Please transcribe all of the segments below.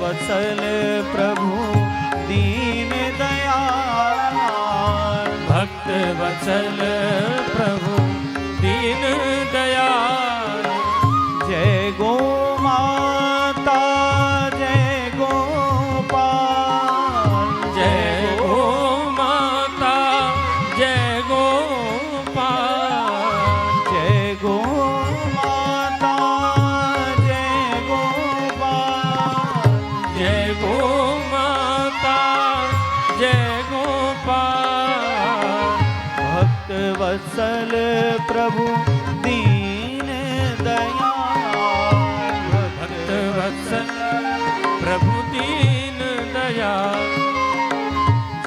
वत्सल प्रभु दीन दयाल, भक्त वत्सल प्रभु दीन दयाल। जय गो माता जय गोपाल, जय गो माता जय गोपाल। जय गो माता जय गोपाल, जय गो माता जय गोपाल। भक्त वत्सल प्रभु दीन दयाल, भक्त वत्सल प्रभु दीन दयाल।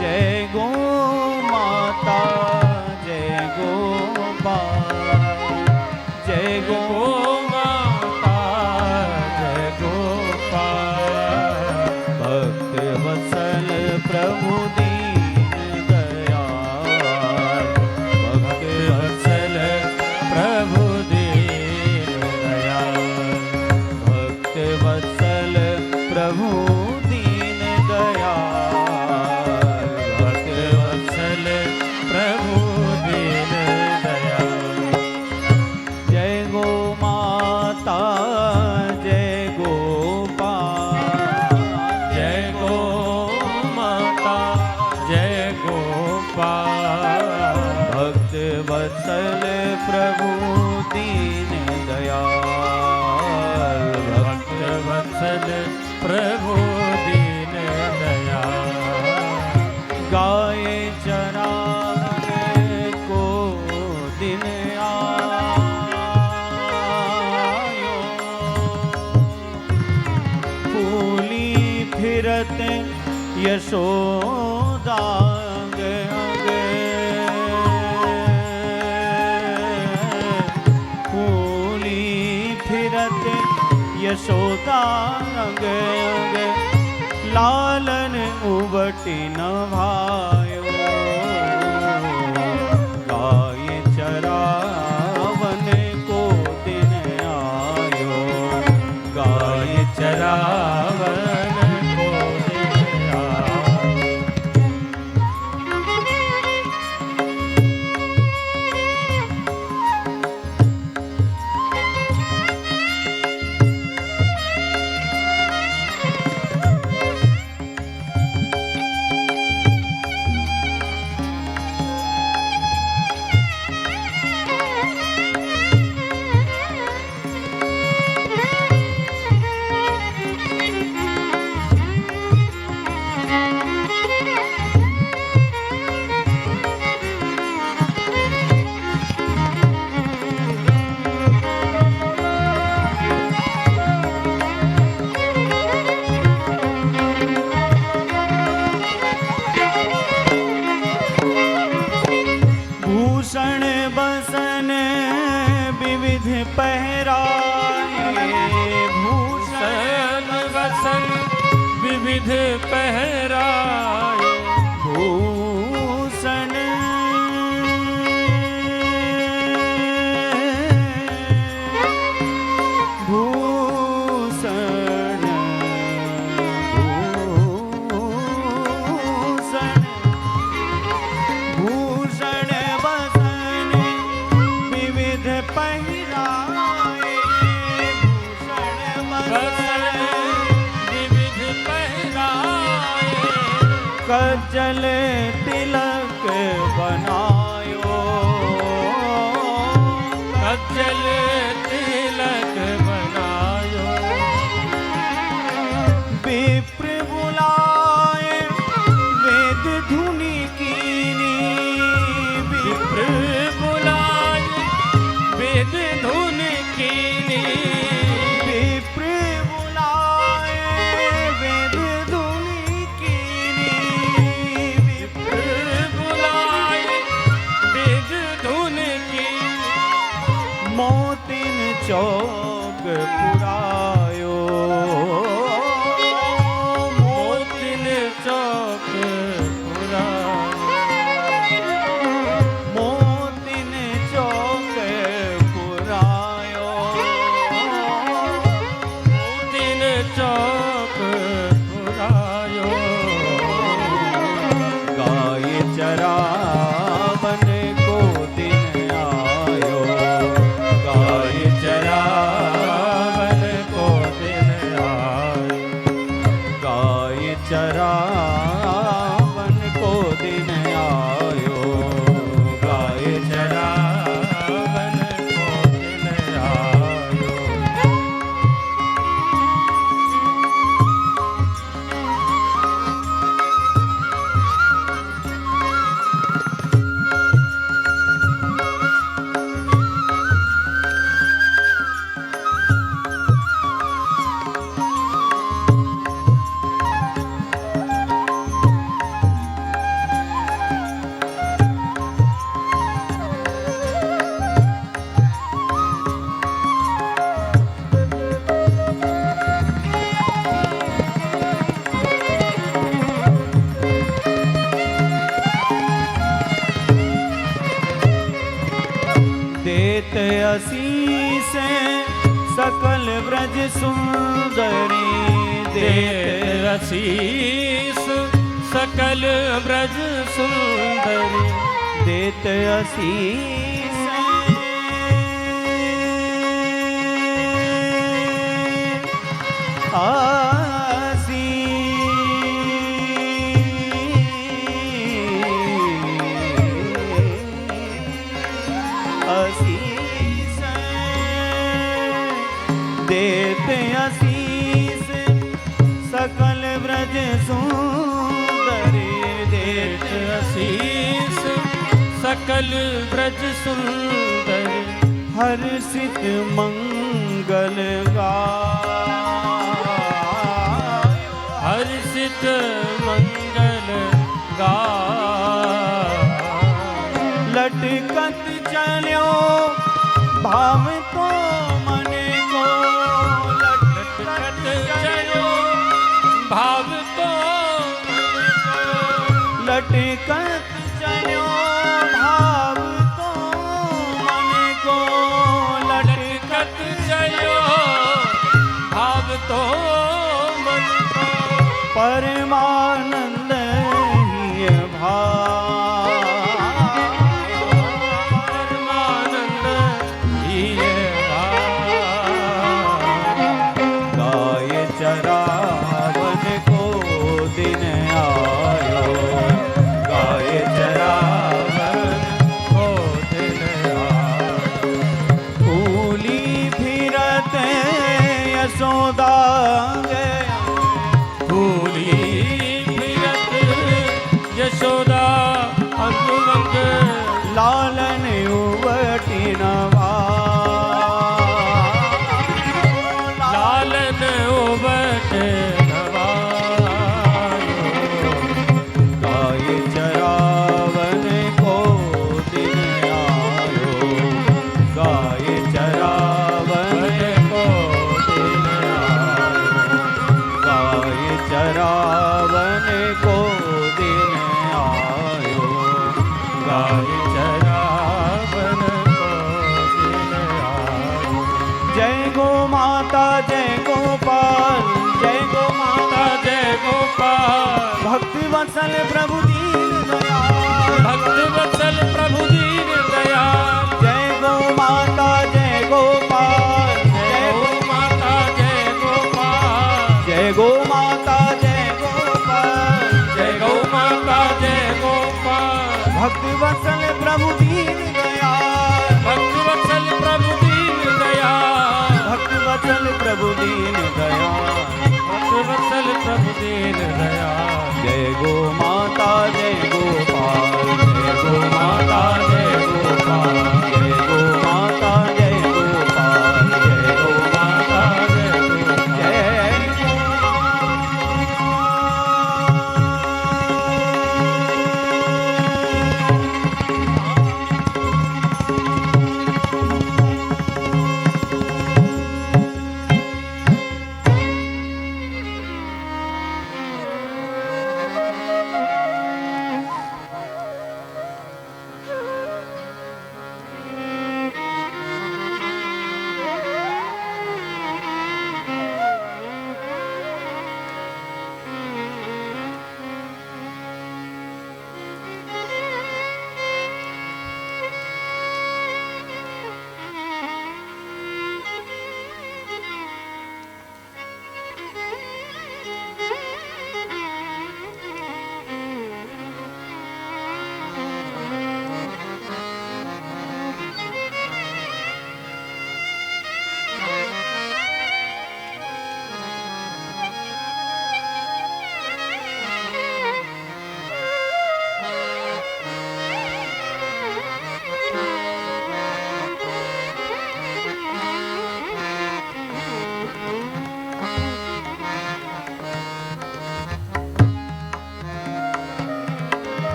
जय गो माता जय गोपाल, जय गो माता जय गोपाल। भक्त वत्सल प्रभु दीन दयाल, भक्त वत्सल प्रभु दीन दयाल। भक्त वत्सल प्रभु दीन दयाल, भक्त वत्सल प्रभु दीन दयाल। जय गो माता जय गोपाल, जय गो माता जय गोपाल। भक्त वत्सल प्रभु दीन दयाल, भक्त वत्सल प्रभु दीन दयाल। गाय चराने को दिन आयो, फूली फिरत यशोदा अंगे अंगे, फूली फिरत यशोदा अंगे अंगे, लालन उबटी न भायो, गाय चरावन को दिन आयो, गाय चरावन को दिन आयो। भूषण बसन विविध पहराए, भूषण वसन विविध पहराए। भूषण भूषण भूषण भूषण बसन विविध पहिराए, भूषण वसन विविध पहराए। कज्जल तिलक बनायो, कज्जल तिलक बनायो। विप्र बुलाए वेद धुनि कीनी, विप्र बुलाए वेद धुन कीनी। विप्र बुलाए वेद धुनि कीनी, विप्र ब्रज सुंदरी देत आशीष सकल ब्रज सुंदरी देत आशीष आशीष देते आशीष सकल ब्रज सुंदरी देत आशीष सकल ब्रज सुंदरी हर्षित मंगल हर्षित मंगल लटकत चलो भाव तो मन को लटकत चलो भाव तो लटकत चलो भाव तो मन को लटकत चलो भाव तो मन को परमानंद ही भाव परमानंद ही गाय चरावन को दिन आयो गाय चरावन को दिन आयो फूली फिरत यशोदा भूली फिरत यशोदा अंग लालन उवटी नवा लालन उबट नवायो गाय चरावन को दिन आयो गाय चरावन को दिन आयो गाय चरावन को दिन आयो गाय चरावन को दिन आयो जय गो माता जय गोपाल जय गो माता जय गोपाल भक्त वत्सल प्रभु दीन दयाल भक्त वत्सल प्रभु दीन दयाल जय गो माता जय गोपाल जय गो माता जय गोपाल जय गो माता जय गोपाल जय गौ माता जय गोपाल भक्त वत्सल प्रभु दीन दयाल भक्त वत्सल प्रभु दीन दयाल भक्त वत्सल प्रभु दीन दयाल भक्त वत्सल प्रभु दीन दयाल जय गो माता जय गोपाल जय गो माता जय गोपाल जय गो माता जय गोपाल जय गो माता जय गोपाल जय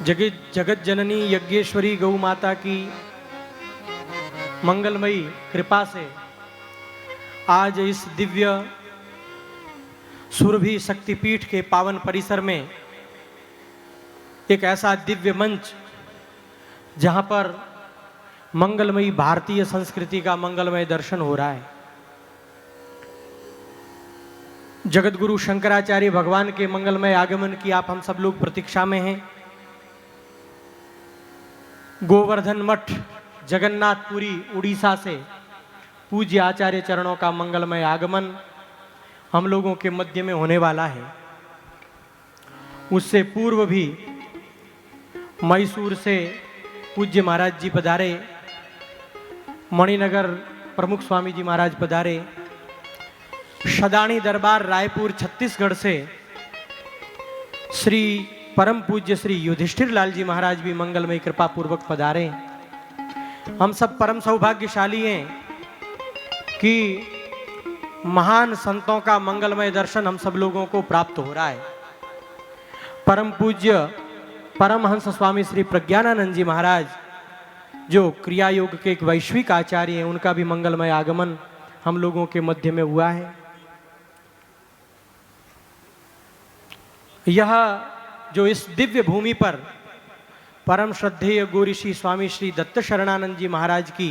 जगत जननी यज्ञेश्वरी गौ माता की मंगलमयी कृपा से आज इस दिव्य सुरभि शक्तिपीठ के पावन परिसर में एक ऐसा दिव्य मंच जहां पर मंगलमयी भारतीय संस्कृति का मंगलमय दर्शन हो रहा है। जगत गुरु शंकराचार्य भगवान के मंगलमय आगमन की आप हम सब लोग प्रतीक्षा में हैं। गोवर्धन मठ जगन्नाथपुरी उड़ीसा से पूज्य आचार्य चरणों का मंगलमय आगमन हम लोगों के मध्य में होने वाला है। उससे पूर्व भी मैसूर से पूज्य महाराज जी पधारे, मणिनगर प्रमुख स्वामी जी महाराज पधारे, शदानी दरबार रायपुर छत्तीसगढ़ से श्री परम पूज्य श्री युधिष्ठिर लाल जी महाराज भी मंगलमय कृपा पूर्वक पधारे। हम सब परम सौभाग्यशाली हैं कि महान संतों का मंगलमय दर्शन हम सब लोगों को प्राप्त हो रहा है। परम पूज्य परमहंस स्वामी श्री प्रज्ञानानंद जी महाराज जो क्रिया योग के एक वैश्विक आचार्य हैं, उनका भी मंगलमय आगमन हम लोगों के मध्य में हुआ है। यह जो इस दिव्य भूमि पर परम श्रद्धेय गोऋषि स्वामी श्री दत्त शरणानंद जी महाराज की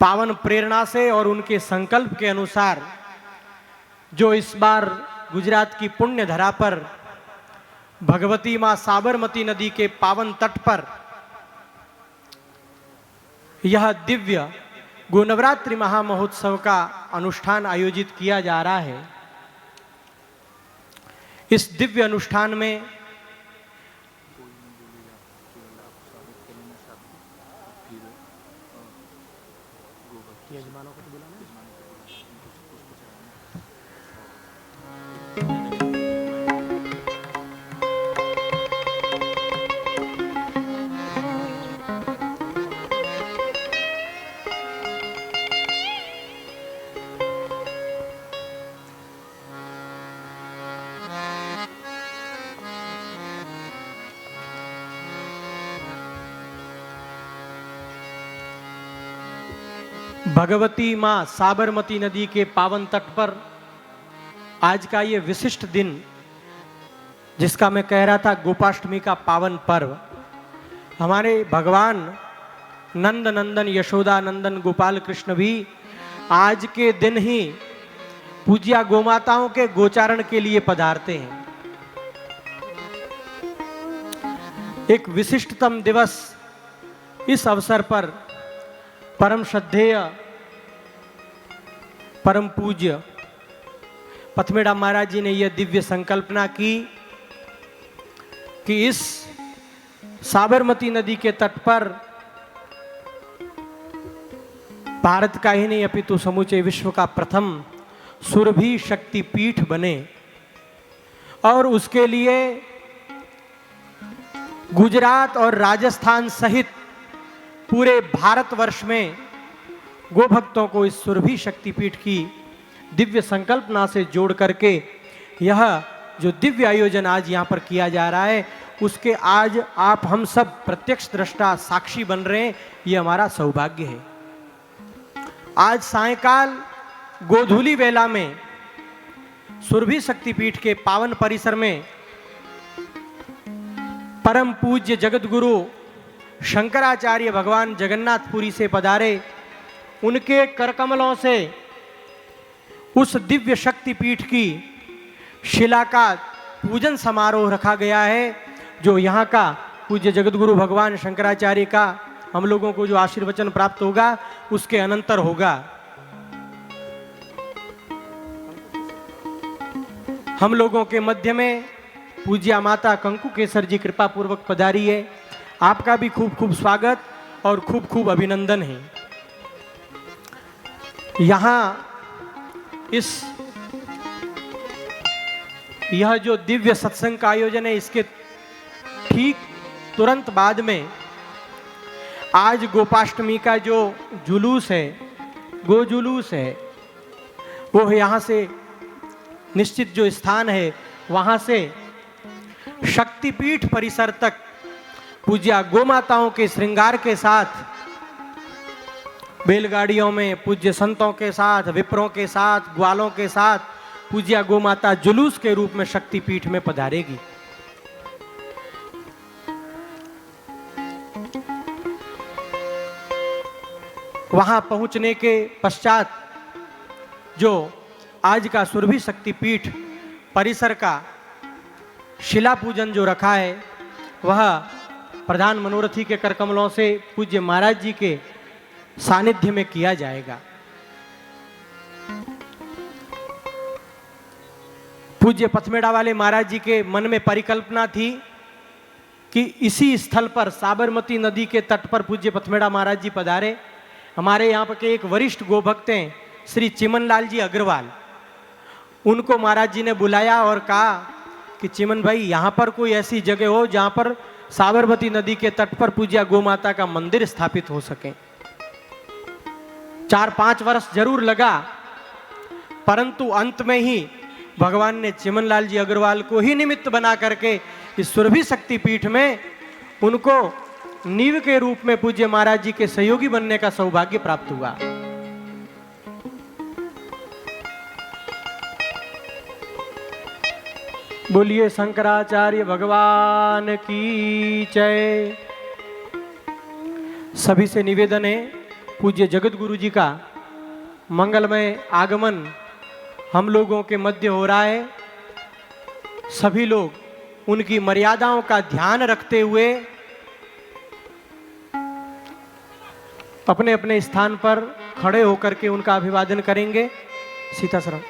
पावन प्रेरणा से और उनके संकल्प के अनुसार जो इस बार गुजरात की पुण्य धरा पर भगवती मां साबरमती नदी के पावन तट पर यह दिव्य गोनवरात्रि महामहोत्सव का अनुष्ठान आयोजित किया जा रहा है। इस दिव्य अनुष्ठान में यजमानों को तो बुलाना भगवती मां साबरमती नदी के पावन तट पर आज का ये विशिष्ट दिन, जिसका मैं कह रहा था गोपाष्टमी का पावन पर्व, हमारे भगवान नंद नंदन यशोदा नंदन गोपाल कृष्ण भी आज के दिन ही पूज्या गोमाताओं के गोचारण के लिए पधारते हैं। एक विशिष्टतम दिवस इस अवसर पर परम श्रद्धेय परम पूज्य पथमेड़ा महाराज जी ने यह दिव्य संकल्पना की कि इस साबरमती नदी के तट पर भारत का ही नहीं अपितु समूचे विश्व का प्रथम सुरभि शक्तिपीठ बने और उसके लिए गुजरात और राजस्थान सहित पूरे भारतवर्ष में गोभक्तों को इस सुरभि शक्तिपीठ की दिव्य संकल्पना से जोड़ करके यह जो दिव्य आयोजन आज यहाँ पर किया जा रहा है, उसके आज आप हम सब प्रत्यक्ष दृष्टा साक्षी बन रहे हैं। ये हमारा सौभाग्य है। आज सायंकाल गोधूली वेला में सुरभि शक्तिपीठ के पावन परिसर में परम पूज्य जगत गुरु शंकराचार्य भगवान जगन्नाथपुरी से पधारे, उनके करकमलों से उस दिव्य शक्तिपीठ की शिला का पूजन समारोह रखा गया है, जो यहाँ का पूज्य जगत गुरु भगवान शंकराचार्य का हम लोगों को जो आशीर्वचन प्राप्त होगा उसके अनंतर होगा। हम लोगों के मध्य में पूज्या माता कंकु केसर जी कृपा पूर्वक पधारी है। आपका भी खूब खूब स्वागत और खूब खूब अभिनंदन है। यहाँ यह जो दिव्य सत्संग का आयोजन है, इसके ठीक तुरंत बाद में आज गोपाष्टमी का जो जुलूस है, गो जुलूस है, वो यहाँ से निश्चित जो स्थान है वहाँ से शक्तिपीठ परिसर तक पूज्य गोमाताओं के श्रृंगार के साथ, बैलगाड़ियों में पूज्य संतों के साथ, विप्रों के साथ, ग्वालों के साथ पूज्य गोमाता जुलूस के रूप में शक्तिपीठ में पधारेगी। वहां पहुंचने के पश्चात जो आज का सुरभि शक्तिपीठ परिसर का शिला पूजन जो रखा है, वह प्रधान मनोरथी के करकमलों से पूज्य महाराज जी के सानिध्य में किया जाएगा। पूज्य पथमेड़ा वाले महाराज जी के मन में परिकल्पना थी कि इसी स्थल पर साबरमती नदी के तट पर पूज्य पथमेड़ा महाराज जी पधारे। हमारे यहाँ पर के एक वरिष्ठ गोभक्त हैं श्री चिमनलाल जी अग्रवाल, उनको महाराज जी ने बुलाया और कहा कि चिमन भाई, यहाँ पर कोई ऐसी जगह हो जहाँ पर साबरमती नदी के तट पर पूज्य गोमाता का मंदिर स्थापित हो सके। 4-5 वर्ष जरूर लगा, परंतु अंत में ही भगवान ने चिमनलाल जी अग्रवाल को ही निमित्त बना करके इस सुरभि शक्तिपीठ में उनको नींव के रूप में पूज्य महाराज जी के सहयोगी बनने का सौभाग्य प्राप्त हुआ। बोलिए शंकराचार्य भगवान की जय। सभी से निवेदन है, पूज्य जगत गुरु जी का मंगलमय आगमन हम लोगों के मध्य हो रहा है। सभी लोग उनकी मर्यादाओं का ध्यान रखते हुए अपने अपने स्थान पर खड़े होकर के उनका अभिवादन करेंगे। सीतासरम।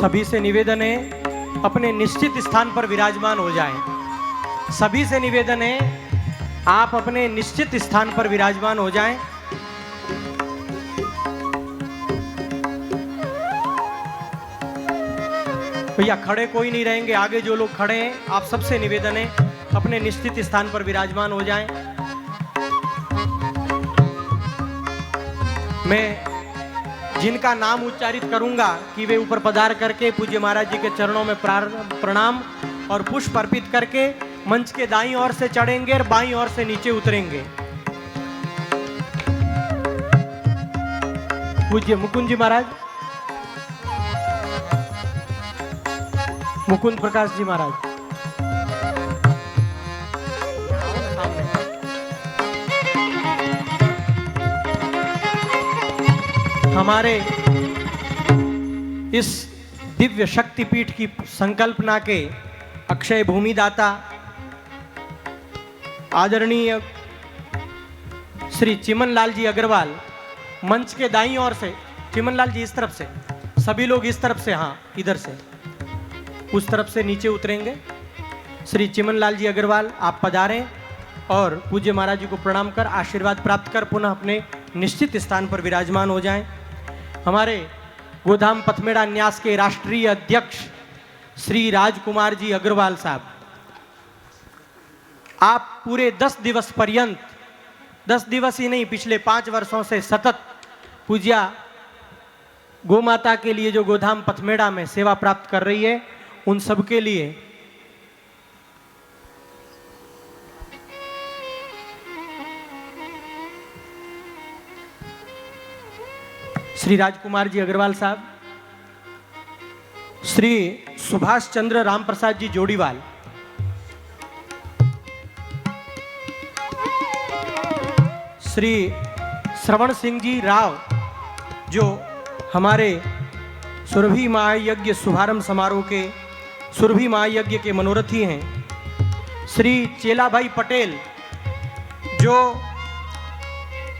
सभी से निवेदन है अपने निश्चित स्थान पर विराजमान हो जाएं। सभी से निवेदन है आप अपने निश्चित स्थान पर विराजमान हो जाएं। भैया खड़े कोई नहीं रहेंगे, आगे जो लोग खड़े हैं आप सबसे निवेदन है अपने निश्चित स्थान पर विराजमान हो जाएं। मैं जिनका नाम उच्चारित करूंगा कि वे ऊपर पधार करके पूज्य महाराज जी के चरणों में प्रणाम और पुष्प अर्पित करके मंच के दाईं ओर से चढ़ेंगे और बाईं ओर से नीचे उतरेंगे। पूज्य मुकुंद जी महाराज, मुकुंद प्रकाश जी महाराज, हमारे इस दिव्य शक्तिपीठ की संकल्पना के अक्षय भूमिदाता आदरणीय श्री चिमनलाल जी अग्रवाल मंच के दाईं ओर से, चिमनलाल जी इस तरफ से, सभी लोग इस तरफ से, हाँ इधर से, उस तरफ से नीचे उतरेंगे। श्री चिमनलाल जी अग्रवाल आप पधारें और पूज्य महाराज जी को प्रणाम कर आशीर्वाद प्राप्त कर पुनः अपने निश्चित स्थान पर विराजमान हो जाएं। हमारे गोधाम पथमेड़ा न्यास के राष्ट्रीय अध्यक्ष श्री राजकुमार जी अग्रवाल साहब, आप पूरे 10 दिवस पर्यंत, 10 दिवस ही नहीं, पिछले 5 वर्षों से सतत पूज्या गौ माता के लिए जो गोधाम पथमेड़ा में सेवा प्राप्त कर रही है, उन सब के लिए श्री राजकुमार जी अग्रवाल साहब, श्री सुभाष चंद्र राम प्रसाद जी जोड़ीवाल, श्री श्रवण सिंह जी राव जो हमारे सुरभि महायज्ञ शुभारंभ समारोह के सुरभि महायज्ञ के मनोरथी हैं, श्री चेलाभाई पटेल जो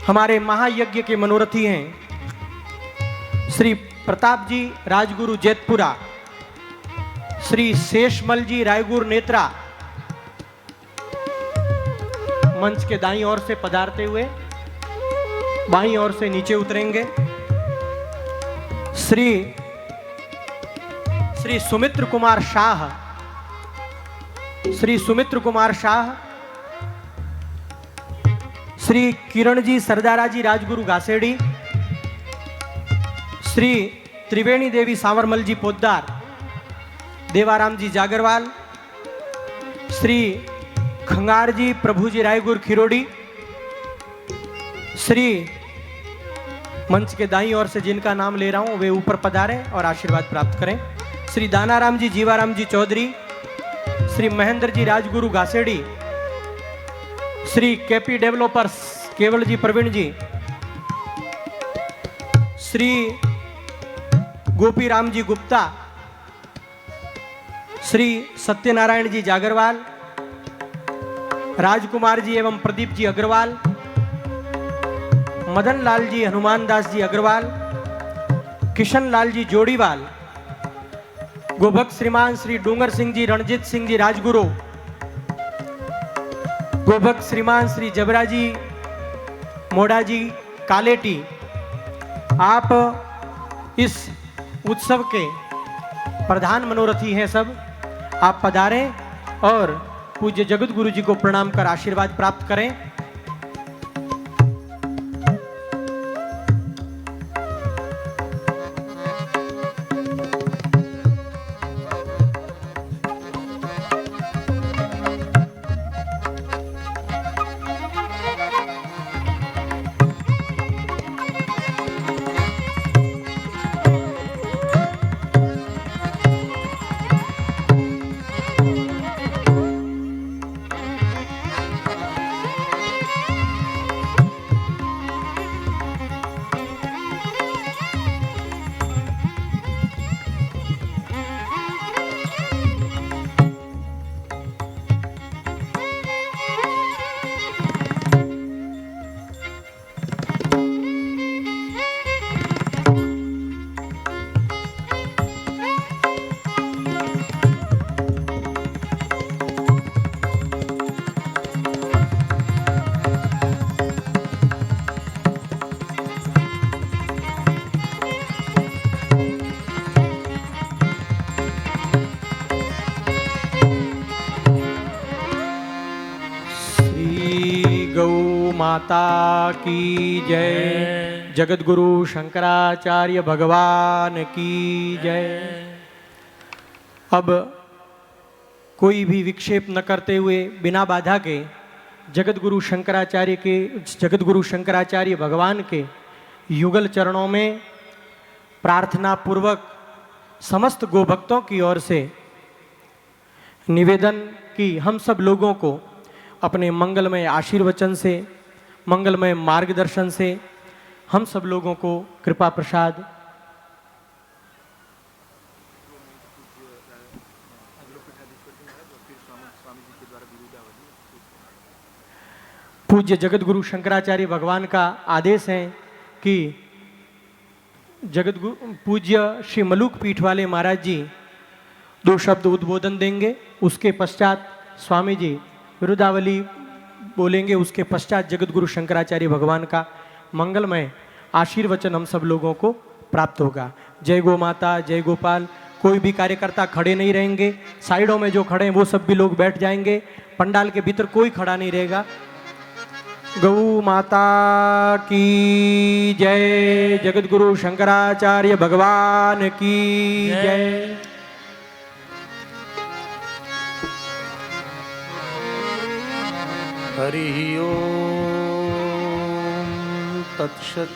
हमारे महायज्ञ के मनोरथी हैं, श्री प्रताप जी राजगुरु जेतपुरा, श्री शेषमल जी रायगुरु नेत्रा, मंच के दाईं ओर से पधारते हुए बाईं ओर से नीचे उतरेंगे। श्री सुमित्र कुमार शाह, श्री सुमित्र कुमार शाह, श्री किरण जी सरदारा जी राजगुरु घासेड़ी, श्री त्रिवेणी देवी सांवरमल जी पोद्दार, देवाराम जी जागरवाल, श्री खंगार जी प्रभु जी रायगुरु खिरोड़ी, श्री मंच के दाईं ओर से जिनका नाम ले रहा हूं वे ऊपर पधारें और आशीर्वाद प्राप्त करें। श्री दानाराम जी जीवाराम जी चौधरी, श्री महेंद्र जी राजगुरु घासेड़ी, श्री केपी डेवलपर्स केवल जी प्रवीण जी, श्री गोपी राम जी गुप्ता, श्री सत्यनारायण जी जागरवाल, राजकुमार जी एवं प्रदीप जी अग्रवाल, मदन लाल जी हनुमान दास जी अग्रवाल, किशन लाल जी जोड़ीवाल, गोभक्त श्रीमान श्री डूंगर सिंह जी रणजीत सिंह जी राजगुरु, गोभक्त श्रीमान श्री जबरा जी मोड़ा जी कालेटी, आप इस उत्सव के प्रधान मनोरथी हैं सब, आप पधारें और पूज्य जगत गुरु जी को प्रणाम कर आशीर्वाद प्राप्त करें। माता की जय, जगत गुरु शंकराचार्य भगवान की जय। अब कोई भी विक्षेप न करते हुए बिना बाधा के जगत गुरु शंकराचार्य भगवान के युगल चरणों में प्रार्थना पूर्वक समस्त गोभक्तों की ओर से निवेदन कि हम सब लोगों को अपने मंगलमय आशीर्वचन से, मंगलमय मार्गदर्शन से हम सब लोगों को कृपा प्रसाद पूज्य जगत गुरु शंकराचार्य भगवान का आदेश है कि जगत गुरु पूज्य श्री मलुक पीठ वाले महाराज जी 2 शब्द उद्बोधन देंगे। उसके पश्चात स्वामी जी विरुदावली बोलेंगे। उसके पश्चात जगत गुरु शंकराचार्य भगवान का मंगलमय आशीर्वचन हम सब लोगों को प्राप्त होगा। जय गो माता, जय गोपाल। कोई भी कार्यकर्ता खड़े नहीं रहेंगे, साइडों में जो खड़े हैं वो सब भी लोग बैठ जाएंगे। पंडाल के भीतर कोई खड़ा नहीं रहेगा। गौ माता की जय, जगत गुरु शंकराचार्य भगवान की जय। हरि ओम तत्सत्।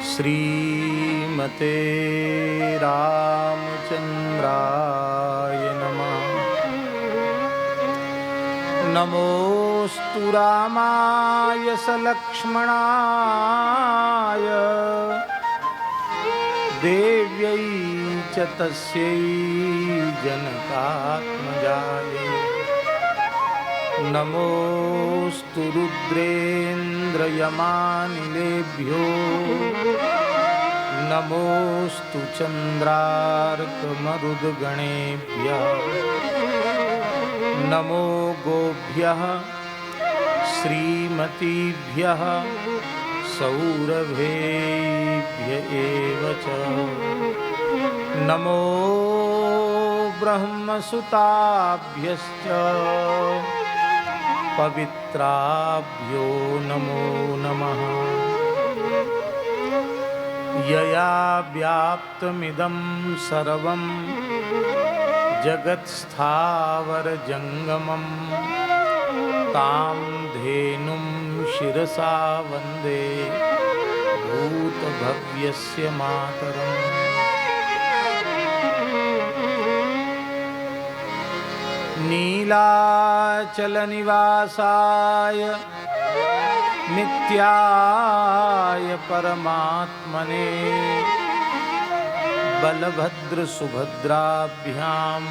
श्रीमते रामचंद्राय नमः। नमोस्तु रामाय सलक्ष्मणाय देव्यै च तस्यै जनकात्मजायै। नमोस्तु रुद्रेन्द्रयमानिलेभ्यो। नमोस्तु चन्द्रार्कमरुद्गणेभ्यः। नमो गोभ्यः श्रीमतीभ्यः सौरभेभ्य एव च। नमो ब्रह्मसुताभ्यश्च पवित्राभ्यो नमो नमः। यया व्याप्तमिदं सर्वं जगत्स्थावरजङ्गमं तां धेनुं शिरसा वन्दे भूतभव्यस्य मातरम्। नीलाचलनिवासाय नित्याय परमात्मने बलभद्रसुभद्राभ्यां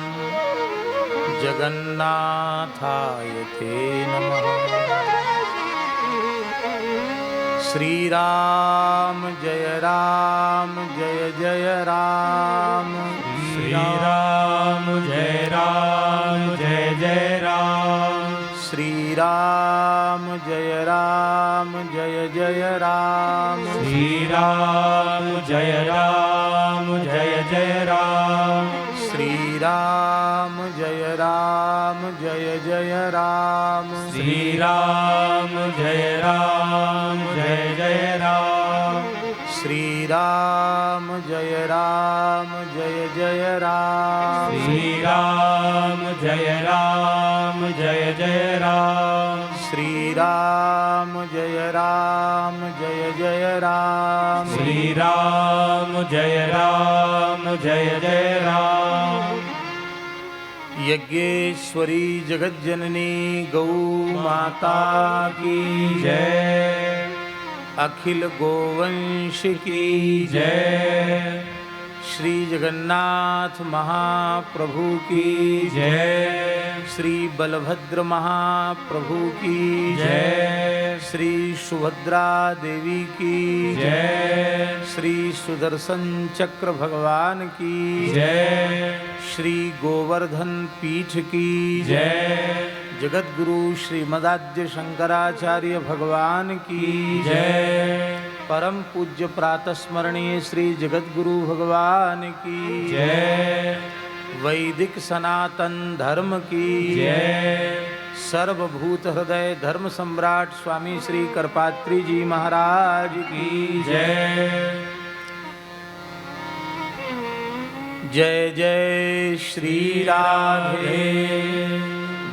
जगन्नाथाय ते नमः। श्रीराम जय राम जय जय राम। श्रीराम जय राम जय जय राम। श्रीराम जय राम जय जय राम। श्रीराम जय राम जय जय राम। श्रीराम जय राम जय जय राम। श्रीराम जय राम जय जय राम। श्रीराम जय राम जय जय राम। श्रीराम जय राम जय जय राम। श्रीराम जय राम जय जय राम। श्रीराम जय राम जय जय राम। यज्ञेश्वरी जगज्जननी गौ माता की जय। अखिल गोवंश की जय। श्री जगन्नाथ महाप्रभु की जय। श्री बलभद्र महाप्रभु की जय। श्री सुभद्रा देवी की जय। श्री सुदर्शन चक्र भगवान की जय। श्री गोवर्धन पीठ की जय। जगत गुरु श्रीमदाद्य शंकराचार्य भगवान की जय। परम पूज्य प्रातः स्मरणीय श्री जगत गुरु भगवान की जय। वैदिक सनातन धर्म की जय। सर्वभूत हृदय धर्म सम्राट स्वामी श्री करपात्री जी महाराज की जय। जय जय श्री राधे।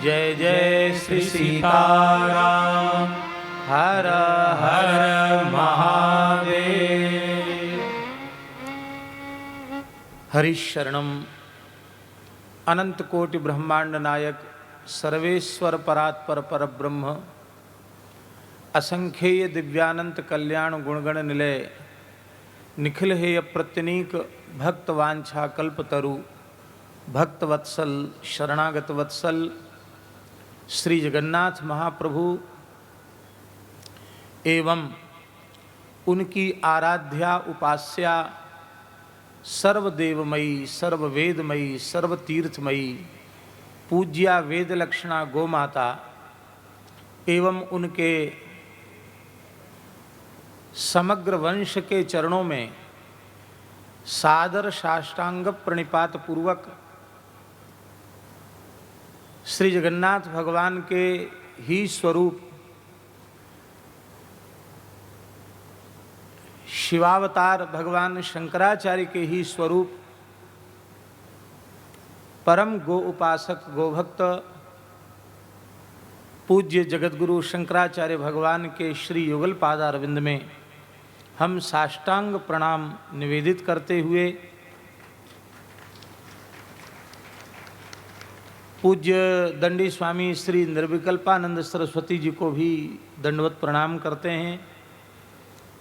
जय जय श्री सीताराम। हर हर महादेव। हरिशरणम। अनंत कोटि ब्रह्मांड नायक सर्वेश्वर परात्पर परब्रह्म असंख्येय दिव्यानंत कल्याण गुणगण निलय निखिल हेय प्रत्यनीक भक्त वांछा कल्पतरु भक्तवत्सल शरणागत वत्सल श्री जगन्नाथ महाप्रभु एवं उनकी आराध्या उपास्या सर्वदेवमयी सर्ववेदमयी सर्वतीर्थमयी पूज्या वेदलक्षणा गोमाता एवं उनके समग्र वंश के चरणों में सादर साष्टांग प्रणिपात पूर्वक श्री जगन्नाथ भगवान के ही स्वरूप शिवावतार भगवान शंकराचार्य के ही स्वरूप परम गो उपासक गोभक्त पूज्य जगतगुरु शंकराचार्य भगवान के श्री युगल पादारविंद में हम साष्टांग प्रणाम निवेदित करते हुए पूज्य दंडी स्वामी श्री निर्विकल्पानंद सरस्वती जी को भी दंडवत प्रणाम करते हैं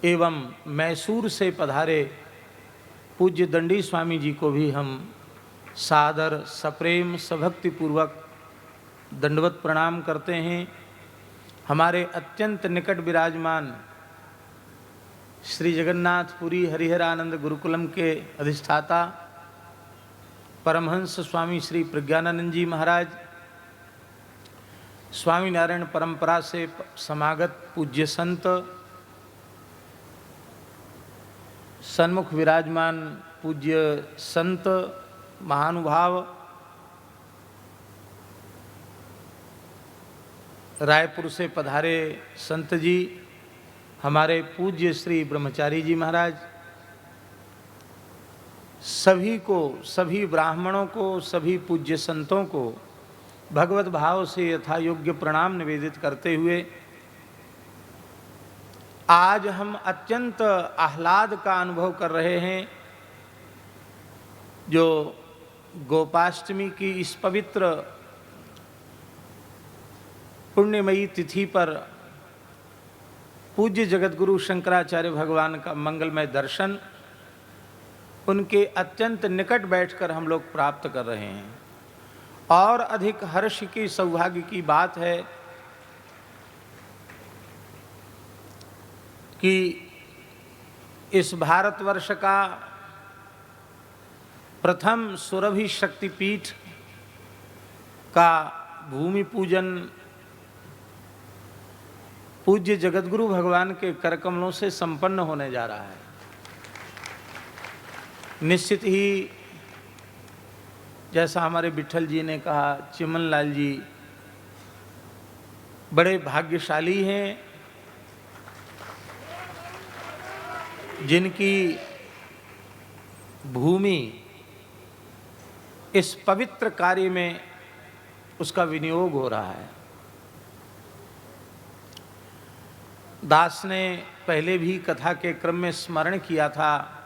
एवं मैसूर से पधारे पूज्य दंडी स्वामी जी को भी हम सादर सप्रेम सभक्ति पूर्वक दंडवत प्रणाम करते हैं। हमारे अत्यंत निकट विराजमान श्री जगन्नाथपुरी हरिहरानंद गुरुकुलम के अधिष्ठाता परमहंस स्वामी श्री प्रज्ञानानंद जी महाराज, स्वामी नारायण परंपरा से समागत पूज्य संत, सन्मुख विराजमान पूज्य संत महानुभाव, रायपुर से पधारे संत जी, हमारे पूज्य श्री ब्रह्मचारी जी महाराज, सभी को, सभी ब्राह्मणों को, सभी पूज्य संतों को भगवत भाव से यथा योग्य प्रणाम निवेदित करते हुए आज हम अत्यंत आह्लाद का अनुभव कर रहे हैं। जो गोपाष्टमी की इस पवित्र पुण्यमयी तिथि पर पूज्य जगतगुरु शंकराचार्य भगवान का मंगलमय दर्शन उनके अत्यंत निकट बैठकर हम लोग प्राप्त कर रहे हैं। और अधिक हर्ष की सौभाग्य की बात है कि इस भारतवर्ष का प्रथम सुरभि शक्तिपीठ का भूमि पूजन पूज्य जगतगुरु भगवान के करकमलों से संपन्न होने जा रहा है। निश्चित ही जैसा हमारे विट्ठल जी ने कहा, चिमन लाल जी बड़े भाग्यशाली हैं जिनकी भूमि इस पवित्र कार्य में उसका विनियोग हो रहा है। दास ने पहले भी कथा के क्रम में स्मरण किया था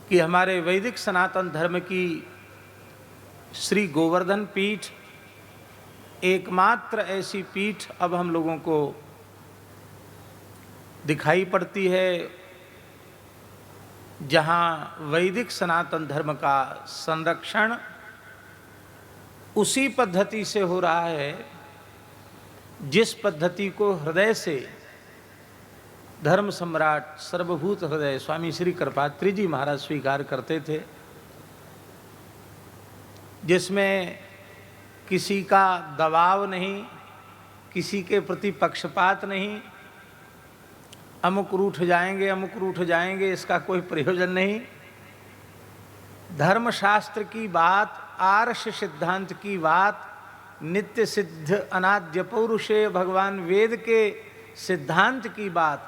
कि हमारे वैदिक सनातन धर्म की श्री गोवर्धन पीठ एकमात्र ऐसी पीठ अब हम लोगों को दिखाई पड़ती है जहाँ वैदिक सनातन धर्म का संरक्षण उसी पद्धति से हो रहा है जिस पद्धति को हृदय से धर्म सम्राट सर्वभूत हृदय स्वामी श्री कृपात्री जी महाराज स्वीकार करते थे, जिसमें किसी का दबाव नहीं, किसी के प्रति पक्षपात नहीं, अमुक रूठ जाएंगे अमुक रूठ जाएंगे इसका कोई प्रयोजन नहीं। धर्मशास्त्र की बात, आर्ष सिद्धांत की बात, नित्य सिद्ध अनाद्य पौरुषेय भगवान वेद के सिद्धांत की बात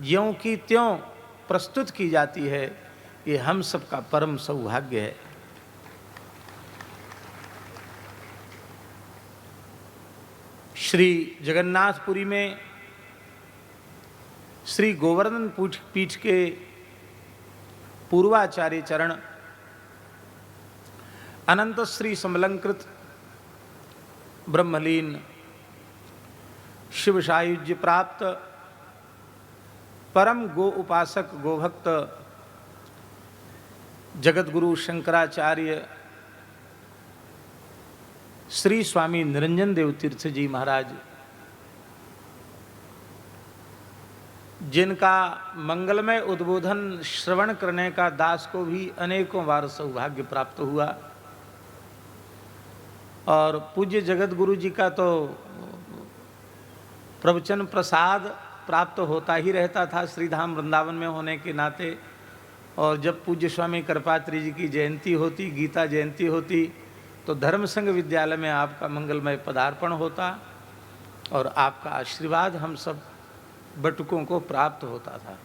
ज्यों की त्यों प्रस्तुत की जाती है। ये हम सबका परम सौभाग्य है। श्री जगन्नाथपुरी में श्री गोवर्धन पीठ के पूर्वाचार्य चरण अनंत श्री समलंकृत ब्रह्मलीन शिव सायुज्य प्राप्त परम गो उपासक गोभक्त जगतगुरु शंकराचार्य श्री स्वामी निरंजन देव तीर्थ जी महाराज जिनका मंगलमय उद्बोधन श्रवण करने का दास को भी अनेकों बार सौभाग्य प्राप्त हुआ। और पूज्य जगत गुरु जी का तो प्रवचन प्रसाद प्राप्त होता ही रहता था श्रीधाम वृंदावन में होने के नाते। और जब पूज्य स्वामी कृपात्री जी की जयंती होती, गीता जयंती होती, तो धर्म संघ विद्यालय में आपका मंगलमय पदार्पण होता और आपका आशीर्वाद हम सब बटुकों को प्राप्त होता था।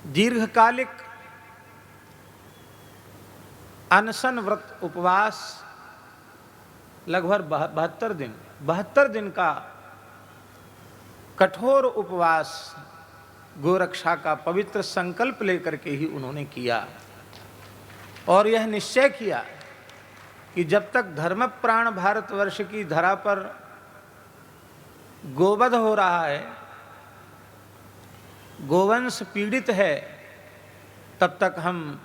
दीर्घकालिक अनशन व्रत उपवास लगभग 72 दिन का कठोर उपवास गोरक्षा का पवित्र संकल्प लेकर के ही उन्होंने किया और यह निश्चय किया कि जब तक धर्म प्राण भारतवर्ष की धरा पर गोवध हो रहा है, गोवंश पीड़ित है, तब तक हम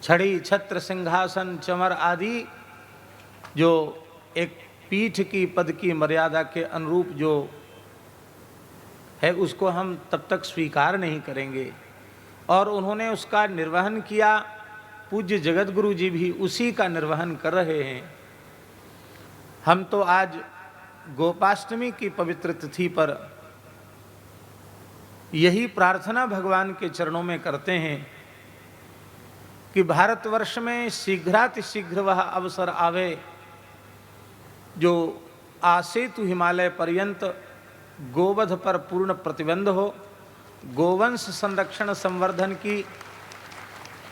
छड़ी छत्र सिंहासन चमर आदि जो एक पीठ की पद की मर्यादा के अनुरूप जो है उसको हम तब तक स्वीकार नहीं करेंगे। और उन्होंने उसका निर्वहन किया। पूज्य जगत गुरु जी भी उसी का निर्वहन कर रहे हैं। हम तो आज गोपाष्टमी की पवित्र तिथि पर यही प्रार्थना भगवान के चरणों में करते हैं कि भारतवर्ष में शीघ्रातिशीघ्र वह अवसर आवे जो आसेतु हिमालय पर्यंत गोवध पर पूर्ण प्रतिबंध हो, गोवंश संरक्षण संवर्धन की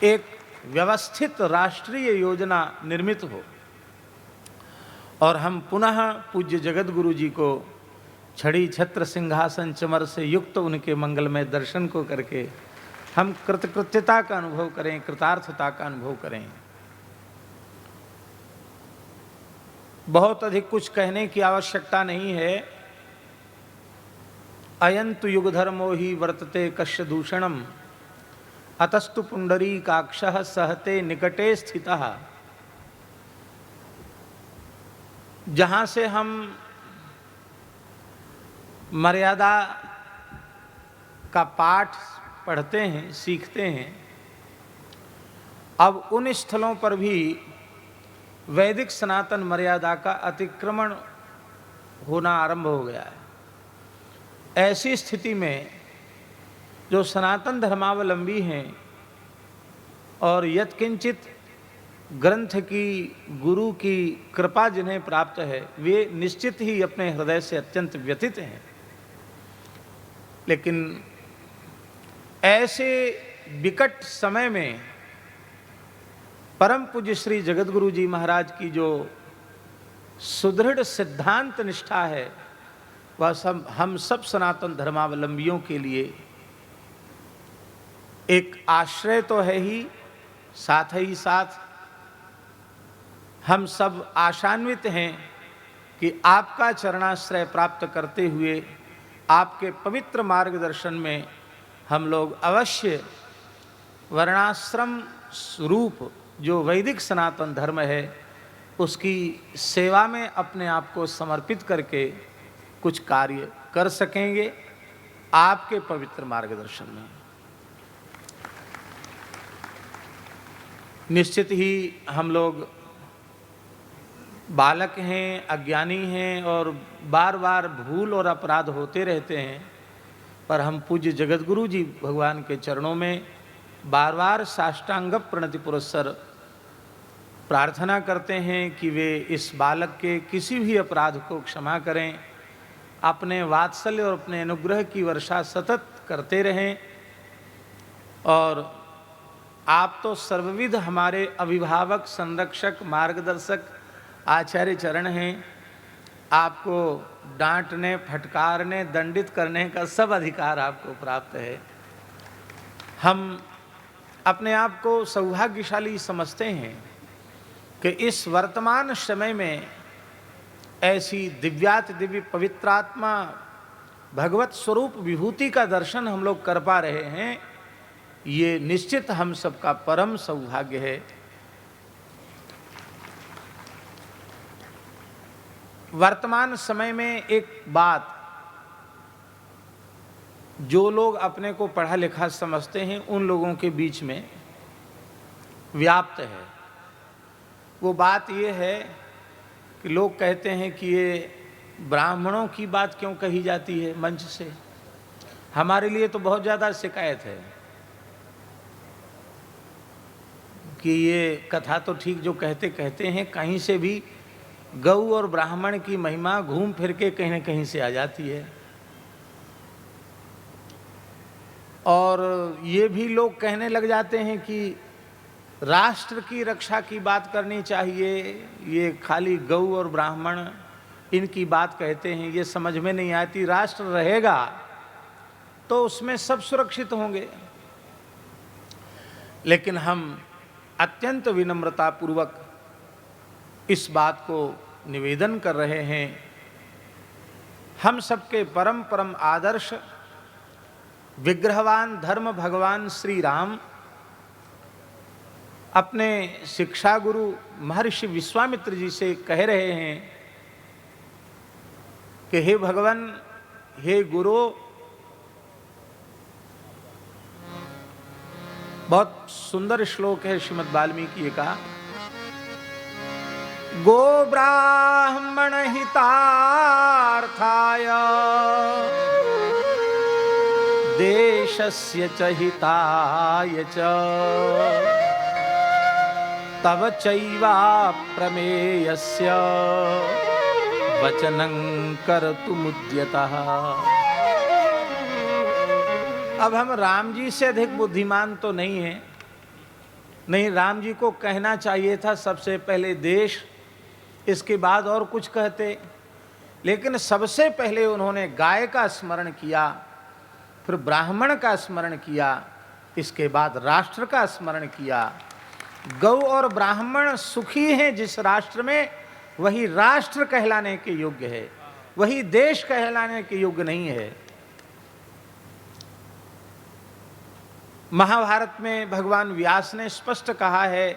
एक व्यवस्थित राष्ट्रीय योजना निर्मित हो और हम पुनः पूज्य जगत गुरु जी को छड़ी छत्र सिंहासन चमर से युक्त उनके मंगलमय दर्शन को करके हम कृतकृत्यता का अनुभव करें, कृतार्थता का अनुभव करें। बहुत अधिक कुछ कहने की आवश्यकता नहीं है। अयंतु युग धर्मो ही वर्तते कश्य दूषणम अतस्तु पुंडरीकाक्षः सहते निकटे स्थितः। जहाँ से हम मर्यादा का पाठ पढ़ते हैं, सीखते हैं, अब उन स्थलों पर भी वैदिक सनातन मर्यादा का अतिक्रमण होना आरंभ हो गया है। ऐसी स्थिति में जो सनातन धर्मावलंबी हैं और यत्किंचित ग्रंथ की गुरु की कृपा जिन्हें प्राप्त है, वे निश्चित ही अपने हृदय से अत्यंत व्यथित हैं। लेकिन ऐसे विकट समय में परम पूज्य श्री जगत गुरु जी महाराज की जो सुदृढ़ सिद्धांत निष्ठा है, वह सब हम सब सनातन धर्मावलंबियों के लिए एक आश्रय तो है ही, साथ ही साथ हम सब आशान्वित हैं कि आपका चरणाश्रय प्राप्त करते हुए आपके पवित्र मार्गदर्शन में हम लोग अवश्य वर्णाश्रम स्वरूप जो वैदिक सनातन धर्म है उसकी सेवा में अपने आप को समर्पित करके कुछ कार्य कर सकेंगे आपके पवित्र मार्गदर्शन में। निश्चित ही हम लोग बालक हैं, अज्ञानी हैं और बार बार भूल और अपराध होते रहते हैं, पर हम पूज्य जगत गुरु जी भगवान के चरणों में बार बार साष्टांग प्रणति पुरस्सर प्रार्थना करते हैं कि वे इस बालक के किसी भी अपराध को क्षमा करें, अपने वात्सल्य और अपने अनुग्रह की वर्षा सतत करते रहें। और आप तो सर्वविध हमारे अभिभावक, संरक्षक, मार्गदर्शक, आचार्य चरण हैं। आपको डांटने, फटकारने, दंडित करने का सब अधिकार आपको प्राप्त है। हम अपने आप को सौभाग्यशाली समझते हैं कि इस वर्तमान समय में ऐसी दिव्याति दिव्य पवित्रात्मा भगवत स्वरूप विभूति का दर्शन हम लोग कर पा रहे हैं। ये निश्चित हम सबका परम सौभाग्य है। वर्तमान समय में एक बात जो लोग अपने को पढ़ा लिखा समझते हैं उन लोगों के बीच में व्याप्त है। वो बात ये है कि लोग कहते हैं कि ये ब्राह्मणों की बात क्यों कही जाती है मंच से। हमारे लिए तो बहुत ज़्यादा शिकायत है कि ये कथा तो ठीक जो कहते हैं, कहीं से भी गौ और ब्राह्मण की महिमा घूम फिर के कहीं न कहीं से आ जाती है। और ये भी लोग कहने लग जाते हैं कि राष्ट्र की रक्षा की बात करनी चाहिए। ये खाली गौ और ब्राह्मण इनकी बात कहते हैं, ये समझ में नहीं आती। राष्ट्र रहेगा तो उसमें सब सुरक्षित होंगे। लेकिन हम अत्यंत विनम्रता पूर्वक इस बात को निवेदन कर रहे हैं, हम सबके परम परम आदर्श विग्रहवान धर्म भगवान श्री राम अपने शिक्षा गुरु महर्षि विश्वामित्र जी से कह रहे हैं कि हे भगवान, हे गुरु, बहुत सुंदर श्लोक है श्रीमद् वाल्मीकि का। गो ब्राह्मण हितार्थाय देशस्य च हिताय च तव चैवा प्रमेयस्य वचनं कर्तुमुद्यतः। अब हम राम जी से अधिक बुद्धिमान तो नहीं हैं। नहीं, राम जी को कहना चाहिए था सबसे पहले देश, इसके बाद और कुछ कहते। लेकिन सबसे पहले उन्होंने गाय का स्मरण किया, फिर ब्राह्मण का स्मरण किया, इसके बाद राष्ट्र का स्मरण किया। गौ और ब्राह्मण सुखी हैं जिस राष्ट्र में, वही राष्ट्र कहलाने के योग्य है, वही देश कहलाने के योग्य नहीं है। महाभारत में भगवान व्यास ने स्पष्ट कहा है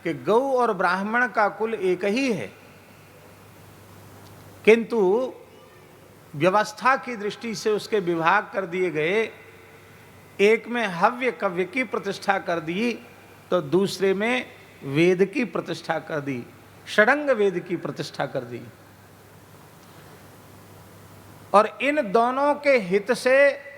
कि गौ और ब्राह्मण का कुल एक ही है, किंतु व्यवस्था की दृष्टि से उसके विभाग कर दिए गए। एक में हव्य कव्य की प्रतिष्ठा कर दी तो दूसरे में वेद की प्रतिष्ठा कर दी, षडंग वेद की प्रतिष्ठा कर दी। और इन दोनों के हित से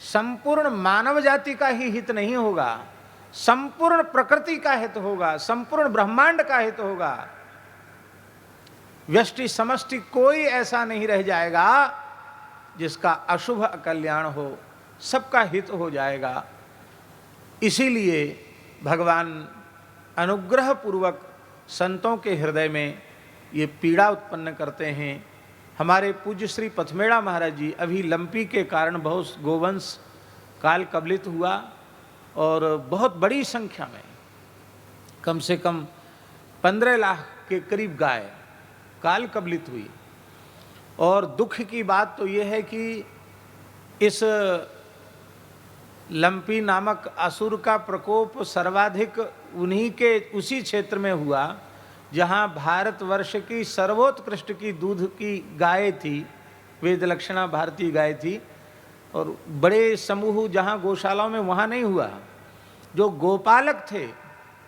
संपूर्ण मानव जाति का ही हित नहीं होगा, संपूर्ण प्रकृति का हित होगा, संपूर्ण ब्रह्मांड का हित होगा। व्यष्टि समष्टि कोई ऐसा नहीं रह जाएगा जिसका अशुभ कल्याण हो, सबका हित हो जाएगा। इसीलिए भगवान अनुग्रह पूर्वक संतों के हृदय में ये पीड़ा उत्पन्न करते हैं। हमारे पूज्य श्री पथमेड़ा महाराज जी अभी लंपी के कारण बहुत गोवंश काल कबलित हुआ और बहुत बड़ी संख्या में, कम से कम 15 लाख के करीब गाय काल कबलित हुई। और दुख की बात तो ये है कि इस लंपी नामक असुर का प्रकोप सर्वाधिक उन्हीं के उसी क्षेत्र में हुआ जहाँ भारतवर्ष की सर्वोत्कृष्ट की दूध की गाय थी, वेद लक्षणा भारतीय गाय थी। और बड़े समूह जहाँ गौशालाओं में, वहाँ नहीं हुआ। जो गोपालक थे,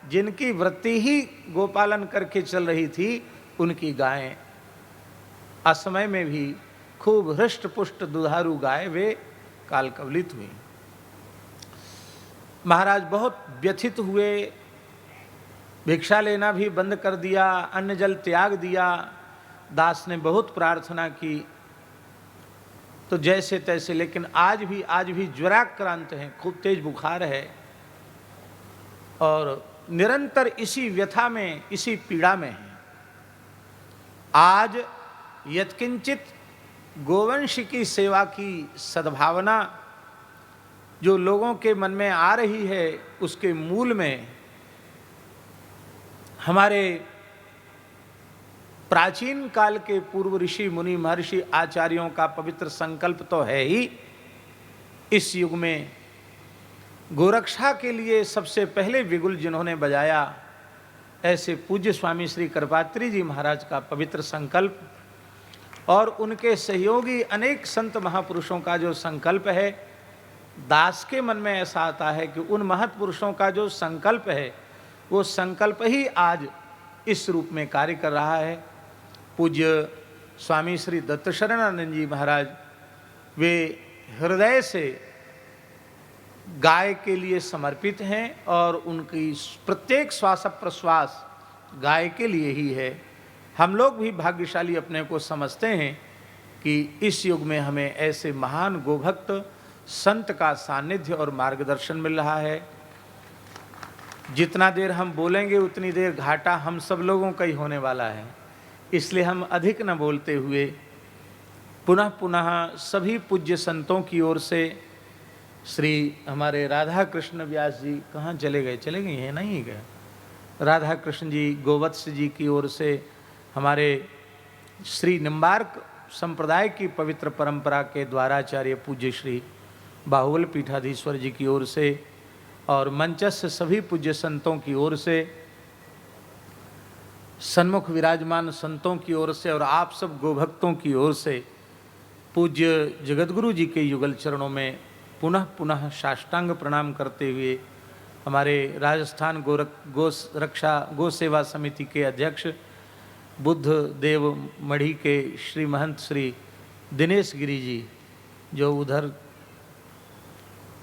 जिनकी वृत्ति ही गोपालन करके चल रही थी, उनकी गायें असमय में भी खूब हृष्ट पुष्ट दुधारू गाय वे काल कवलित हुई। महाराज बहुत व्यथित हुए, भिक्षा लेना भी बंद कर दिया, अन्न जल त्याग दिया। दास ने बहुत प्रार्थना की तो जैसे तैसे, लेकिन आज भी ज्वराक्रांत हैं, खूब तेज बुखार है और निरंतर इसी व्यथा में, इसी पीड़ा में है। आज यत्किंचित गोवंश की सेवा की सद्भावना जो लोगों के मन में आ रही है, उसके मूल में हमारे प्राचीन काल के पूर्व ऋषि मुनि महर्षि आचार्यों का पवित्र संकल्प तो है ही। इस युग में गोरक्षा के लिए सबसे पहले विगुल जिन्होंने बजाया, ऐसे पूज्य स्वामी श्री कृपात्री जी महाराज का पवित्र संकल्प और उनके सहयोगी अनेक संत महापुरुषों का जो संकल्प है, दास के मन में ऐसा आता है कि उन महत्पुरुषों का जो संकल्प है वो संकल्प ही आज इस रूप में कार्य कर रहा है। पूज्य स्वामी श्री दत्त शरणानंद जी महाराज वे हृदय से गाय के लिए समर्पित हैं और उनकी प्रत्येक श्वास प्रश्वास गाय के लिए ही है। हम लोग भी भाग्यशाली अपने को समझते हैं कि इस युग में हमें ऐसे महान गोभक्त संत का सानिध्य और मार्गदर्शन मिल रहा है। जितना देर हम बोलेंगे उतनी देर घाटा हम सब लोगों का ही होने वाला है, इसलिए हम अधिक न बोलते हुए पुनः पुनः सभी पूज्य संतों की ओर से श्री हमारे राधा कृष्ण व्यास जी कहाँ चले गए हैं, नहीं गए, राधा कृष्ण जी गोवत्स जी की ओर से हमारे श्री निम्बार्क संप्रदाय की पवित्र परंपरा के द्वाराचार्य पूज्य श्री बाहुबल पीठाधीश्वर जी की ओर से और मंचस्थ सभी पूज्य संतों की ओर से, सन्मुख विराजमान संतों की ओर से और आप सब गोभक्तों की ओर से पूज्य जगतगुरु जी के युगल चरणों में पुनः पुनः साष्टांग प्रणाम करते हुए हमारे राजस्थान गो सेवा समिति के अध्यक्ष बुद्ध देव मढ़ी के श्री महंत श्री दिनेश गिरी जी जो उधर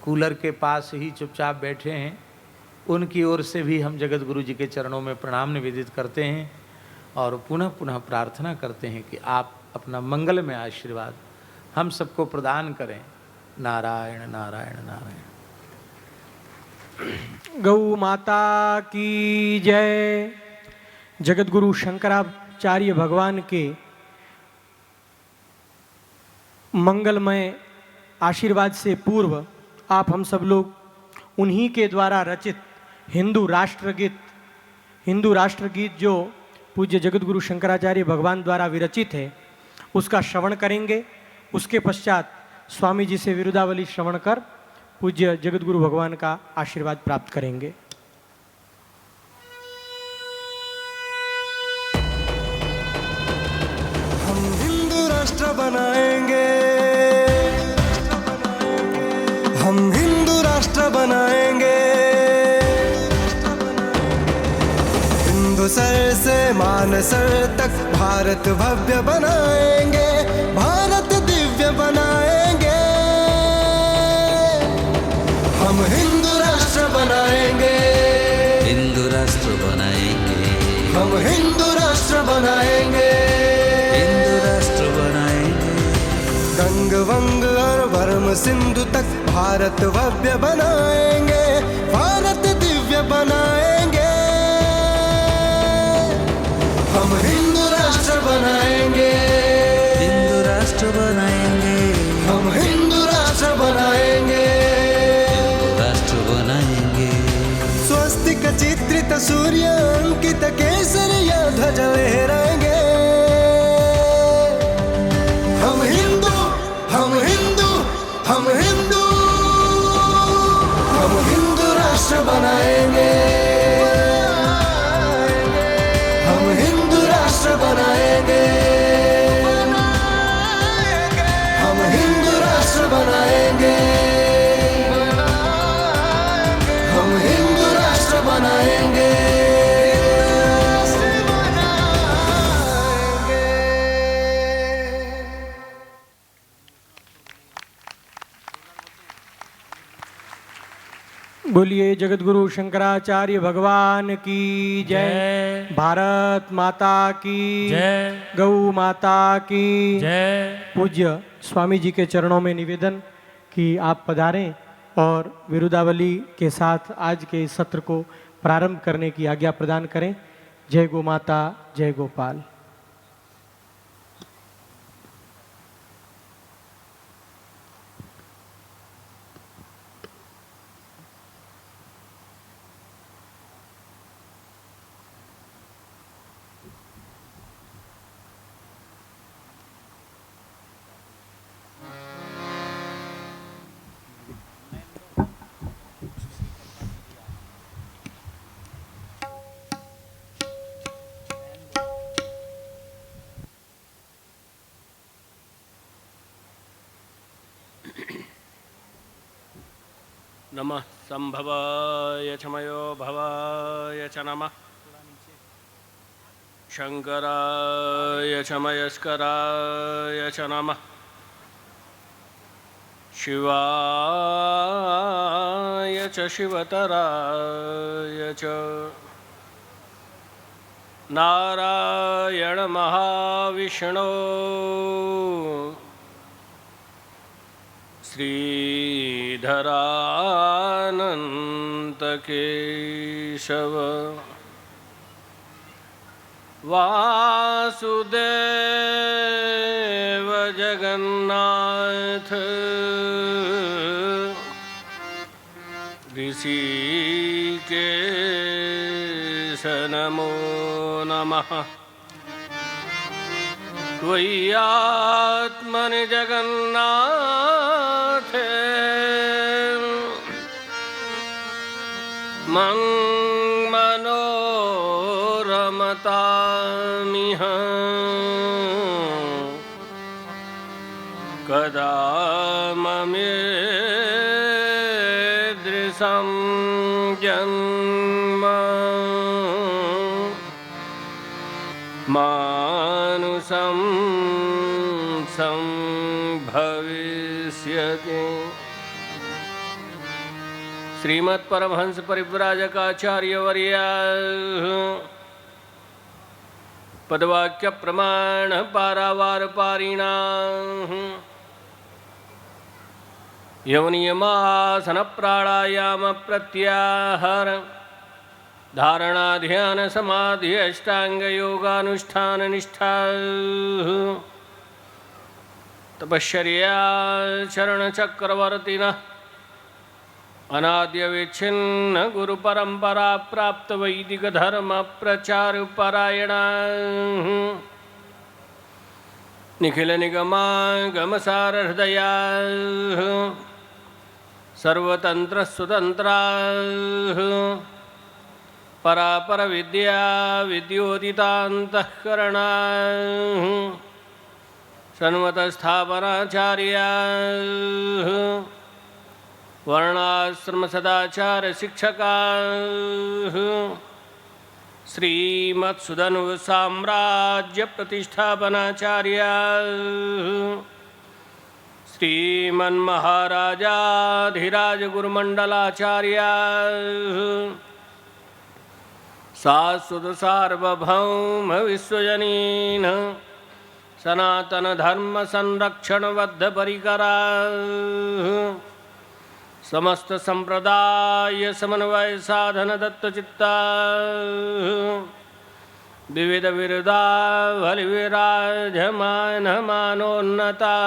कूलर के पास ही चुपचाप बैठे हैं, उनकी ओर से भी हम जगत गुरु जी के चरणों में प्रणाम निवेदित करते हैं और पुनः पुनः प्रार्थना करते हैं कि आप अपना मंगलमय आशीर्वाद हम सबको प्रदान करें। नारायण नारायण नारायण। गौ माता की जय। जगत गुरु शंकराचार्य भगवान के मंगलमय आशीर्वाद से पूर्व आप हम सब लोग उन्हीं के द्वारा रचित हिंदू राष्ट्रगीत जो पूज्य जगत गुरु शंकराचार्य भगवान द्वारा विरचित है उसका श्रवण करेंगे। उसके पश्चात स्वामी जी से विरुदावली श्रवण कर पूज्य जगत गुरु भगवान का आशीर्वाद प्राप्त करेंगे। हम हिंदू राष्ट्र बनाएंगे, हम हिंदू राष्ट्र बनाएंगे, हिंदू सर से मानसर तक भारत भव्य बनाएंगे, भारत दिव्य बनाएंगे। हम हिंदू राष्ट्र बनाएंगे, हिंदू राष्ट्र बनाएंगे, हम हिंदू राष्ट्र बनाएंगे, हिंदू राष्ट्र बनाएंगे। गंग वंग और वर्म सिंधु तक भारत भव्य बनाएंगे, भारत दिव्य बनाएंगे। हम हिंदू राष्ट्र बनाएंगे, हिंदू राष्ट्र बनाएंगे, हम हिंदू राष्ट्र बनाएंगे, हिंदू राष्ट्र बनाएंगे। स्वस्तिक चित्रित सूर्य अंकित केसरिया ध्वज लहराएंगे। हम हिंदू, हम हिंदू, हम हिंदू, हम हिंदू राष्ट्र बनाएंगे, हम हिंदू राष्ट्र बनाएंगे, हम हिंदू राष्ट्र बनाएंगे, हम हिंदू राष्ट्र बनाएंगे। बोलिए जगत गुरु शंकराचार्य भगवान की जय। भारत माता की जय। गौ माता की जय। पूज्य स्वामी जी के चरणों में निवेदन कि आप पधारें और विरुदावली के साथ आज के इस सत्र को प्रारंभ करने की आज्ञा प्रदान करें। जय गौ माता, जय गोपाल। नमः संभवाय च मयो भवाय च नमः शंकराय च मयस्कराय च नमः शिवाय च शिवतराय च नारायण महाविष्णु श्रीधरानंत केशव वासुदेव जगन्नाथ ऋषिकेश नमो नमः त्वय्यात्मनि जगन्नाथे मनोरमतामिह कदा ममेदृशं जन्म मानुषं संभविष्यति। श्रीमत्परमहंस परिव्राजकाचार्य वर्य पदवाक्य प्रमाण पारावार पारिणा यवनियमासन प्राणायाम प्रत्याहार धारणा ध्यान समाधि अष्टांग योगानुष्ठान निष्ठा तपश्चर्या चरण चक्रवर्तिन अनाद्य विच्छिन्न गुरु परंपरा प्राप्त वैदिक धर्म प्रचार परायण निखिल निगमागम सार हृदया सर्वतंत्र स्वतंत्र परापर विद्या विद्योदितांतःकरण सन्मत स्थापनाचार्य वर्णाश्रम सदाचार शिक्षका श्रीमत्सुधनु साम्राज्य प्रतिष्ठापनाचार्य श्रीमन्महाराजाधिराज गुरुमंडलाचार्य शाश्वत सार्वभौम विश्वजनीन सनातन धर्म संरक्षण बद्ध परिकरा समस्त संप्रदाय समन्वय साधन दत्तचित्ता विविध विरुदा बलिविराजमान मानोन्नता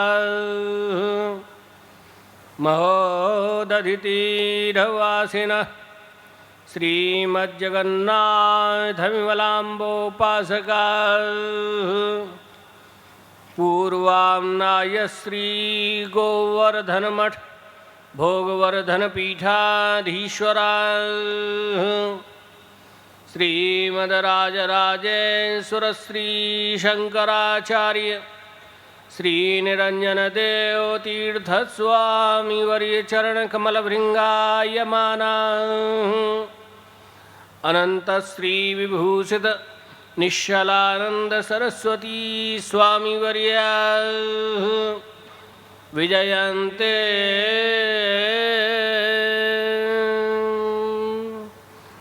महोदधितीरवासिनः श्रीमज्जगन्नाथविमलाम्बोपासका पूर्वाम्नाय श्रीगोवर्धनमठ भोगवर्धन पीठाधीश्वरा श्रीमदराजराजेश्वर श्री शंकराचार्य श्रीनिरंजन देव तीर्थ स्वामी वर्य चरण कमल भृंगायमाना अनंत श्री विभूषित निश्चलानंद सरस्वती स्वामी वर्य विजयन्ते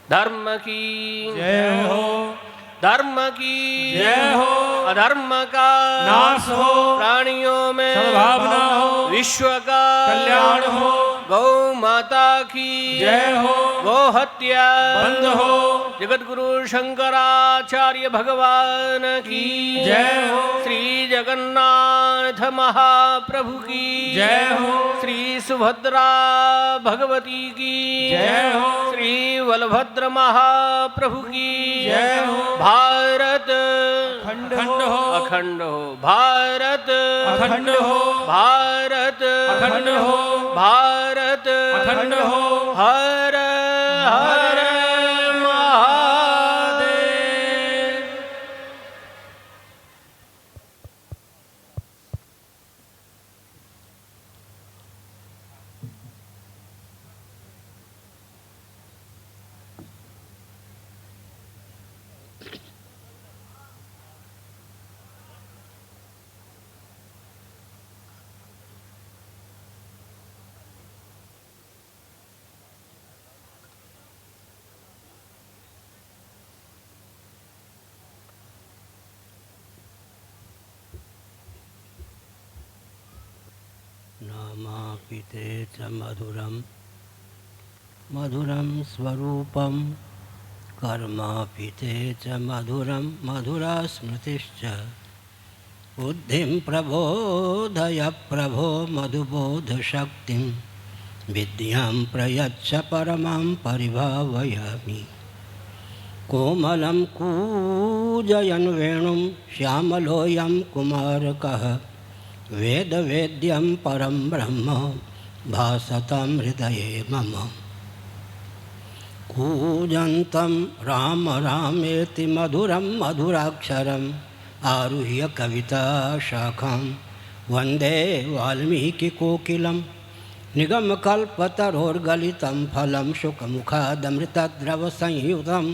धर्म की जय हो, धर्म की जय हो, अधर्म का नाश हो, प्राणियों में सद्भावना हो, विश्व का कल्याण हो, गौ माता की जय हो, गो हत्या बंद हो, जगत गुरु शंकराचार्य भगवान की जय हो, श्री जगन्नाथ महाप्रभु की जय हो, श्री सुभद्रा भगवती की जय हो, श्री बलभद्र महाप्रभु की जय हो, भारत अखंड हो, अखंड हो, भारत अखंड हो, भारत अखंड हो, भारत अखंड हो, हर हर महादेव। क्षमापिते च मधुरं मधुरं स्वरूपं कर्मापिते च मधुरं मधुरा स्मृतिश्च बुद्धिं प्रबोधय प्रभो मधुबोधशक्तिं विद्यां प्रयच्छ परमां परिभावयामि कोमलं कूजयन् वेणुं श्यामलोऽयं कुमारकः वेदवेद्यं परं ब्रह्म भासतां हृदये मम कूजन्तं राम रामेति मधुरं मधुराक्षरम् आरुह्य कविताशाखां वन्दे वाल्मीकिकोकिलं निगमकल्पतरोर्गलितं फलं शुकमुखादमृतद्रवसंयुतं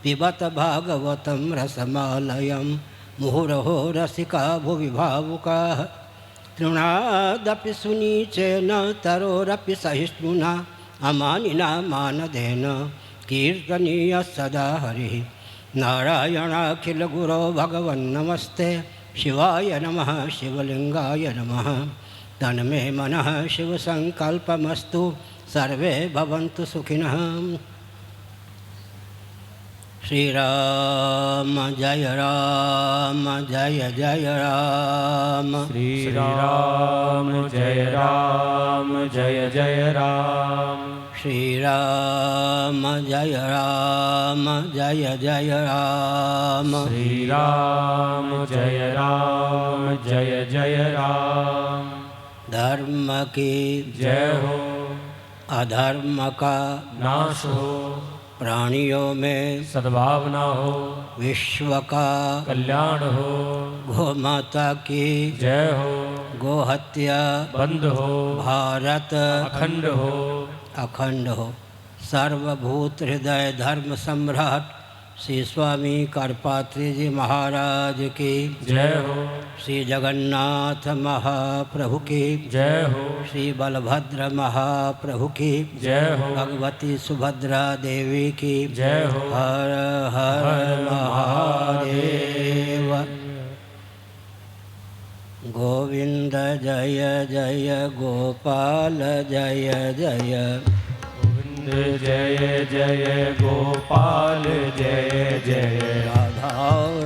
पिबत भागवतं रसमालयं मुहुरहो रसिका भुवि भावुकाः तृणादपि सुनीचेन तरोरपि सहिष्णुना अमानिना मानदेन कीर्तनीयः सदा हरिः नारायणाखिलगुरो भगवन्नमस्ते शिवाय नमः शिवलिंगाय नमः तन्मे मनः शिवसङ्कल्पमस्तु सर्वे भवन्तु सुखिनः श्रीराम जय जय राम श्री राम जय राम श्रीराम जय राम श्री राम जय राम धर्म की जय हो अधर्म का नाश हो प्राणियों में सद्भावना हो विश्व का कल्याण हो गोमाता की जय हो गोहत्या बंद हो भारत अखंड हो सर्वभूत हृदय धर्म सम्राट श्री स्वामी करपात्री जी महाराज की जय हो श्री जगन्नाथ महाप्रभु की जय हो श्री बलभद्र महाप्रभु की जय हो भगवती सुभद्रा देवी की जय हो हर हर महादेव गोविंद जय जय गोपाल जय जय गोविंद जय जय गोपाल जय जय राधा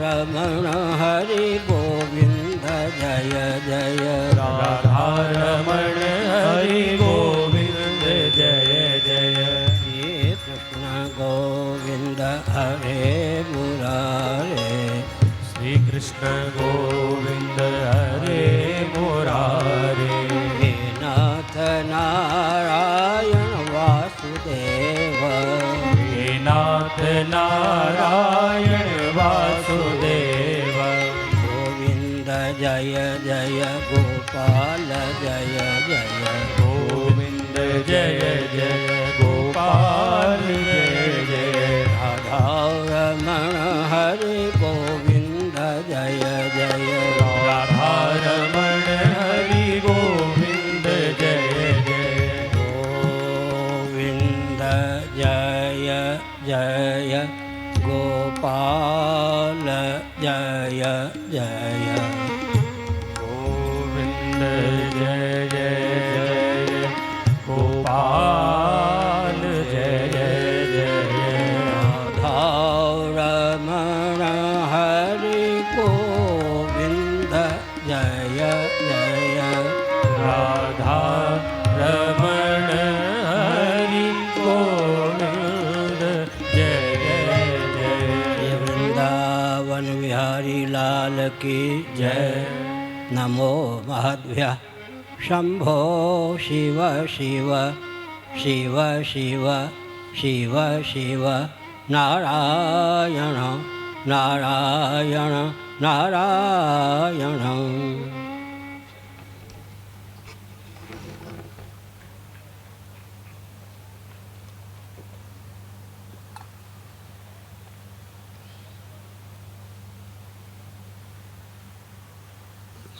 रमण हरि गोविंद जय जय राधा रमण हरि गोविंद जय जय श्री कृष्ण गोविंद हरे मुरारे श्री कृष्ण गोविंद हरे मुरारे हे नाथ नारायण वासुदेव हे नाथ नारायण वासुदेव गोविंद जय जय गोपाल जय जय गोविंद जय जय गोपाल जय जय राधा रमण हरि गोविंद जय जय राधा रमण हरि गोविंद जय जय गोविंद जय जय गोपाल जय जय गोविंद जय जय गोपाल जय जय राधा रमण हरि गोविंद जय जय राधा रमण हरि गोविंद जय जय ये वृंदावन बिहारी लाल की जय नमो महद्भ्यः शंभो शिव शिव शिव शिव शिव शिव नारायण नारायण नारायण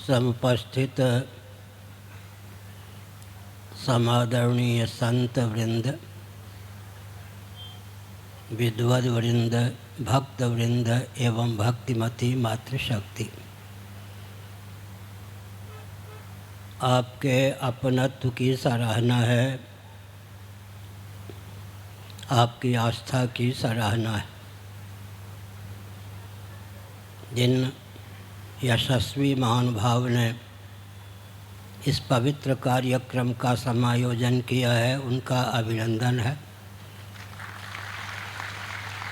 समुपस्थित समादरणीय संत वृंद, विद्वद वृंद, भक्त वृंद एवं भक्तिमती मातृशक्ति, आपके अपनत्व की सराहना है, आपकी आस्था की सराहना है। जिन यशस्वी महानुभाव ने इस पवित्र कार्यक्रम का समायोजन किया है उनका अभिनंदन है।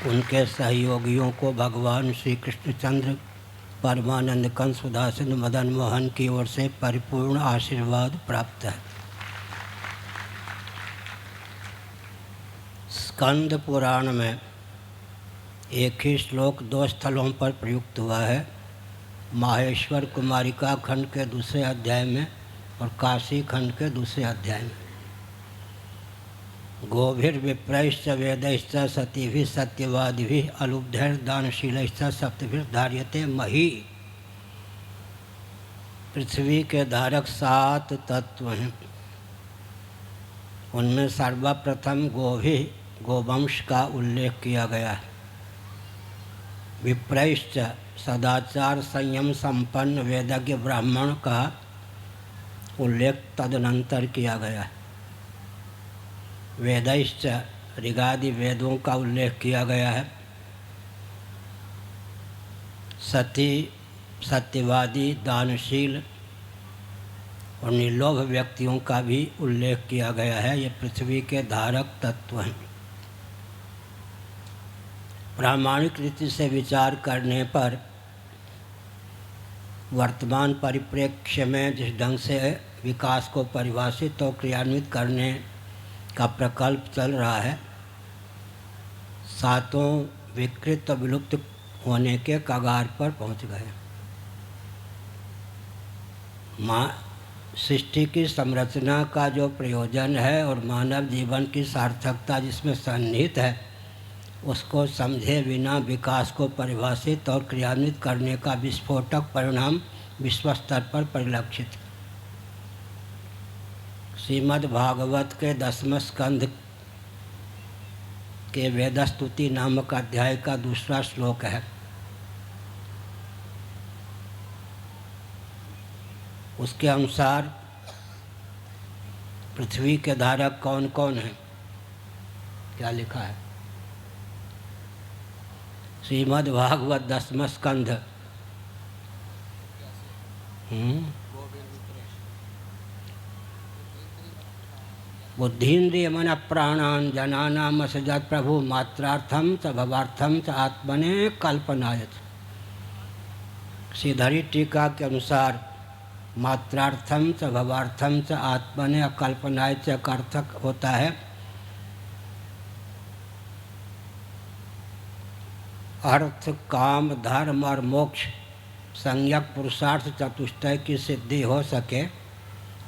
उनके सहयोगियों को भगवान श्री कृष्णचंद्र परमानंद कंस सुधासिंह मदन मोहन की ओर से परिपूर्ण आशीर्वाद प्राप्त है। स्कंद पुराण में एक ही श्लोक 2 स्थलों पर प्रयुक्त हुआ है, माहेश्वर कुमारिका खंड के दूसरे अध्याय में और काशी खंड के दूसरे अध्याय में। गोभिर्विप्रैश्च वेदैश्च सतीभिः सत्यवादिभिः अलुब्धैर्दानशीलैश्च सप्तभिः धार्यते मही। पृथ्वी के धारक 7 तत्व हैं। उनमें सर्वप्रथम गोवंश का उल्लेख किया गया है। विप्रैश्च सदाचार संयम संपन्न वेदज्ञ ब्राह्मण का उल्लेख तदनंतर किया गया है। वेदैश्च ऋगादि वेदों का उल्लेख किया गया है। सती सत्यवादी दानशील और निर्लोभ व्यक्तियों का भी उल्लेख किया गया है। ये पृथ्वी के धारक तत्व हैं। प्रामाणिक रीति से विचार करने पर वर्तमान परिप्रेक्ष्य में जिस ढंग से विकास को परिभाषित और क्रियान्वित करने का प्रकल्प चल रहा है, 7 विकृत और विलुप्त होने के कगार पर पहुंच गए। सृष्टि की संरचना का जो प्रयोजन है और मानव जीवन की सार्थकता जिसमें सन्निहित है, उसको समझे बिना विकास को परिभाषित और क्रियान्वित करने का विस्फोटक परिणाम विश्व स्तर पर परिलक्षित। श्रीमद् भागवत के 10वें स्कंध के वेदस्तुति नामक अध्याय का 2वां श्लोक है। उसके अनुसार पृथ्वी के धारक कौन कौन हैं? क्या लिखा है? श्रीमद् भागवत 10वां स्कंध बुद्धीन्द्रिय मन प्राणान जनानाम असजत प्रभु मात्रार्थम च भवार्थम च आत्मने कल्पनायत। श्रीधरी टीका के अनुसार मात्रार्थम च भवार्थम च आत्मने कल्पनायत का अर्थ होता है अर्थ काम धर्म और मोक्ष संयक पुरुषार्थ चतुष्टय की सिद्धि हो सके,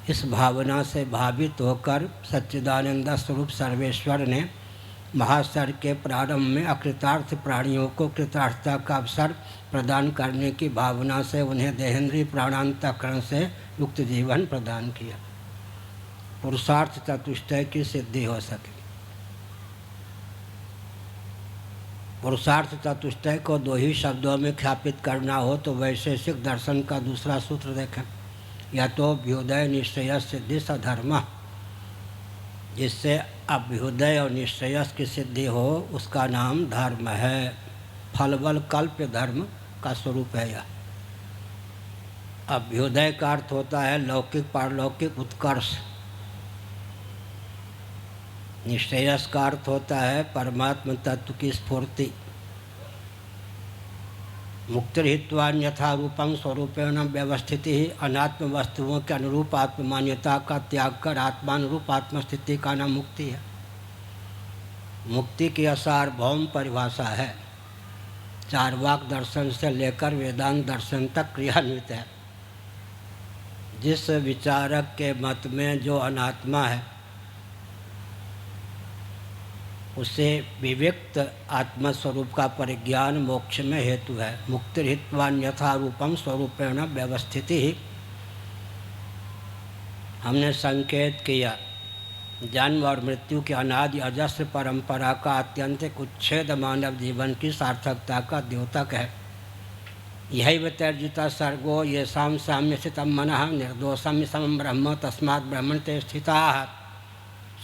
इस भावना से भावित होकर सच्चिदानंद स्वरूप सर्वेश्वर ने महासर के प्रारंभ में अकृतार्थ प्राणियों को कृतार्थता का अवसर प्रदान करने की भावना से उन्हें देहेंद्रीय प्राणांतकरण से युक्त जीवन प्रदान किया, पुरुषार्थ चतुष्टय की सिद्धि हो सके। पुरुषार्थ चतुष्टय को 2 ही शब्दों में ख्यापित करना हो तो वैशेषिक दर्शन का दूसरा सूत्र देखें, या तो अभ्युदय निश्चय सिद्धि सधर्म, जिससे अभ्युदय और निश्चय की सिद्धि हो उसका नाम धर्म है। फलबल कल्प्य धर्म का स्वरूप है यह। अभ्युदय का अर्थ होता है लौकिक पारलौकिक उत्कर्ष, निश्चयस का अर्थ होता है परमात्म तत्व की स्फूर्ति। मुक्तिर्हित्वान यथा रूपं स्वरूपेण व्यवस्थिति ही अनात्म वस्तुओं के अनुरूप आत्ममान्यता का त्याग कर आत्मानुरूप आत्मस्थिति का नाम मुक्ति है। मुक्ति की सार्वभौम परिभाषा है, चार्वाक दर्शन से लेकर वेदांत दर्शन तक क्रियान्वित है। जिस विचारक के मत में जो अनात्मा है उसे विविक्त आत्मस्वरूप का परिज्ञान मोक्ष में हेतु है। मुक्तिर्हित्वान यथा रूपम स्वरूपेण व्यवस्थिति ही हमने संकेत किया जन्म और मृत्यु की अनादि अजस्र परंपरा का आत्यंतिक उच्छेद मानव जीवन की सार्थकता का द्योतक है। यही तैर्जिता सर्गो ये साम्य स्थितम मनः निर्दोषम समम ब्रह्म तस्मात् ब्रह्मण ते स्थिताः।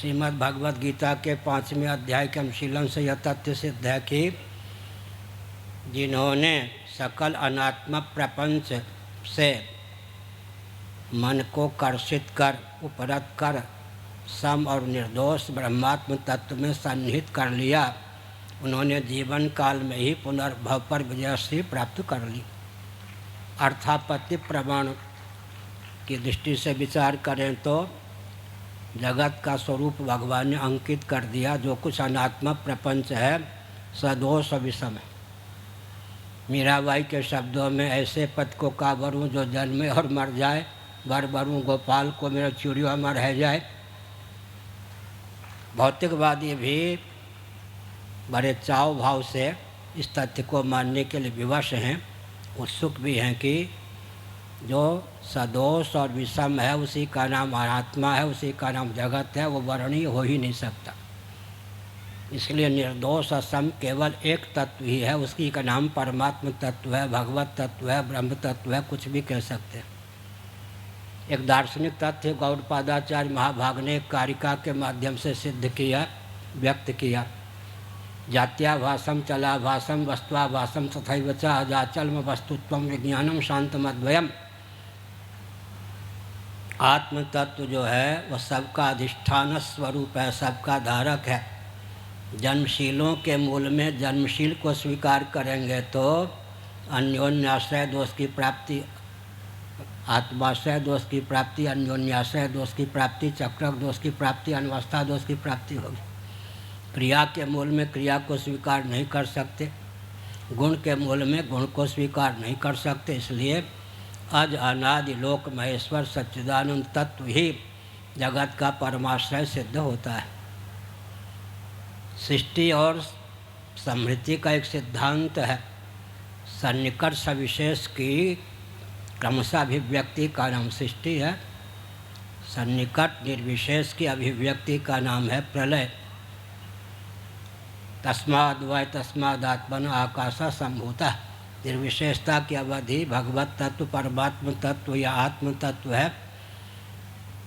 श्रीमद् भगवद गीता के 5वें अध्याय के अनुशीलन से यह तथ्य सिद्ध है कि जिन्होंने सकल अनात्म प्रपंच से मन को कर्षित कर उपरत कर सम और निर्दोष ब्रह्मात्म तत्व में सन्निहित कर लिया, उन्होंने जीवन काल में ही पुनर्भव पर विजयश्री प्राप्त कर ली। अर्थापत्ति प्रमाण की दृष्टि से विचार करें तो जगत का स्वरूप भगवान ने अंकित कर दिया। जो कुछ अनात्म प्रपंच है सदोष विषम है। मीराबाई के शब्दों में ऐसे पद को का वरूँ जो जन्मे और मर जाए, वर वरूँ गोपाल को मेरा चूड़ियों में रह जाए। भौतिकवादी भी बड़े चाव भाव से इस तथ्य को मानने के लिए विवश हैं, उत्सुक भी हैं कि जो सदोष और विषम है उसी का नाम आत्मा है, उसी का नाम जगत है, वो वर्णीय हो ही नहीं सकता। इसलिए निर्दोष असम केवल एक तत्व ही है, उसी का नाम परमात्म तत्व है, भगवत तत्व है, ब्रह्म तत्व है, कुछ भी कह सकते हैं। एक दार्शनिक तथ्य गौड़पादाचार्य महाभाग ने कारिका के माध्यम से सिद्ध किया, व्यक्त किया। जात्याभासम चलाभासम वस्त्वाभासम तथैव च अजाचलम वस्तुत्वम विज्ञानम शांतमद्वयम। आत्म तत्व जो है वह सबका अधिष्ठान स्वरूप है, सबका धारक है। जन्मशीलों के मूल में जन्मशील को स्वीकार करेंगे तो अन्योन्याश्रय दोष की प्राप्ति, आत्माश्रय दोष की प्राप्ति, अन्योन्याश्रय दोष की प्राप्ति, चक्रक दोष की प्राप्ति, अनवस्था दोष की प्राप्ति होगी। क्रिया के मूल में क्रिया को स्वीकार नहीं कर सकते, गुण के मूल में गुण को स्वीकार नहीं कर सकते। इसलिए अज अनादि लोक महेश्वर सच्चिदानंद तत्व ही जगत का परमाश्रय सिद्ध होता है। सृष्टि और समृद्धि का एक सिद्धांत है, सन्निकट सविशेष की क्रमशः अभिव्यक्ति का नाम सृष्टि है, सन्निकट निर्विशेष की अभिव्यक्ति का नाम है प्रलय। तस्माद्वै तस्मादात्मन आकाशा संभूतः। निर्विशेषता की अवधि भगवत तत्व परमात्म तत्व या आत्म तत्व है,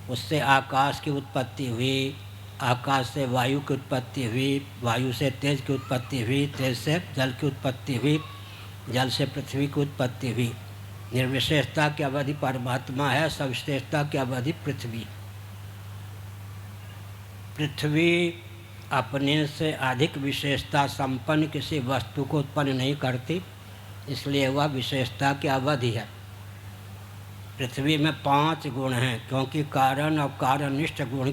उससे आकाश की उत्पत्ति हुई, आकाश से वायु की उत्पत्ति हुई, वायु से तेज की उत्पत्ति हुई, तेज से जल की उत्पत्ति हुई, जल से पृथ्वी की उत्पत्ति हुई। निर्विशेषता की अवधि परमात्मा है, सविशेषता की अवधि पृथ्वी। पृथ्वी अपने से अधिक विशेषता संपन्न किसी वस्तु को उत्पन्न नहीं करती, इसलिए वह विशेषता की अवधि है। पृथ्वी में 5 गुण हैं, क्योंकि कारण और कारणनिष्ठ गुण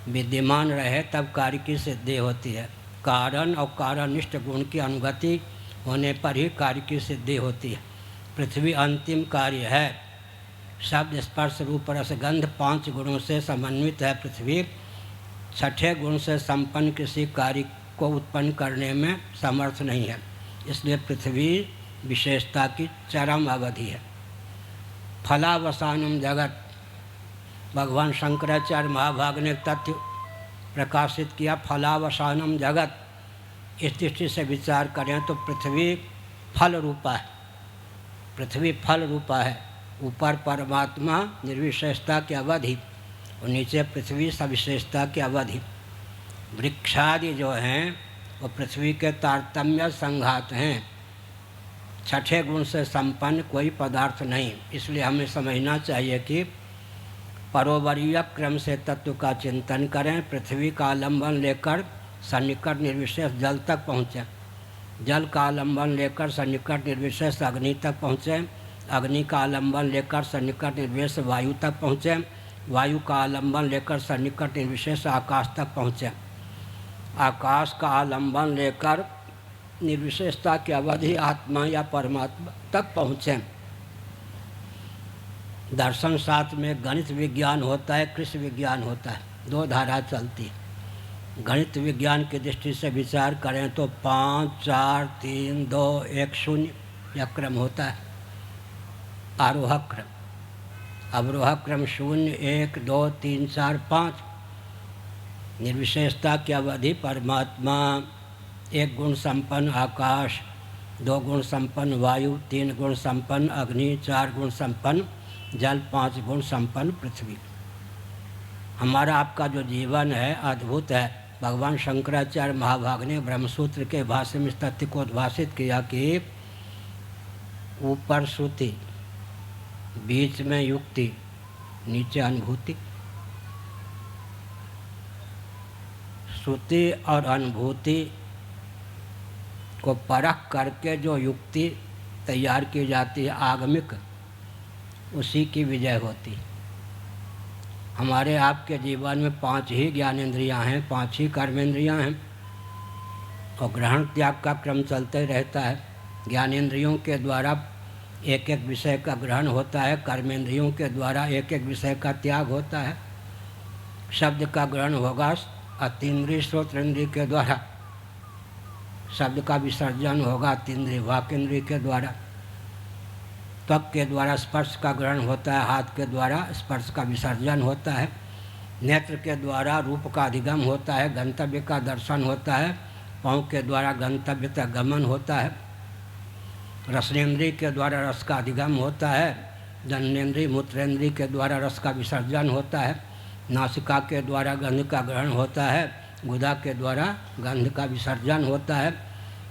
विद्यमान रहे तब कार्य की सिद्धि होती है। कारण और कारणनिष्ठ गुण की अनुगति होने पर ही कार्य की सिद्धि होती है। पृथ्वी अंतिम कार्य है। शब्द स्पर्श रूप रस गंध 5 गुणों से समन्वित है। पृथ्वी 6ठे गुण से संपन्न किसी कार्य को उत्पन्न करने में समर्थ नहीं है, इसलिए पृथ्वी विशेषता की चरम अवधि है। फलावसानम जगत, भगवान शंकराचार्य महाभाग ने तथ्य प्रकाशित किया, फलावसानम जगत। इस दृष्टि से विचार करें तो पृथ्वी फल रूपा है, पृथ्वी फल रूपा है। ऊपर परमात्मा निर्विशेषता की अवधि और नीचे पृथ्वी सविशेषता की अवधि। वृक्षादि जो हैं वो पृथ्वी के तारतम्य संघात हैं। 6ठे गुण से संपन्न कोई पदार्थ नहीं, इसलिए हमें समझना चाहिए कि परोवरीय क्रम से तत्व का चिंतन करें। पृथ्वी का आलम्बन लेकर सन्निकट निर्विशेष जल तक पहुँचें, जल का आलम्बन लेकर सन्निकट निर्विशेष अग्नि तक पहुँचें, अग्नि का आलम्बन लेकर सन्निकट निर्विशेष वायु तक पहुँचें, वायु का आलम्बन लेकर सन्निकट निर्विशेष आकाश तक पहुँचें, आकाश का आलम्बन लेकर निर्विशेषता की अवधि आत्मा या परमात्मा तक पहुँचें। दर्शन शास्त्र में गणित विज्ञान होता है, कृषि विज्ञान होता है, 2 धारा चलती है। गणित विज्ञान की दृष्टि से विचार करें तो 5 4 3 2 1 0 यह क्रम होता है, आरोह क्रम। अवरोह क्रम 0 1 2 3 4 5। निर्विशेषता की अवधि परमात्मा, एक गुण संपन्न आकाश, 2 गुण संपन्न वायु, 3 गुण संपन्न अग्नि, 4 गुण संपन्न जल, 5 गुण संपन्न पृथ्वी। हमारा आपका जो जीवन है अद्भुत है। भगवान शंकराचार्य महाभाग ने ब्रह्मसूत्र के भाष्य में इस तथ्य को उद्भाषित किया कि ऊपर श्रुति, बीच में युक्ति, नीचे अनुभूति। श्रुति और अनुभूति को परख करके जो युक्ति तैयार की जाती है आगमिक, उसी की विजय होती। हमारे आपके जीवन में 5 ही ज्ञानेंद्रियां हैं, 5 ही कर्मेंद्रियां हैं और ग्रहण त्याग का क्रम चलते रहता है। ज्ञानेंद्रियों के द्वारा एक एक विषय का ग्रहण होता है, कर्मेंद्रियों के द्वारा एक एक विषय का त्याग होता है। शब्द का ग्रहण होगा अतीन्द्रिय श्रोतेंद्रिय के द्वारा, शब्द का विसर्जन होगा अतीन्द्रिय वाकेंद्रिय के द्वारा। त्वक के द्वारा स्पर्श का ग्रहण होता है, हाथ के द्वारा स्पर्श का विसर्जन होता है। नेत्र के द्वारा रूप का अधिगम होता है, गंतव्य का दर्शन होता है। पाँव के द्वारा गंतव्य तक गमन होता है। रसनेन्द्रिय के द्वारा रस का अधिगम होता है। जननेन्द्रिय मूत्रेंद्रिय के द्वारा रस का विसर्जन होता है। नासिका के द्वारा गंध का ग्रहण होता है। गुदा के द्वारा गंध का विसर्जन होता है।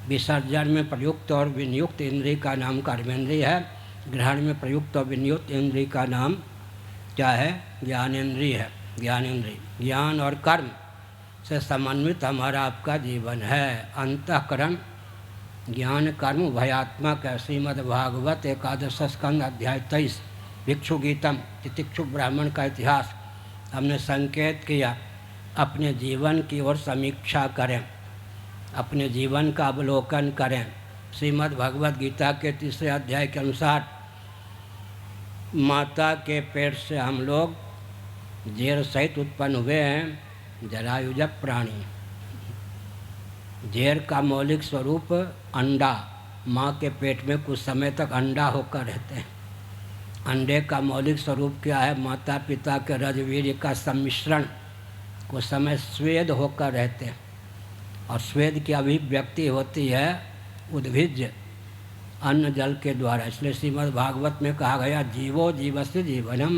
विसर्जन में प्रयुक्त और विनियुक्त इंद्रिय का नाम कर्मेंद्रिय है। ग्रहण में प्रयुक्त और विनियुक्त इंद्रिय का नाम क्या है? ज्ञानेंद्रिय है। ज्ञानेंद्रिय, ज्ञान और कर्म से समन्वित हमारा आपका जीवन है। अंतःकरण ज्ञान कर्म भयात्मक है। श्रीमद्भागवत एकादश स्कंद अध्याय 23 भिक्षु गीतम तितिक्षु ब्राह्मण का इतिहास हमने संकेत किया। अपने जीवन की ओर समीक्षा करें, अपने जीवन का अवलोकन करें। श्रीमद् भगवद गीता के 3 अध्याय के अनुसार माता के पेट से हम लोग जेर सहित उत्पन्न हुए हैं, जरायुज प्राणी। जेर का मौलिक स्वरूप अंडा, माँ के पेट में कुछ समय तक अंडा होकर रहते हैं। अंडे का मौलिक स्वरूप क्या है? माता पिता के रजवीर्य का सम्मिश्रण, कुछ समय स्वेद होकर रहते हैं और स्वेद की अभिव्यक्ति होती है उद्भिज अन्न जल के द्वारा। इसलिए श्रीमद् भागवत में कहा गया जीवो जीवस्य जीवनम।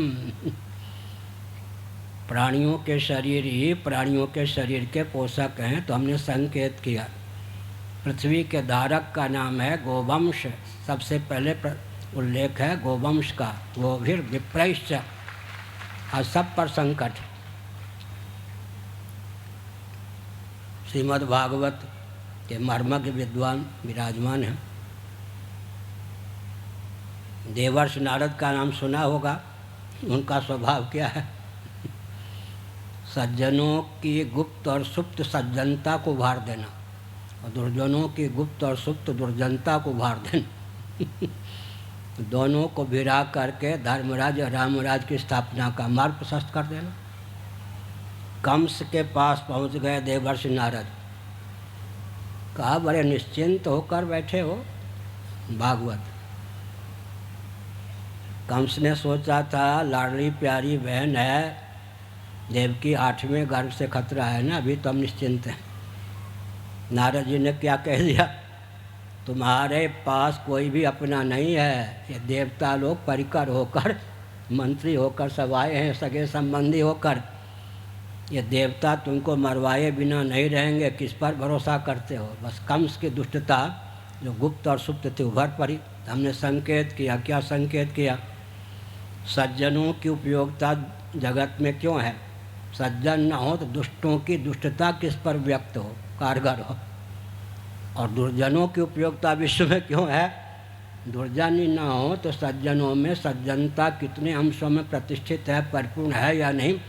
प्राणियों के शरीर ही प्राणियों के शरीर के पोषक हैं। तो हमने संकेत किया पृथ्वी के धारक का नाम है गोवंश। सबसे पहले उल्लेख है गोवंश का। गोभिर विप्रैश्च, और सब पर संकट। श्रीमद् भागवत के मर्मज्ञ विद्वान विराजमान हैं। देवर्षि नारद का नाम सुना होगा। उनका स्वभाव क्या है? सज्जनों की गुप्त और सुप्त सज्जनता को उभार देना और दुर्जनों की गुप्त और सुप्त दुर्जनता को उभार देना। दोनों को भिड़ा करके धर्मराज और रामराज की स्थापना का मार्ग प्रशस्त कर देना। कंस के पास पहुंच गए देवर्षि नारद। कहा बड़े निश्चिंत होकर बैठे हो भागवत। कंस ने सोचा था लाडली प्यारी बहन है, देवकी 8वें गर्भ से खतरा है ना, अभी तो हम निश्चिंत हैं। नारद जी ने क्या कह दिया? तुम्हारे पास कोई भी अपना नहीं है। ये देवता लोग परिकर होकर, मंत्री होकर सब आए हैं, सगे संबंधी होकर। ये देवता तुमको मरवाए बिना नहीं रहेंगे। किस पर भरोसा करते हो? बस कंस की दुष्टता जो गुप्त और सुप्त थी उभर पड़ी। हमने संकेत किया। क्या संकेत किया? सज्जनों की उपयोगिता जगत में क्यों है? सज्जन न हो तो दुष्टों की दुष्टता किस पर व्यक्त हो, कारगर हो। और दुर्जनों की उपयोगिता विश्व में क्यों है? दुर्जन ही न हो तो सज्जनों में सज्जनता कितने अंशों में प्रतिष्ठित है, परिपूर्ण है या नहीं।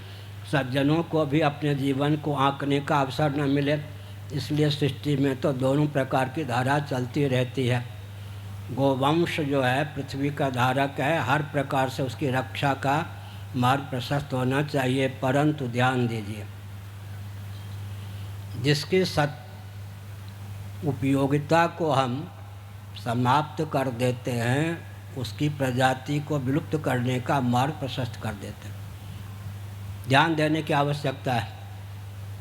सज्जनों को भी अपने जीवन को आंकने का अवसर न मिले। इसलिए सृष्टि में तो दोनों प्रकार की धारा चलती रहती है। गोवंश जो है पृथ्वी का धारक है। हर प्रकार से उसकी रक्षा का मार्ग प्रशस्त होना चाहिए। परंतु ध्यान दीजिए, जिसकी सत उपयोगिता को हम समाप्त कर देते हैं, उसकी प्रजाति को विलुप्त करने का मार्ग प्रशस्त कर देते हैं। ध्यान देने की आवश्यकता है।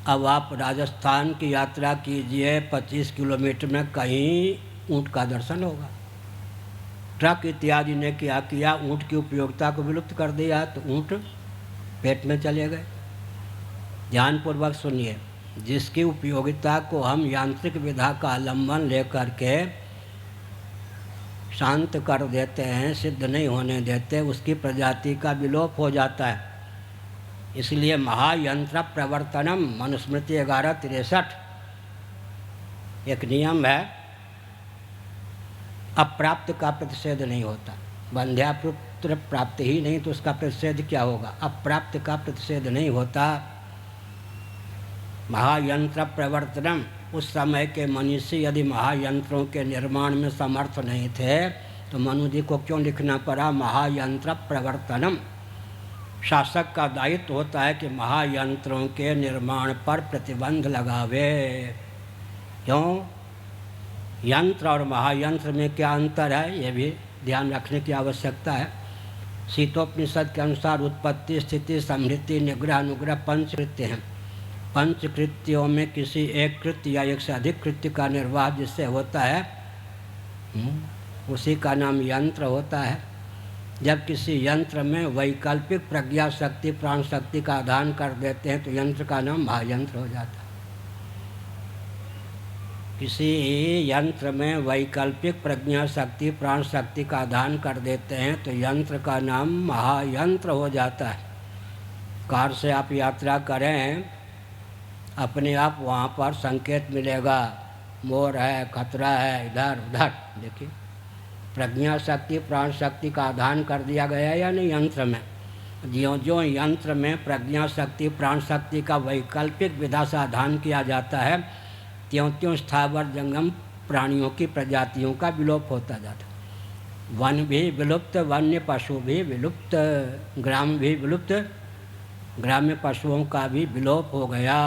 अब आप राजस्थान की यात्रा कीजिए, 25 किलोमीटर में कहीं ऊँट का दर्शन होगा। ट्रक इत्यादि ने क्या किया, ऊँट की उपयोगिता को विलुप्त कर दिया, तो ऊँट पेट में चले गए। ध्यानपूर्वक सुनिए, जिसकी उपयोगिता को हम यांत्रिक विधा का अवलंबन लेकर के शांत कर देते हैं, सिद्ध नहीं होने देते, उसकी प्रजाति का विलोप हो जाता है। इसलिए महायंत्र प्रवर्तनम, मनुस्मृति 1163 एक नियम है, अप्राप्त का प्रतिषेध नहीं होता। बंध्यापुत्र प्राप्त ही नहीं तो उसका प्रतिषेध क्या होगा? अप्राप्त का प्रतिषेध नहीं होता। महायंत्र प्रवर्तनम, उस समय के मनीषी यदि महायंत्रों के निर्माण में समर्थ नहीं थे तो मनु जी को क्यों लिखना पड़ा महायंत्र प्रवर्तनम? शासक का दायित्व होता है कि महायंत्रों के निर्माण पर प्रतिबंध लगावे। क्यों? यंत्र और महायंत्र में क्या अंतर है, ये भी ध्यान रखने की आवश्यकता है। शीतोपनिषद के अनुसार उत्पत्ति, स्थिति, समृद्धि, निग्रह, अनुग्रह पंचकृत्य हैं। पंचकृत्यों में किसी एक कृत्य या एक से अधिक कृत्य का निर्वाह जिससे होता है उसी का नाम यंत्र होता है। जब किसी यंत्र में वैकल्पिक प्रज्ञा शक्ति, प्राण शक्ति का आधान कर देते हैं तो यंत्र का नाम महायंत्र हो जाता है। किसी यंत्र में वैकल्पिक प्रज्ञा शक्ति, प्राण शक्ति का आधान कर देते हैं तो यंत्र का नाम महायंत्र हो जाता है। कार से आप यात्रा करें, अपने आप वहाँ पर संकेत मिलेगा, मोर है, खतरा है, इधर उधर। देखिए, प्रज्ञा शक्ति, प्राण शक्ति का आधान कर दिया गया है या नहीं यंत्र में? ज्यों ज्यों यंत्र में प्रज्ञा शक्ति, प्राण शक्ति का वैकल्पिक विधा से आधान किया जाता है, त्यों त्यों स्थावर जंगम प्राणियों की प्रजातियों का विलोप होता जाता है। वन भी विलुप्त, वन्य पशु भी विलुप्त, ग्राम भी विलुप्त, ग्राम्य पशुओं का भी विलोप हो गया।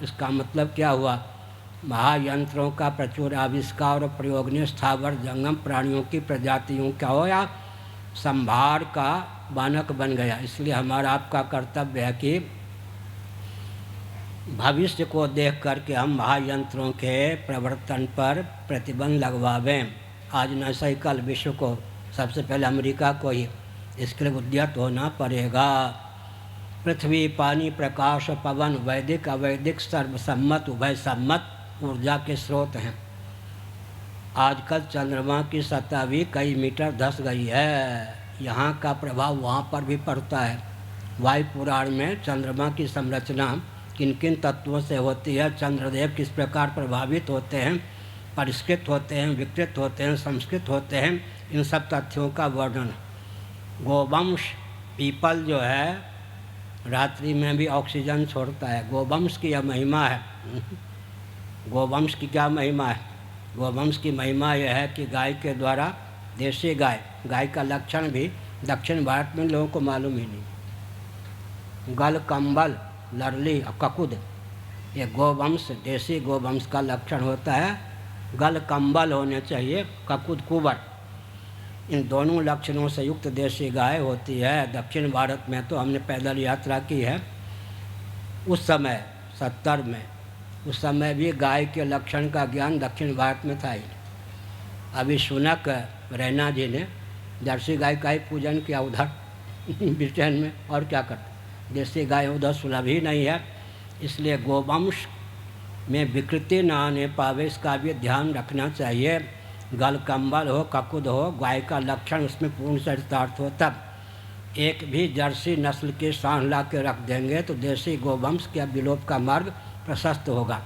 इसका मतलब क्या हुआ? महायंत्रों का प्रचुर आविष्कार और प्रयोग ने स्थावर जंगम प्राणियों की प्रजातियों क्या होया, संभार का बानक बन गया। इसलिए हमारा आपका कर्तव्य है कि भविष्य को देख करके हम महायंत्रों के प्रवर्तन पर प्रतिबंध लगवावें। आज न सही कल विश्व को, सबसे पहले अमेरिका को ही इसके लिए उद्यत होना पड़ेगा। पृथ्वी, पानी, प्रकाश, पवन, वैदिक अवैदिक सर्वसम्मत उभय सम्मत ऊर्जा के स्रोत हैं। आजकल चंद्रमा की सतह भी कई मीटर धंस गई है, यहाँ का प्रभाव वहाँ पर भी पड़ता है। वायु पुराण में चंद्रमा की संरचना किन किन तत्वों से होती है, चंद्रदेव किस प्रकार प्रभावित होते हैं, परिष्कृत होते हैं, विकृत होते हैं, संस्कृत होते हैं, इन सब तथ्यों का वर्णन। गोवंश पीपल जो है रात्रि में भी ऑक्सीजन छोड़ता है। गोवंश की यह महिमा है। गोवंश की क्या महिमा है? गोवंश की महिमा यह है कि गाय के द्वारा, देसी गाय का लक्षण भी दक्षिण भारत में लोगों को मालूम ही नहीं। गल, कंबल, लरली और ककुद, ये गोवंश, देसी गोवंश का लक्षण होता है। गल कंबल होने चाहिए, ककुद कुबर, इन दोनों लक्षणों से युक्त देशी गाय होती है। दक्षिण भारत में तो हमने पैदल यात्रा की है, उस समय 70 में, उस समय भी गाय के लक्षण का ज्ञान दक्षिण भारत में था ही। अभी शुनक रैना जी ने जर्सी गाय का ही पूजन किया उधर ब्रिटेन में, और क्या करते, देसी गाय उधर सुलभ ही नहीं है। इसलिए गोवंश में विकृति न आने पावे, इसका भी ध्यान रखना चाहिए। गल कंबल हो, ककुद हो, गाय का लक्षण उसमें पूर्ण चरितार्थ हो, तब एक भी जर्सी नस्ल के सांड ला के रख देंगे तो देसी गोवंश के विलोप का मार्ग प्रशस्त होगा।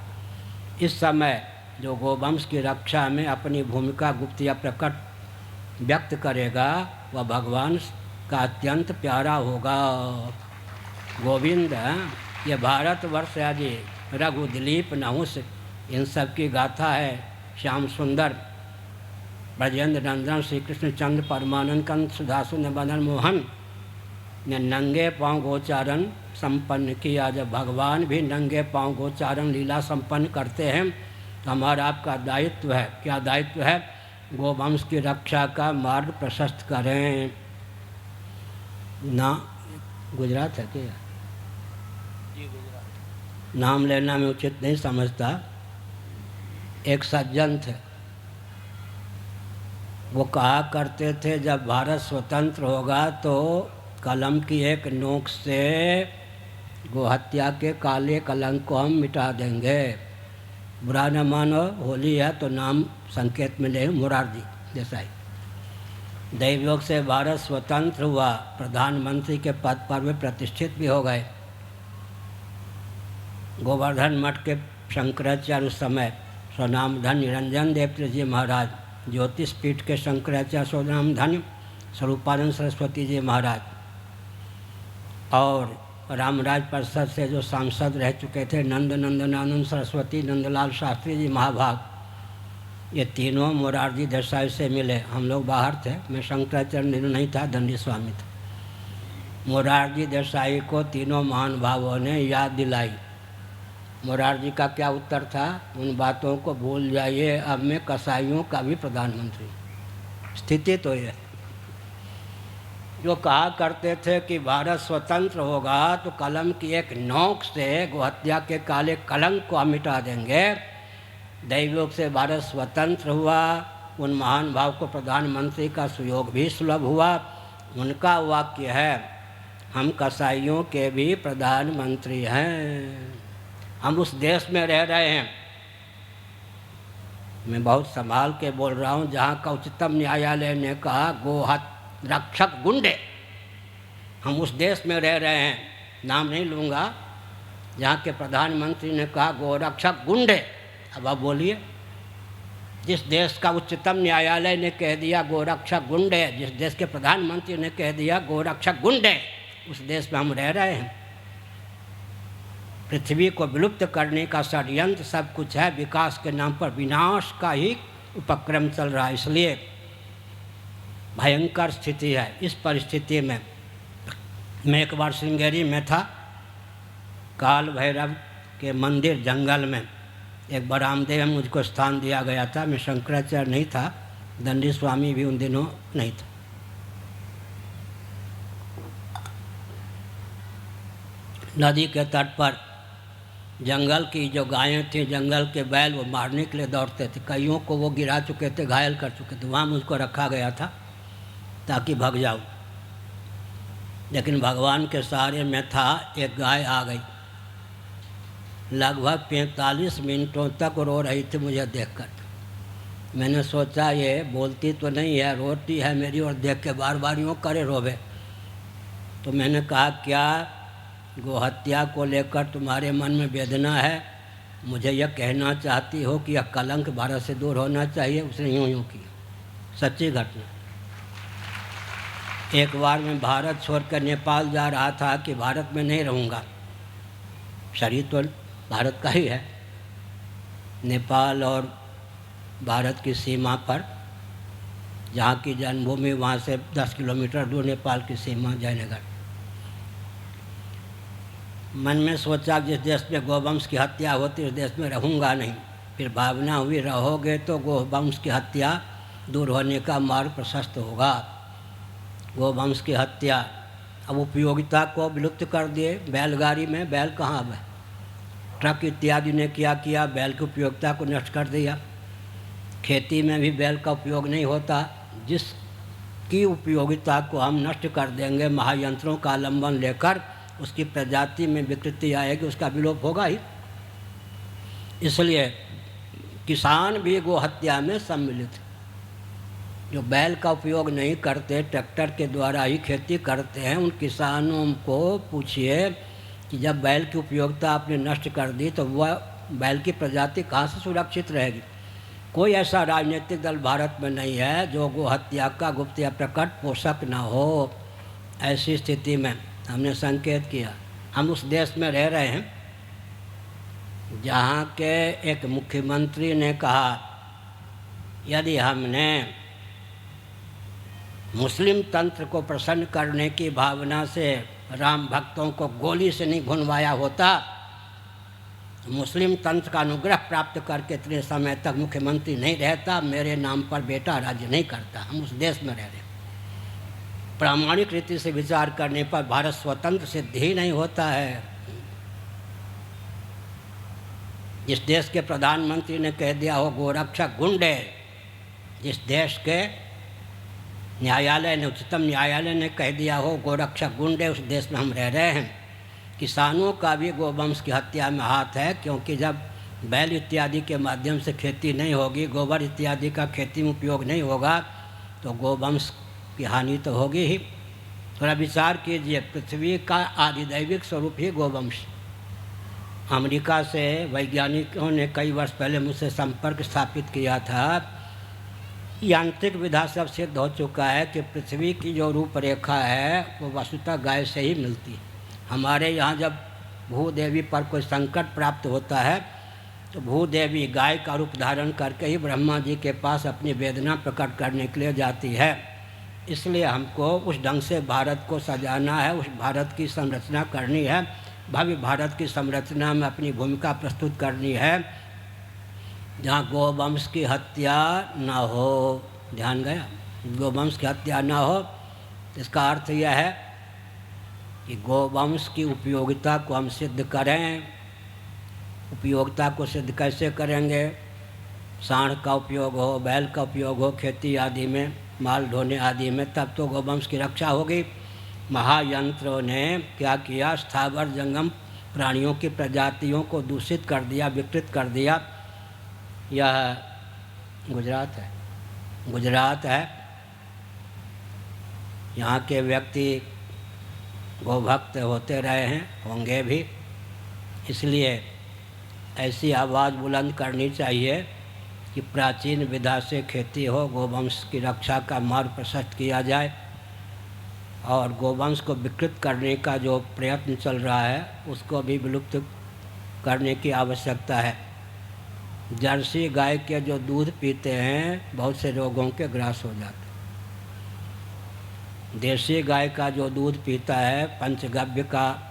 इस समय जो गोवंश की रक्षा में अपनी भूमिका गुप्त या प्रकट व्यक्त करेगा वह भगवान का अत्यंत प्यारा होगा। गोविंद, ये भारतवर्ष है जी, रघु, दिलीप, नहुस, इन सब की गाथा है। श्याम सुंदर, ब्रजेंद्र नंदन, श्री कृष्ण चंद्र, परमानंद कंद, सुधासु ने मदन मोहन ने नंगे पांव गोचारण संपन्न किया। जब भगवान भी नंगे पांव गोचारण लीला संपन्न करते हैं तो हमारा आपका दायित्व है, क्या दायित्व है? गोवंश की रक्षा का मार्ग प्रशस्त करें। ना गुजरात है क्या? नाम लेना मैं उचित नहीं समझता। एक सज्जन थे, वो कहा करते थे जब भारत स्वतंत्र होगा तो कलम की एक नोक से गोहत्या के काले कलंक को हम मिटा देंगे। बुरा न मानो, होली है तो नाम संकेत मिले मोरारजी देसाई। दैवयोग से भारत स्वतंत्र हुआ, प्रधानमंत्री के पद पर वे प्रतिष्ठित भी हो गए। गोवर्धन मठ के शंकराचार्य उस समय स्वनाम धन निरंजन देव जी महाराज, ज्योतिष पीठ के शंकराचार्य स्वनाम धन स्वरूपानंद सरस्वती जी महाराज, और रामराज परिषद से जो सांसद रह चुके थे नंदनानंद सरस्वती नंदलाल शास्त्री जी महाभाग, ये तीनों मोरारजी देसाई से मिले। हम लोग बाहर थे, मैं शंकराचार्य नहीं था, दंडी स्वामी था। मोरारजी देसाई को तीनों महान भावों ने याद दिलाई। मोरारजी का क्या उत्तर था? उन बातों को भूल जाइए, अब मैं कसाईयों का भी प्रधानमंत्री। स्थिति तो ये जो कहा करते थे कि भारत स्वतंत्र होगा तो कलम की एक नोक से गोहत्या के काले कलंक को हम मिटा देंगे। दैवयोग से भारत स्वतंत्र हुआ, उन महान भाव को प्रधानमंत्री का सुयोग भी सुलभ हुआ। उनका वाक्य है, हम कसाईयों के भी प्रधानमंत्री हैं, हम उस देश में रह रहे हैं। मैं बहुत संभाल के बोल रहा हूँ जहाँ का उच्चतम न्यायालय ने कहा गोहत्या रक्षक गुंडे, हम उस देश में रह रहे हैं, नाम नहीं लूँगा, जहाँ के प्रधानमंत्री ने कहा गोरक्षक गुंडे। अब आप बोलिए, जिस देश का उच्चतम न्यायालय ने कह दिया गोरक्षक गुंडे, जिस देश के प्रधानमंत्री ने कह दिया गोरक्षक गुंडे, उस देश में हम रह रहे हैं। पृथ्वी को विलुप्त करने का षड्यंत्र सब कुछ है, विकास के नाम पर विनाश का ही उपक्रम चल रहा है। इसलिए भयंकर स्थिति है। इस परिस्थिति में मैं एक बार श्रृंगेरी में था, काल भैरव के मंदिर जंगल में एक बरामदे में मुझको स्थान दिया गया था। मैं शंकराचार्य नहीं था, दंडी स्वामी भी उन दिनों नहीं था। नदी के तट पर जंगल की जो गायें थी, जंगल के बैल, वो मारने के लिए दौड़ते थे। कईयों को वो गिरा चुके थे, घायल कर चुके थे। वहाँ मुझको रखा गया था ताकि भाग जाऊँ, लेकिन भगवान के सहारे में था। एक गाय आ गई, लगभग 45 मिनटों तक रो रही थी मुझे देखकर। मैंने सोचा ये बोलती तो नहीं है, रोती है मेरी और देख के बार बार यूँ करे रोवे। तो मैंने कहा क्या गोहत्या को लेकर तुम्हारे मन में वेदना है? मुझे यह कहना चाहती हो कि यह कलंक भारत से दूर होना चाहिए? उसने यूँ यूँ किया। सच्ची घटना। एक बार मैं भारत छोड़कर नेपाल जा रहा था कि भारत में नहीं रहूँगा, शरीर तो भारत का ही है। नेपाल और भारत की सीमा पर, जहाँ की जन्मभूमि, वहाँ से 10 किलोमीटर दूर नेपाल की सीमा जयनगर। मन में सोचा जिस देश में गोवंश की हत्या होती उस देश में रहूँगा नहीं। फिर भावना हुई रहोगे तो गोवंश की हत्या दूर होने का मार्ग प्रशस्त होगा। गोवंश की हत्या, अब उपयोगिता को विलुप्त कर दिए। बैलगाड़ी में बैल कहाँ अब है? ट्रक इत्यादि ने क्या किया, बैल की उपयोगिता को नष्ट कर दिया। खेती में भी बैल का उपयोग नहीं होता। जिसकी उपयोगिता को हम नष्ट कर देंगे महायंत्रों का आलम्बन लेकर, उसकी प्रजाति में विकृति आएगी, उसका विलोप होगा ही। इसलिए किसान भी गोहत्या में सम्मिलित है। जो बैल का उपयोग नहीं करते, ट्रैक्टर के द्वारा ही खेती करते हैं, उन किसानों को पूछिए कि जब बैल की उपयोगिता आपने नष्ट कर दी तो वह बैल की प्रजाति कहाँ से सुरक्षित रहेगी? कोई ऐसा राजनीतिक दल भारत में नहीं है जो गोहत्या का गुप्त या प्रकट पोषक न हो। ऐसी स्थिति में हमने संकेत किया, हम उस देश में रह रहे हैं जहाँ के एक मुख्यमंत्री ने कहा यदि हमने मुस्लिम तंत्र को प्रसन्न करने की भावना से राम भक्तों को गोली से नहीं भुनवाया होता, मुस्लिम तंत्र का अनुग्रह प्राप्त करके इतने समय तक मुख्यमंत्री नहीं रहता, मेरे नाम पर बेटा राज्य नहीं करता। हम उस देश में रह रहे हैं। प्रामाणिक रीति से विचार करने पर भारत स्वतंत्र सिद्ध ही नहीं होता है। जिस देश के प्रधानमंत्री ने कह दिया हो गोरक्षक गुंडे, जिस देश के न्यायालय ने, उच्चतम न्यायालय ने कह दिया हो गोरक्षक गुंडे उस देश में हम रह रहे हैं। किसानों का भी गोवंश की हत्या में हाथ है, क्योंकि जब बैल इत्यादि के माध्यम से खेती नहीं होगी, गोबर इत्यादि का खेती में उपयोग नहीं होगा, तो गोवंश की हानि तो होगी ही। थोड़ा विचार कीजिए, पृथ्वी का आधिदैविक स्वरूप ही गोवंश। अमेरिका से वैज्ञानिकों ने कई वर्ष पहले मुझसे संपर्क स्थापित किया था। यांत्रिक विधा से अब सिद्ध हो चुका है कि पृथ्वी की जो रूपरेखा है वो वस्तुतः गाय से ही मिलती है। हमारे यहाँ जब भूदेवी पर कोई संकट प्राप्त होता है तो भूदेवी गाय का रूप धारण करके ही ब्रह्मा जी के पास अपनी वेदना प्रकट करने के लिए जाती है। इसलिए हमको उस ढंग से भारत को सजाना है, उस भारत की संरचना करनी है, भव्य भारत की संरचना में अपनी भूमिका प्रस्तुत करनी है, जहाँ गोवंश की हत्या ना हो। ध्यान गया, गोवंश की हत्या ना हो। इसका अर्थ यह है कि गोवंश की उपयोगिता को हम सिद्ध करें। उपयोगिता को सिद्ध कैसे करेंगे? सांड का उपयोग हो, बैल का उपयोग हो खेती आदि में, माल ढोने आदि में, तब तो गोवंश की रक्षा होगी। महायंत्रों ने क्या किया? स्थावर जंगम प्राणियों की प्रजातियों को दूषित कर दिया, विकृत कर दिया। यह गुजरात है। यहाँ के व्यक्ति गोभक्त होते रहे हैं, होंगे भी। इसलिए ऐसी आवाज़ बुलंद करनी चाहिए कि प्राचीन विधा से खेती हो, गोवंश की रक्षा का मार्ग प्रशस्त किया जाए, और गोवंश को विकृत करने का जो प्रयत्न चल रहा है उसको भी विलुप्त करने की आवश्यकता है। जर्सी गाय के जो दूध पीते हैं बहुत से रोगों के ग्रास हो जाते हैं। देसी गाय का जो दूध पीता है, पंचगव्य का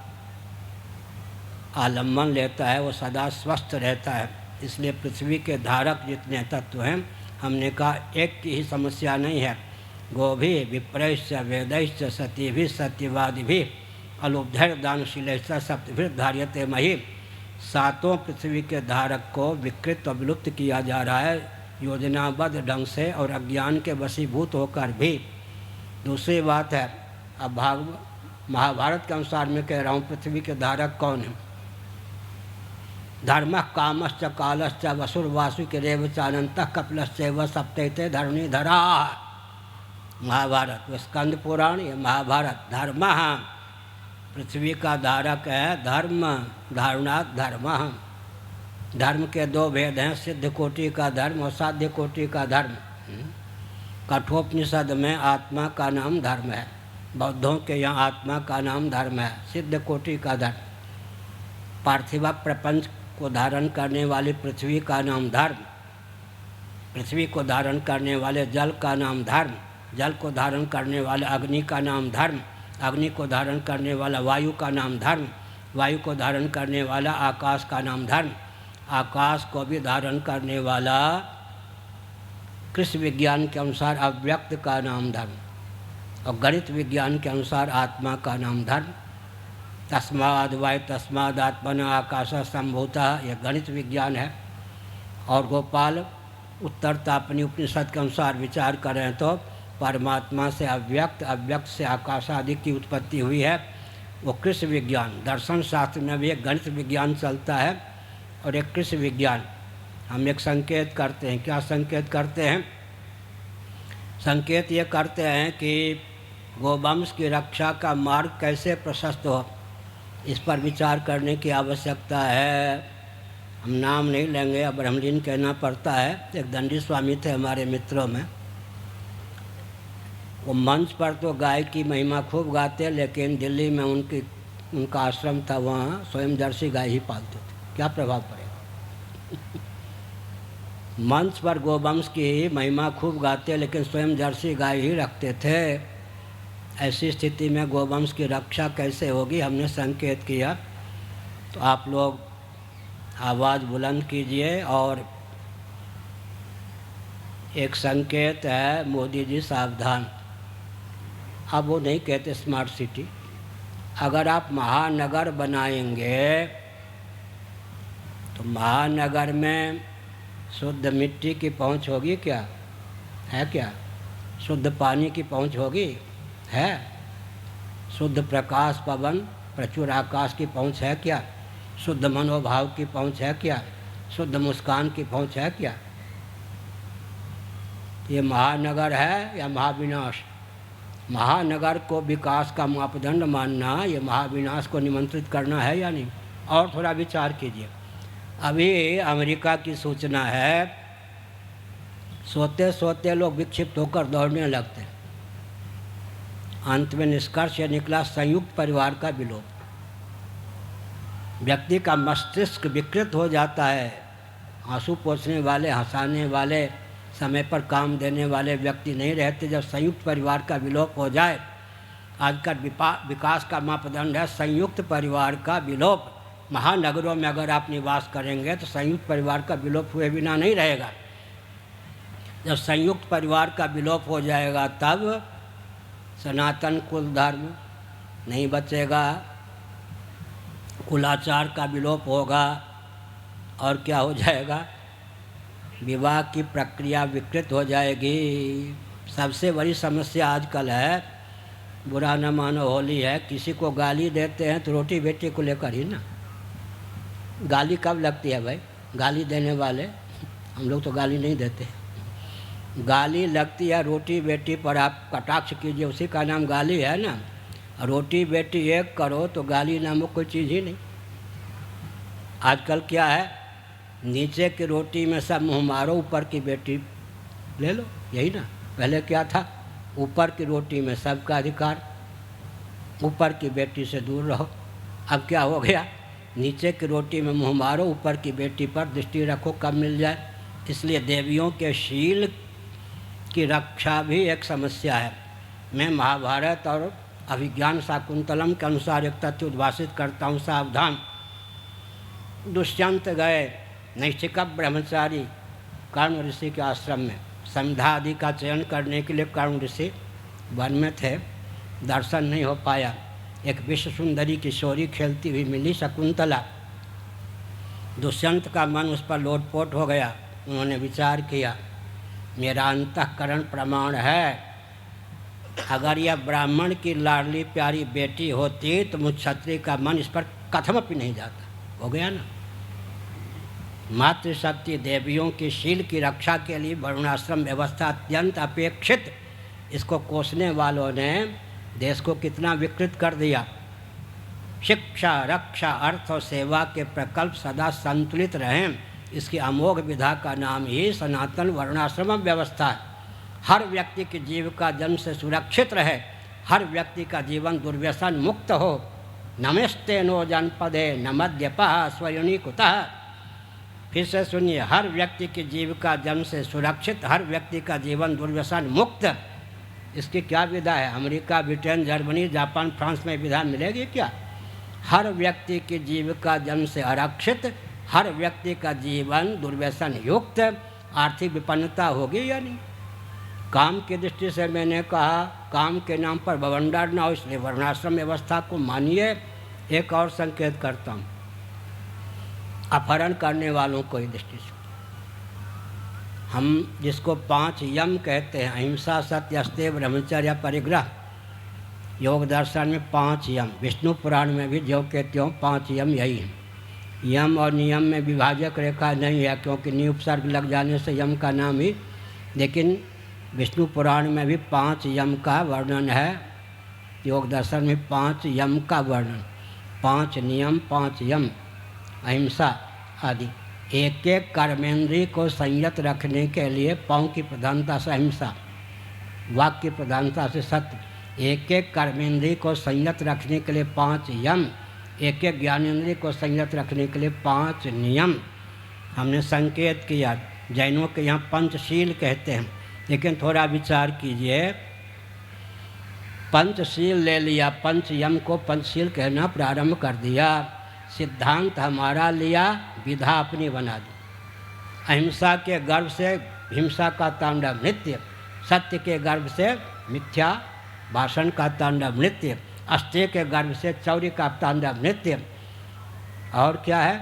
आलम्बन लेता है, वो सदा स्वस्थ रहता है। इसलिए पृथ्वी के धारक जितने तत्व हैं, हमने कहा एक की ही समस्या नहीं है। गोभी विप्रैश्च वेदैश्च सतीभिः सत्यवादिभिः अलुब्धैर् दानशीलैश्च सप्तभिः धार्यते मही। सातों पृथ्वी के धारक को विकृत और विलुप्त किया जा रहा है योजनाबद्ध ढंग से और अज्ञान के वशीभूत होकर भी। दूसरी बात है, अब महाभारत के अनुसार मैं कह रहा हूँ, पृथ्वी के धारक कौन है? धर्म कामश्च कालश्च वसुर्वासुकिरेव चानंतः कपिलश्चैव सप्तैते धरणीधरा। महाभारत, स्कंद पुराण, ये महाभारत। धर्म पृथ्वी का धारक है, धर्म धारुणात् धर्म। धर्म के दो भेद हैं, सिद्ध कोटि का धर्म और साध्य कोटि का धर्म। कठोपनिषद में आत्मा का नाम धर्म है, बौद्धों के यहाँ आत्मा का नाम धर्म है, सिद्ध कोटि का धर्म। पार्थिव प्रपंच को धारण करने वाली पृथ्वी का नाम धर्म, पृथ्वी को धारण करने वाले जल का नाम धर्म, जल को धारण करने वाले अग्नि का नाम धर्म, अग्नि को धारण करने वाला वायु का नाम धर्म, वायु को धारण करने वाला आकाश का नाम धर्म, आकाश को भी धारण करने वाला कृष्ण विज्ञान के अनुसार अव्यक्त का नाम धर्म, और गणित विज्ञान के अनुसार आत्मा का नाम धर्म। तस्माद् वायु तस्माद् आत्मना आकाश संभूतः, यह गणित विज्ञान है। और गोपाल उत्तर तापनी उपनिषद के अनुसार विचार करें तो परमात्मा से अव्यक्त, अव्यक्त से आकाश आदि की उत्पत्ति हुई है, वो कृष्ण विज्ञान। दर्शन शास्त्र में भी एक गणित विज्ञान चलता है और एक कृष्ण विज्ञान। हम एक संकेत करते हैं। क्या संकेत करते हैं? संकेत ये करते हैं कि गोवंश की रक्षा का मार्ग कैसे प्रशस्त हो, इस पर विचार करने की आवश्यकता है। हम नाम नहीं लेंगे, अब ब्रह्मलीन कहना पड़ता है। एक दंडी स्वामी थे हमारे मित्रों में, वो मंच पर तो गाय की महिमा खूब गाते, लेकिन दिल्ली में उनका आश्रम था, वहाँ स्वयं जर्सी गाय ही पालते थे। क्या प्रभाव पड़ेगा? मंच पर गोवंश की महिमा खूब गाते, लेकिन स्वयं जर्सी गाय ही रखते थे। ऐसी स्थिति में गोवंश की रक्षा कैसे होगी? हमने संकेत किया, तो आप लोग आवाज़ बुलंद कीजिए। और एक संकेत है, मोदी जी सावधान। अब वो नहीं कहते स्मार्ट सिटी, अगर आप महानगर बनाएंगे तो महानगर में शुद्ध मिट्टी की पहुंच होगी क्या? है क्या? शुद्ध पानी की पहुँच होगी? है? शुद्ध प्रकाश पवन प्रचुर आकाश की पहुँच है क्या? शुद्ध मनोभाव की पहुँच है क्या? शुद्ध मुस्कान की पहुँच है क्या? ये महानगर है या महाविनाश? महानगर को विकास का मापदंड मानना, ये महाविनाश को निमंत्रित करना है या नहीं? और थोड़ा विचार कीजिए। अभी अमेरिका की सूचना है, सोते सोते लोग विक्षिप्त होकर दौड़ने लगते हैं। अंत में निष्कर्ष यह निकला, संयुक्त परिवार का विलोप। व्यक्ति का मस्तिष्क विकृत हो जाता है। आंसू पोंछने वाले, हंसाने वाले, समय पर काम देने वाले व्यक्ति नहीं रहते। जब संयुक्त परिवार का विलोप हो जाए, आजकल विकास का मापदंड है संयुक्त परिवार का विलोप। महानगरों में अगर आप निवास करेंगे तो संयुक्त परिवार का विलोप हुए बिना नहीं रहेगा। जब संयुक्त परिवार का विलोप हो जाएगा तब सनातन कुल धर्म नहीं बचेगा, कुलाचार का विलोप होगा, और क्या हो जाएगा? विवाह की प्रक्रिया विकृत हो जाएगी। सबसे बड़ी समस्या आजकल है, बुरा न मानो होली है, किसी को गाली देते हैं तो रोटी बेटी को लेकर ही ना। गाली कब लगती है भाई? गाली देने वाले, हम लोग तो गाली नहीं देते। गाली लगती है रोटी बेटी पर, आप कटाक्ष कीजिए, उसी का नाम गाली है ना। रोटी बेटी एक करो तो गाली नामक कोई चीज़ ही नहीं। आजकल क्या है, नीचे की रोटी में सब मुँह मारो, ऊपर की बेटी ले लो, यही ना। पहले क्या था, ऊपर की रोटी में सबका अधिकार, ऊपर की बेटी से दूर रहो। अब क्या हो गया, नीचे की रोटी में मुँह मारो, ऊपर की बेटी पर दृष्टि रखो कब मिल जाए। इसलिए देवियों के शील की रक्षा भी एक समस्या है। मैं महाभारत और अभिज्ञान शाकुंतलम के अनुसार एक तथ्य उद्भाषित करता हूँ, सावधान। दुष्यंत गए नैष्ठिक ब्रह्मचारी कर्ण ऋषि के आश्रम में, संध्या आदि का चयन करने के लिए कर्ण ऋषि वन में थे, दर्शन नहीं हो पाया। एक विश्व सुंदरी किशोरी खेलती हुई मिली, शकुंतला। दुष्यंत का मन उस पर लोटपोट हो गया। उन्होंने विचार किया, मेरा अंतःकरण प्रमाण है, अगर यह ब्राह्मण की लाडली प्यारी बेटी होती तो मुझ क्षत्रिय का मन इस पर कथमपि नहीं जाता। हो गया ना। मातृशक्ति देवियों की शील की रक्षा के लिए वर्णाश्रम व्यवस्था अत्यंत अपेक्षित। इसको कोसने वालों ने देश को कितना विकृत कर दिया। शिक्षा, रक्षा, अर्थ और सेवा के प्रकल्प सदा संतुलित रहें, इसकी अमोघ विधा का नाम ही सनातन वर्णाश्रम व्यवस्था है। हर व्यक्ति की जीविका जन्म से सुरक्षित रहे, हर व्यक्ति का जीवन दुर्व्यसन मुक्त हो। नमस्ते नो जनपदे न मद्यपः स्वयुनि कुतः। फिर से सुनिए, हर व्यक्ति की जीविका जन्म से सुरक्षित, हर व्यक्ति का जीवन दुर्व्यसन मुक्त। इसकी क्या विधा है? America, Britain, Germany, Japan, France में विधा मिलेगी क्या? हर व्यक्ति की जीविका जन्म से आरक्षित, हर व्यक्ति का जीवन दुर्व्यसन युक्त। आर्थिक विपन्नता होगी या नहीं? काम की दृष्टि से मैंने कहा, काम के नाम पर बवंडर ना हो, इसलिए वर्णाश्रम व्यवस्था को मानिए। एक और संकेत करता हूँ, अपहरण करने वालों को ही दृष्टि से, हम जिसको 5 यम कहते हैं, अहिंसा, सत्य, अस्तेय, ब्रह्मचर्य, परिग्रह, योग दर्शन में 5 यम, विष्णु पुराण में भी जो के त्यों 5 यम यही हैं। यम और नियम में विभाजक रेखा नहीं है, क्योंकि नि उपसर्ग लग जाने से यम का नाम ही, लेकिन विष्णु पुराण में भी 5 यम का वर्णन है। योग दर्शन में 5 यम का वर्णन, 5 नियम, 5 यम, अहिंसा आदि। एक एक कर्मेंद्रिय को संयत रखने के लिए पाँव की प्रधानता से अहिंसा, वाक की प्रधानता से सत्य, एक एक कर्मेंद्रिय को संयत रखने के लिए 5 यम, एक एक ज्ञानेंद्रिय को संयत रखने के लिए 5 नियम। हमने संकेत किया, जैनों के यहाँ पंचशील कहते हैं, लेकिन थोड़ा विचार कीजिए, पंचशील ले लिया, पंच यम को पंचशील कहना प्रारंभ कर दिया। सिद्धांत हमारा लिया, विधा अपनी बना दी। अहिंसा के गर्भ से हिंसा का तांडव नृत्य, सत्य के गर्भ से मिथ्या भाषण का तांडव नृत्य, अस्तेय के गर्भ से चौर्य का तांडव नृत्य, और क्या है,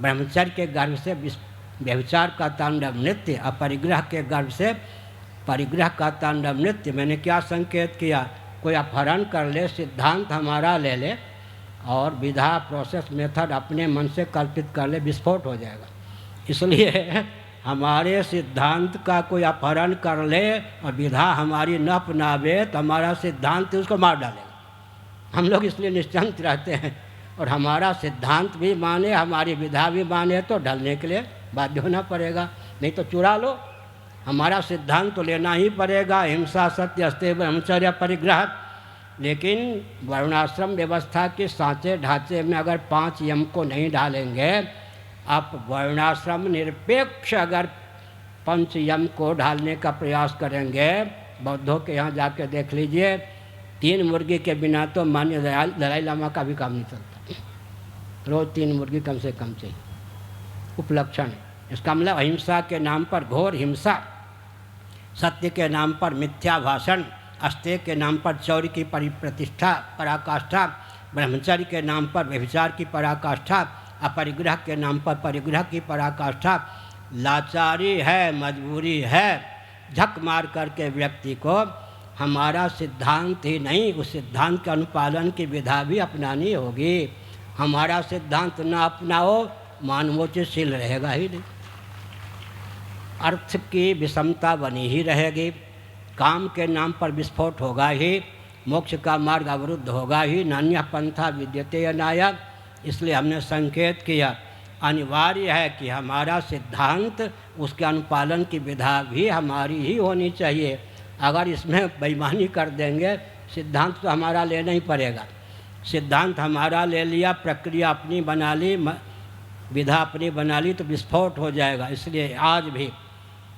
ब्रह्मचर्य के गर्भ से व्यभिचार का तांडव नृत्य, अपरिग्रह के गर्भ से परिग्रह का तांडव नृत्य। मैंने क्या संकेत किया, कोई अपहरण कर ले, सिद्धांत हमारा ले ले और विधा प्रोसेस मेथड अपने मन से कल्पित कर ले, विस्फोट हो जाएगा। इसलिए हमारे सिद्धांत का कोई अपहरण कर ले और विधा हमारी न अपनावे तो हमारा सिद्धांत उसको मार डालेगा। हम लोग इसलिए निश्चिंत रहते हैं और हमारा सिद्धांत भी माने, हमारी विधा भी माने तो ढलने के लिए बाध्य होना पड़ेगा, नहीं तो चुरा लो। हमारा सिद्धांत तो लेना ही पड़ेगा, हिंसा सत्य अस्तेय ब्रह्मचर्य परिग्रह। लेकिन वर्णाश्रम व्यवस्था के सांचे ढांचे में अगर 5 यम को नहीं डालेंगे, आप वर्णाश्रम निरपेक्ष अगर 5 यम को ढालने का प्रयास करेंगे, बौद्धों के यहाँ जाके देख लीजिए, 3 मुर्गी के बिना तो मान्य दलाई लामा का भी काम नहीं चलता। रोज़ 3 मुर्गी कम से कम चाहिए, उपलक्षण है। इसका मतलब अहिंसा के नाम पर घोर हिंसा, सत्य के नाम पर मिथ्या भाषण, अस्तेय के नाम पर चौर्य की परिप्रतिष्ठा पराकाष्ठा, ब्रह्मचर्य के नाम पर व्यभिचार की पराकाष्ठा, अपरिग्रह के नाम पर परिग्रह की पराकाष्ठा। लाचारी है, मजबूरी है, झक मार करके व्यक्ति को हमारा सिद्धांत ही नहीं, उस सिद्धांत के अनुपालन की विधा भी अपनानी होगी। हमारा सिद्धांत न अपनाओ, मानवोचितशील रहेगा ही नहीं, अर्थ की विषमता बनी ही रहेगी, काम के नाम पर विस्फोट होगा ही, मोक्ष का मार्ग अवरुद्ध होगा ही, नान्य पंथा विद्यते अनाया। इसलिए हमने संकेत किया, अनिवार्य है कि हमारा सिद्धांत, उसके अनुपालन की विधा भी हमारी ही होनी चाहिए। अगर इसमें बेईमानी कर देंगे, सिद्धांत तो हमारा लेना ही पड़ेगा। सिद्धांत हमारा ले लिया, प्रक्रिया अपनी बना ली, विधा अपनी बना ली तो विस्फोट हो जाएगा। इसलिए आज भी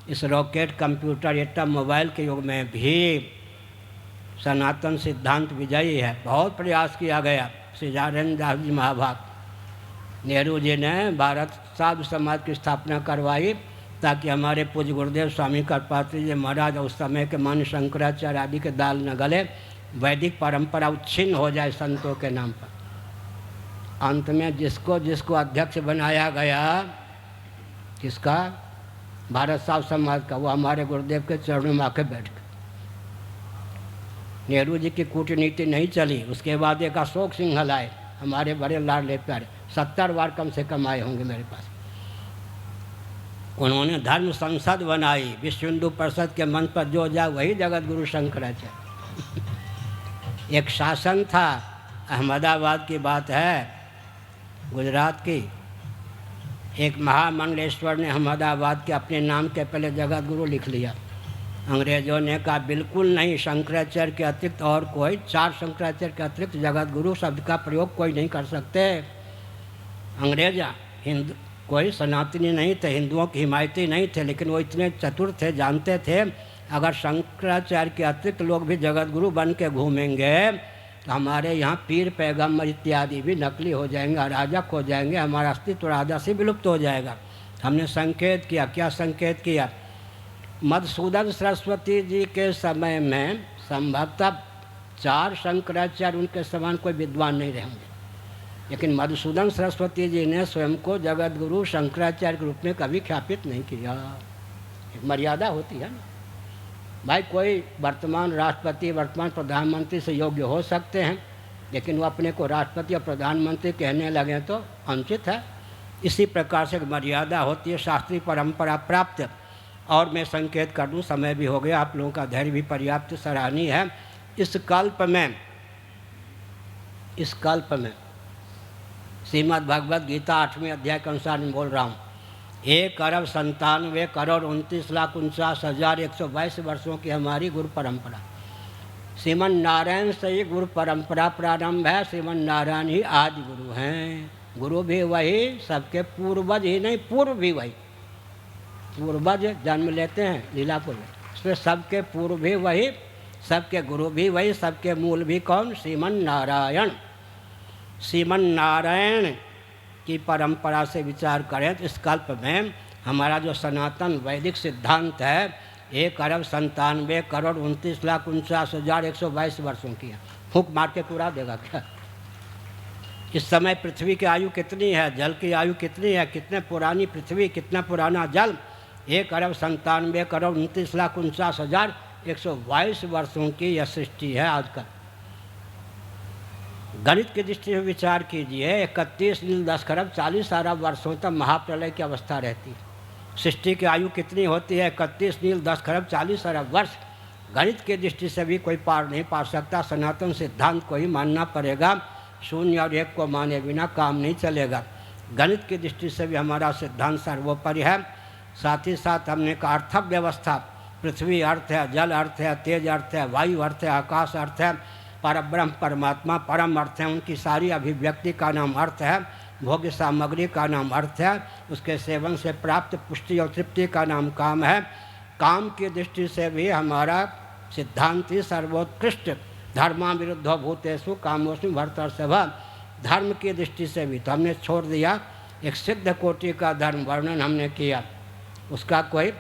इस रॉकेट, कंप्यूटर, एटम, मोबाइल के युग में भी सनातन सिद्धांत विजयी है। बहुत प्रयास किया गया। श्री जारेंद्र दास जी महाभाग नेहरू जी ने भारत साधु समाज की स्थापना करवाई ताकि हमारे पूज्य गुरुदेव स्वामी कृपात्री जी महाराज उस समय के मान शंकराचार्य आदि के दाल न गले, वैदिक परंपरा उच्छिन्न हो जाए संतों के नाम पर। अंत में जिसको अध्यक्ष बनाया गया, किसका, भारत साधु समाज का, वो हमारे गुरुदेव के चरणों में आके बैठ गए। नेहरू जी की कूटनीति नहीं चली। उसके बाद एक अशोक सिंह आए, हमारे बड़े लाडले प्यारे, 70 बार कम से कम आए होंगे मेरे पास। उन्होंने धर्म संसद बनाई, विश्व हिंदू परिषद के मंच पर जो जाए वही जगत गुरु शंकराचार्य। एक शासन था, अहमदाबाद की बात है, गुजरात की, एक महामंडलेश्वर ने अहमदाबाद के अपने नाम के पहले जगत गुरु लिख लिया। अंग्रेजों ने कहा बिल्कुल नहीं, शंकराचार्य के अतिरिक्त और कोई, 4 शंकराचार्य के अतिरिक्त जगत गुरु शब्द का प्रयोग कोई नहीं कर सकते। अंग्रेज हिंदू कोई सनातनी नहीं थे, हिंदुओं की हिमायती नहीं थे, लेकिन वो इतने चतुर थे, जानते थे अगर शंकराचार्य के अतिरिक्त लोग भी जगत गुरु बन के घूमेंगे तो हमारे यहाँ पीर पैगम्बर इत्यादि भी नकली हो जाएंगे, अराजक हो जाएंगे, हमारा अस्तित्व राजा से विलुप्त हो जाएगा। हमने संकेत किया, क्या संकेत किया, मधुसूदन सरस्वती जी के समय में संभवतः 4 शंकराचार्य, उनके समान कोई विद्वान नहीं रहेंगे, लेकिन मधुसूदन सरस्वती जी ने स्वयं को जगत गुरु शंकराचार्य के रूप में कभी ख्यापित नहीं किया। एक मर्यादा होती है ना भाई, कोई वर्तमान राष्ट्रपति, वर्तमान प्रधानमंत्री से योग्य हो सकते हैं, लेकिन वो अपने को राष्ट्रपति और प्रधानमंत्री कहने लगे तो अनुचित है। इसी प्रकार से मर्यादा होती है, शास्त्रीय परंपरा प्राप्त। और मैं संकेत कर दूं, समय भी हो गया, आप लोगों का धैर्य भी पर्याप्त सराहनीय है। इस कल्प में श्रीमद् भगवद गीता 8वें अध्याय के अनुसार मैं बोल रहा हूँ, 1,97,29,49,122 वर्षों की हमारी गुरु परंपरा, श्रीमन नारायण से ही गुरु परंपरा प्रारंभ है। श्रीमन नारायण ही आदि गुरु हैं। गुरु भी वही, सबके पूर्वज ही नहीं, पूर्व भी वही। पूर्वज जन्म लेते हैं लीलापुर में, इसमें सबके पूर्व भी वही, सबके गुरु भी वही, सबके मूल भी कौन, श्रीमन नारायण। श्रीमन नारायण की परंपरा से विचार करें तो इस कल्प में हमारा जो सनातन वैदिक सिद्धांत है 1,97,29,49,122 वर्षों की है। फूंक मार के पूरा देगा क्या? इस समय पृथ्वी की आयु कितनी है, जल की आयु कितनी है, कितने पुरानी पृथ्वी, कितना पुराना जल, 1,97,29,29,122 वर्षों की यह सृष्टि है आजकल। गणित की दृष्टि से विचार कीजिए, 31,10,40,000 वर्षों तक महाप्रलय की अवस्था रहती है। सृष्टि की आयु कितनी होती है? 31,10,40,000 वर्ष। गणित की दृष्टि से भी कोई पार नहीं पा सकता। सनातन सिद्धांत को ही मानना पड़ेगा। शून्य और एक को माने बिना काम नहीं चलेगा। गणित की दृष्टि से भी हमारा सिद्धांत सर्वोपरि है। साथ ही साथ हमने कहा अर्थव्यवस्था, पृथ्वी अर्थ है, जल अर्थ है, तेज अर्थ है, वायु अर्थ है, आकाश अर्थ है, परब्रह्म परमात्मा परम अर्थ है। उनकी सारी अभिव्यक्ति का नाम अर्थ है। भोग्य सामग्री का नाम अर्थ है। उसके सेवन से प्राप्त पुष्टि और तृप्ति का नाम काम है। काम की दृष्टि से भी हमारा सिद्धांत ही सर्वोत्कृष्ट। धर्मा विरुद्धो भूतेषु कामोऽस्मि भरतर्षभ। धर्म की दृष्टि से भी तो हमने छोड़ दिया। एक सिद्ध कोटि का धर्म वर्णन हमने किया, उसका कोई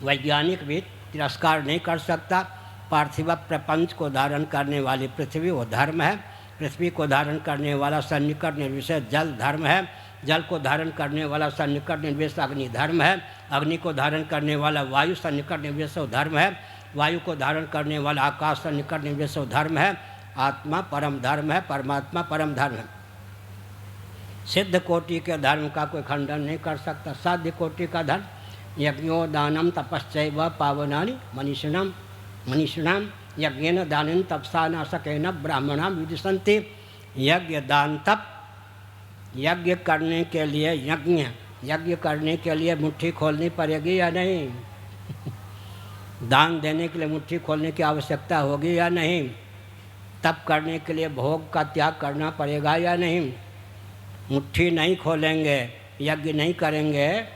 वैज्ञानिक भी तिरस्कार नहीं कर सकता। पार्थिव प्रपंच को धारण करने वाली पृथ्वी वो धर्म है। पृथ्वी को धारण करने वाला सन्निकट निर्विशेष जल धर्म है। जल को धारण करने वाला सन्निकट निर्विशेष अग्नि धर्म है। अग्नि को धारण करने वाला वायु सन्निकट निर्विशेष धर्म है। वायु को धारण करने वाला आकाश सन्निकट निर्विशेष धर्म है। आत्मा परम धर्म है, परमात्मा परम धर्म है। सिद्ध कोटि के धर्म का कोई खंडन नहीं कर सकता। साध्य कोटि का धर्म यज्ञो दानम तपश्चैव पावनानि मनीषिणाम यज्ञेन दानेन तपसा नाशकेन ब्राह्मणाम विदिशन्ति। यज्ञ दान तप, यज्ञ करने के लिए यज्ञ करने के लिए मुट्ठी खोलनी पड़ेगी या नहीं? दान देने के लिए मुट्ठी खोलने की आवश्यकता होगी या नहीं? तप करने के लिए भोग का त्याग करना पड़ेगा या नहीं? मुट्ठी नहीं खोलेंगे, यज्ञ नहीं करेंगे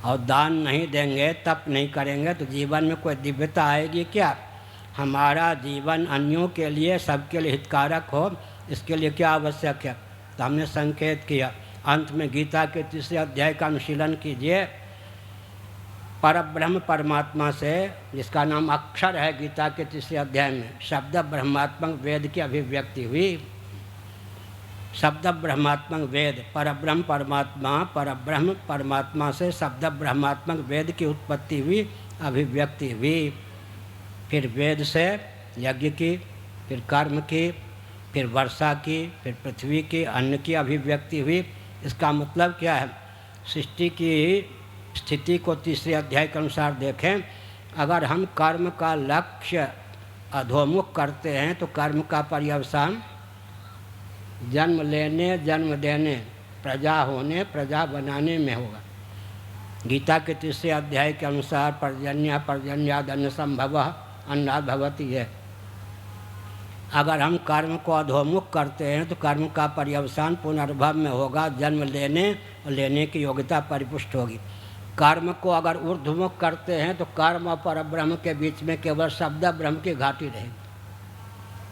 और दान नहीं देंगे, तप नहीं करेंगे तो जीवन में कोई दिव्यता आएगी क्या? हमारा जीवन अन्यों के लिए, सबके लिए हितकारक हो, इसके लिए क्या आवश्यक है? तो हमने संकेत किया। अंत में गीता के 3 अध्याय का अनुशीलन कीजिए। परब्रह्म परमात्मा से, जिसका नाम अक्षर है, गीता के 3 अध्याय में शब्द ब्रह्मात्मक वेद की अभिव्यक्ति हुई। शब्द ब्रह्मात्मक वेद, परब्रह्म परमात्मा से शब्द ब्रह्मात्मक वेद की उत्पत्ति हुई, अभिव्यक्ति हुई। फिर वेद से यज्ञ की, फिर कर्म की, फिर वर्षा की, फिर पृथ्वी की, अन्न की अभिव्यक्ति हुई। इसका मतलब क्या है? सृष्टि की स्थिति को 3 अध्याय के अनुसार देखें। अगर हम कर्म का लक्ष्य अधोमुख करते हैं तो कर्म का पर्यवसान जन्म लेने, जन्म देने, प्रजा होने, प्रजा बनाने में होगा। गीता के 3 अध्याय के अनुसार पर्जन्याद अन्न संभव अन्नाद भवति है। अगर हम कर्म को अधोमुख करते हैं तो कर्म का पर्यवसान पुनर्भव में होगा, जन्म लेने और लेने की योग्यता परिपुष्ट होगी। कर्म को अगर ऊर्ध्वमुख करते हैं तो कर्म और परब्रह्म के बीच में केवल शब्द ब्रह्म की घाटी रहेगी।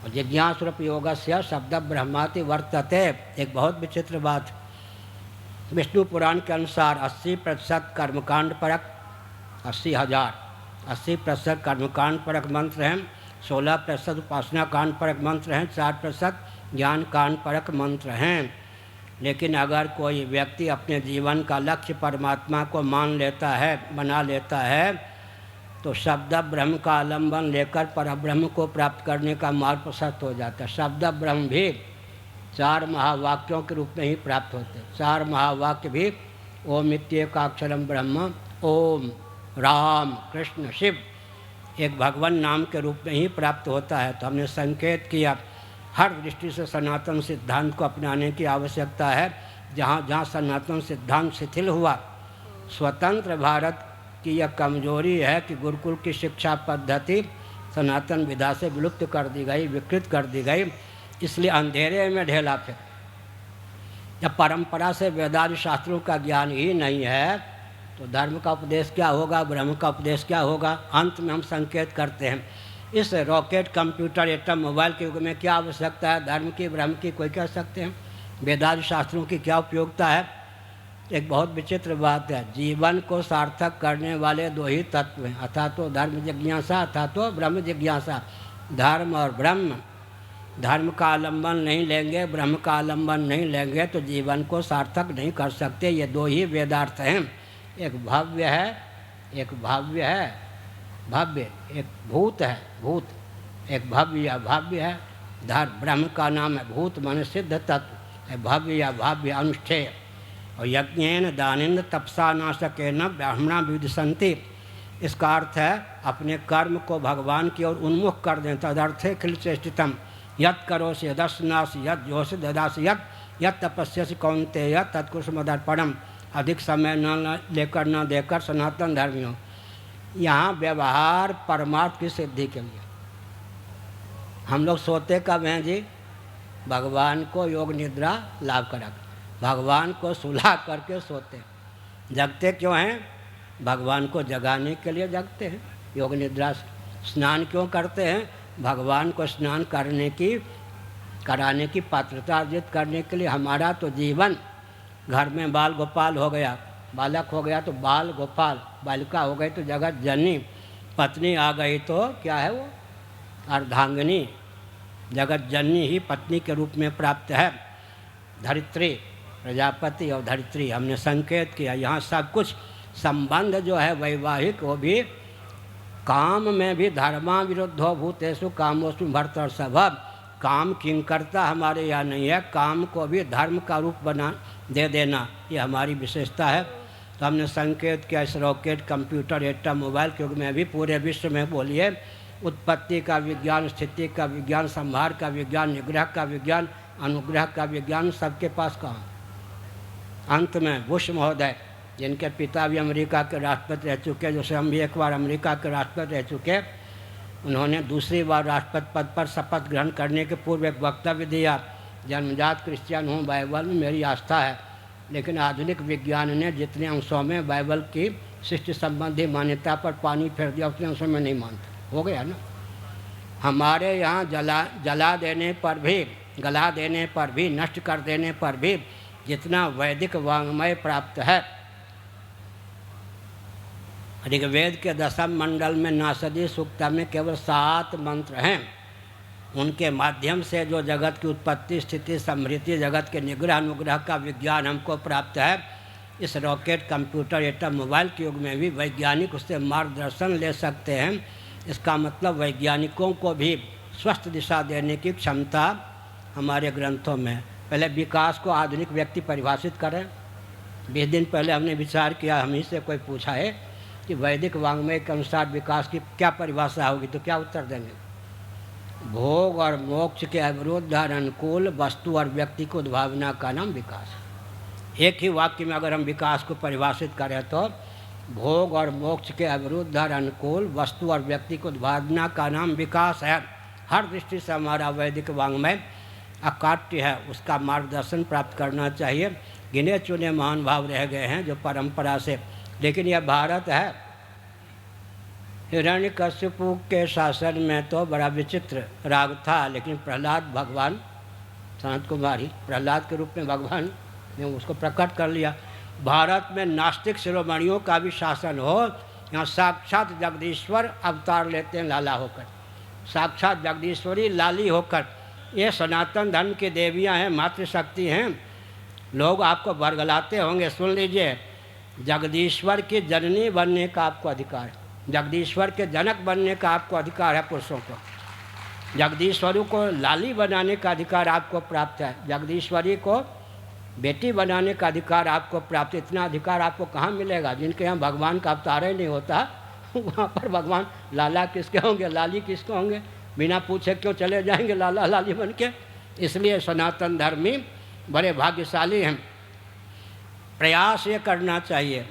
और जिज्ञासूरप योगस्य शब्द ब्रह्माति वर्तते। एक बहुत विचित्र बात, विष्णु पुराण के अनुसार 80% कर्मकांड परक, 80% कर्मकांड परक मंत्र हैं, 16% उपासना कांड परक मंत्र हैं, 4% ज्ञान कांड परक मंत्र हैं। लेकिन अगर कोई व्यक्ति अपने जीवन का लक्ष्य परमात्मा को मान लेता है, बना लेता है, तो शब्द ब्रह्म का आलम्बन लेकर परब्रह्म को प्राप्त करने का मार्ग प्रशस्त हो जाता है। शब्द ब्रह्म भी 4 महावाक्यों के रूप में ही प्राप्त होते हैं। 4 महावाक्य भी ओम इत्येकाक्षरम ब्रह्म, ओम, राम, कृष्ण, शिव, एक भगवान नाम के रूप में ही प्राप्त होता है। तो हमने संकेत किया, हर दृष्टि से सनातन सिद्धांत को अपनाने की आवश्यकता है। जहाँ जहाँ सनातन सिद्धांत शिथिल हुआ, स्वतंत्र भारत की यह कमजोरी है कि गुरुकुल की शिक्षा पद्धति सनातन विधा से विलुप्त कर दी गई, विकृत कर दी गई, इसलिए अंधेरे में ढेला फिर। जब परंपरा से वेदादि शास्त्रों का ज्ञान ही नहीं है तो धर्म का उपदेश क्या होगा, ब्रह्म का उपदेश क्या होगा? अंत में हम संकेत करते हैं, इस रॉकेट, कंप्यूटर, एटम, मोबाइल के युग में क्या आवश्यकता है धर्म की, ब्रह्म की? कोई कह सकते हैं वेदादि शास्त्रों की क्या उपयोगिता है? एक बहुत विचित्र बात है, जीवन को सार्थक करने वाले 2 ही तत्व हैं, अथा तो धर्म जिज्ञासा, अथा तो ब्रह्म जिज्ञासा। धर्म और ब्रह्म, धर्म का आलम्बन नहीं लेंगे, ब्रह्म का आलम्बन नहीं लेंगे तो जीवन को सार्थक नहीं कर सकते। ये 2 ही वेदार्थ हैं। एक भव्य है, एक भाव्य है, भव्य एक भूत है, भूत एक भव्य या भाव्य है। धर्म ब्रह्म का नाम है भूत मन सिद्ध तत्व है, भव्य या भाव्य अनुष्ठेय। और यज्ञेन दानेन तपसा नाशकेन ब्राह्मणा विदसन्ति, इसका अर्थ है अपने कर्म को भगवान की ओर उन्मुख कर दें। तदर्थे खिल चेष्टितम यत् करोसि यदस्नासि यत् जोषि ददासि यत् तपस्यसि कौन्तेय तत्कुसुमदर्पणम। अधिक समय न लेकर न देकर सनातन धर्मियों, यहाँ व्यवहार परमार्थ की सिद्धि के लिए हम लोग सोते कब हैं जी? भगवान को योग निद्रा लाभ करा, भगवान को सुला करके सोते। जगते क्यों हैं? भगवान को जगाने के लिए जगते हैं योग निद्रा से। स्नान क्यों करते हैं? भगवान को स्नान कराने की पात्रता अर्जित करने के लिए। हमारा तो जीवन घर में बाल गोपाल हो गया, बालक हो गया तो बाल गोपाल, बालिका हो गई तो जगत जननी, पत्नी आ गई तो क्या है वो? अर्धांगिनी। जगत जननी ही पत्नी के रूप में प्राप्त है। धरित्री, प्रजापति और धरित्री हमने संकेत किया। यहाँ सब कुछ संबंध जो है वैवाहिक, वो भी काम में भी धर्मा विरुद्धो भूतेषु कामोऽस्मि भर्तृसभ। काम किंकर्ता हमारे यहाँ नहीं है, काम को भी धर्म का रूप बना दे देना, ये हमारी विशेषता है। तो हमने संकेत किया इस रॉकेट, कंप्यूटर, एटम, मोबाइल के युग में भी पूरे विश्व में बोलिए उत्पत्ति का विज्ञान, स्थिति का विज्ञान, संहार का विज्ञान, निग्रह का विज्ञान, अनुग्रह का विज्ञान सबके पास कहाँ? अंत में बुश महोदय, जिनके पिता भी अमेरिका के राष्ट्रपति रह चुके, जो स्वयं भी एक बार अमेरिका के राष्ट्रपति रह चुके, उन्होंने दूसरी बार राष्ट्रपति पद पर शपथ ग्रहण करने के पूर्व एक वक्तव्य दिया, जन्मजात क्रिश्चियन हूँ, बाइबल में मेरी आस्था है, लेकिन आधुनिक विज्ञान ने जितने अंशों में बाइबल की सृष्टि संबंधी मान्यता पर पानी फेर दिया उतने अंशों में नहीं मानता। हो गया ना? हमारे यहाँ जला देने पर भी, गला देने पर भी, नष्ट कर देने पर भी जितना वैदिक वाङ्मय प्राप्त है, ऋग्वेद के 10वें मंडल में नासदी सूक्त में केवल 7 मंत्र हैं। उनके माध्यम से जो जगत की उत्पत्ति, स्थिति, समृद्धि, जगत के निग्रह अनुग्रह का विज्ञान हमको प्राप्त है। इस रॉकेट, कंप्यूटर, एटम, मोबाइल के युग में भी वैज्ञानिक उससे मार्गदर्शन ले सकते हैं। इसका मतलब वैज्ञानिकों को भी स्वस्थ दिशा देने की क्षमता हमारे ग्रंथों में। पहले विकास को आधुनिक व्यक्ति परिभाषित करें। 20 दिन पहले हमने विचार किया, हम ही से कोई पूछा है कि वैदिक वाङ्मय के अनुसार विकास की क्या परिभाषा होगी, तो क्या उत्तर देंगे? भोग और मोक्ष के अविरुद्ध और अनुकूल वस्तु और व्यक्ति को उद्भावना का नाम विकास। एक ही वाक्य में अगर हम विकास को परिभाषित करें तो भोग और मोक्ष के अविरुद्ध और अनुकूल वस्तु और व्यक्ति को उद्भावना का नाम विकास है। हर दृष्टि से हमारा वैदिक वाङ्मय अकाट्य है, उसका मार्गदर्शन प्राप्त करना चाहिए। गिने चुने महान भाव रह गए हैं जो परंपरा से, लेकिन यह भारत है। हिरण्यकश्यपु के शासन में तो बड़ा विचित्र राग था, लेकिन प्रहलाद भगवान, सनत कुमार ही प्रहलाद के रूप में भगवान ने उसको प्रकट कर लिया। भारत में नास्तिक शिरोमणियों का भी शासन हो, यहाँ साक्षात जगदीश्वर अवतार लेते हैं लाला होकर, साक्षात जगदीश्वरी लाली होकर। ये सनातन धर्म की देवियाँ हैं, मातृशक्ति हैं। लोग आपको बरगलाते होंगे, सुन लीजिए, जगदीश्वर की जननी बनने का आपको अधिकार है, जगदीश्वर के जनक बनने का आपको अधिकार है। पुरुषों को जगदीश्वरी को लाली बनाने का अधिकार आपको प्राप्त है, जगदीश्वरी को बेटी बनाने का अधिकार आपको प्राप्त। इतना अधिकार आपको कहाँ मिलेगा? जिनके यहाँ भगवान का अवतार ही नहीं होता, वहाँ पर भगवान लाला किसके होंगे, लाली किसके होंगे? बिना पूछे क्यों चले जाएंगे लाला लाली बन के? इसलिए सनातन धर्मी बड़े भाग्यशाली हैं। प्रयास ये करना चाहिए।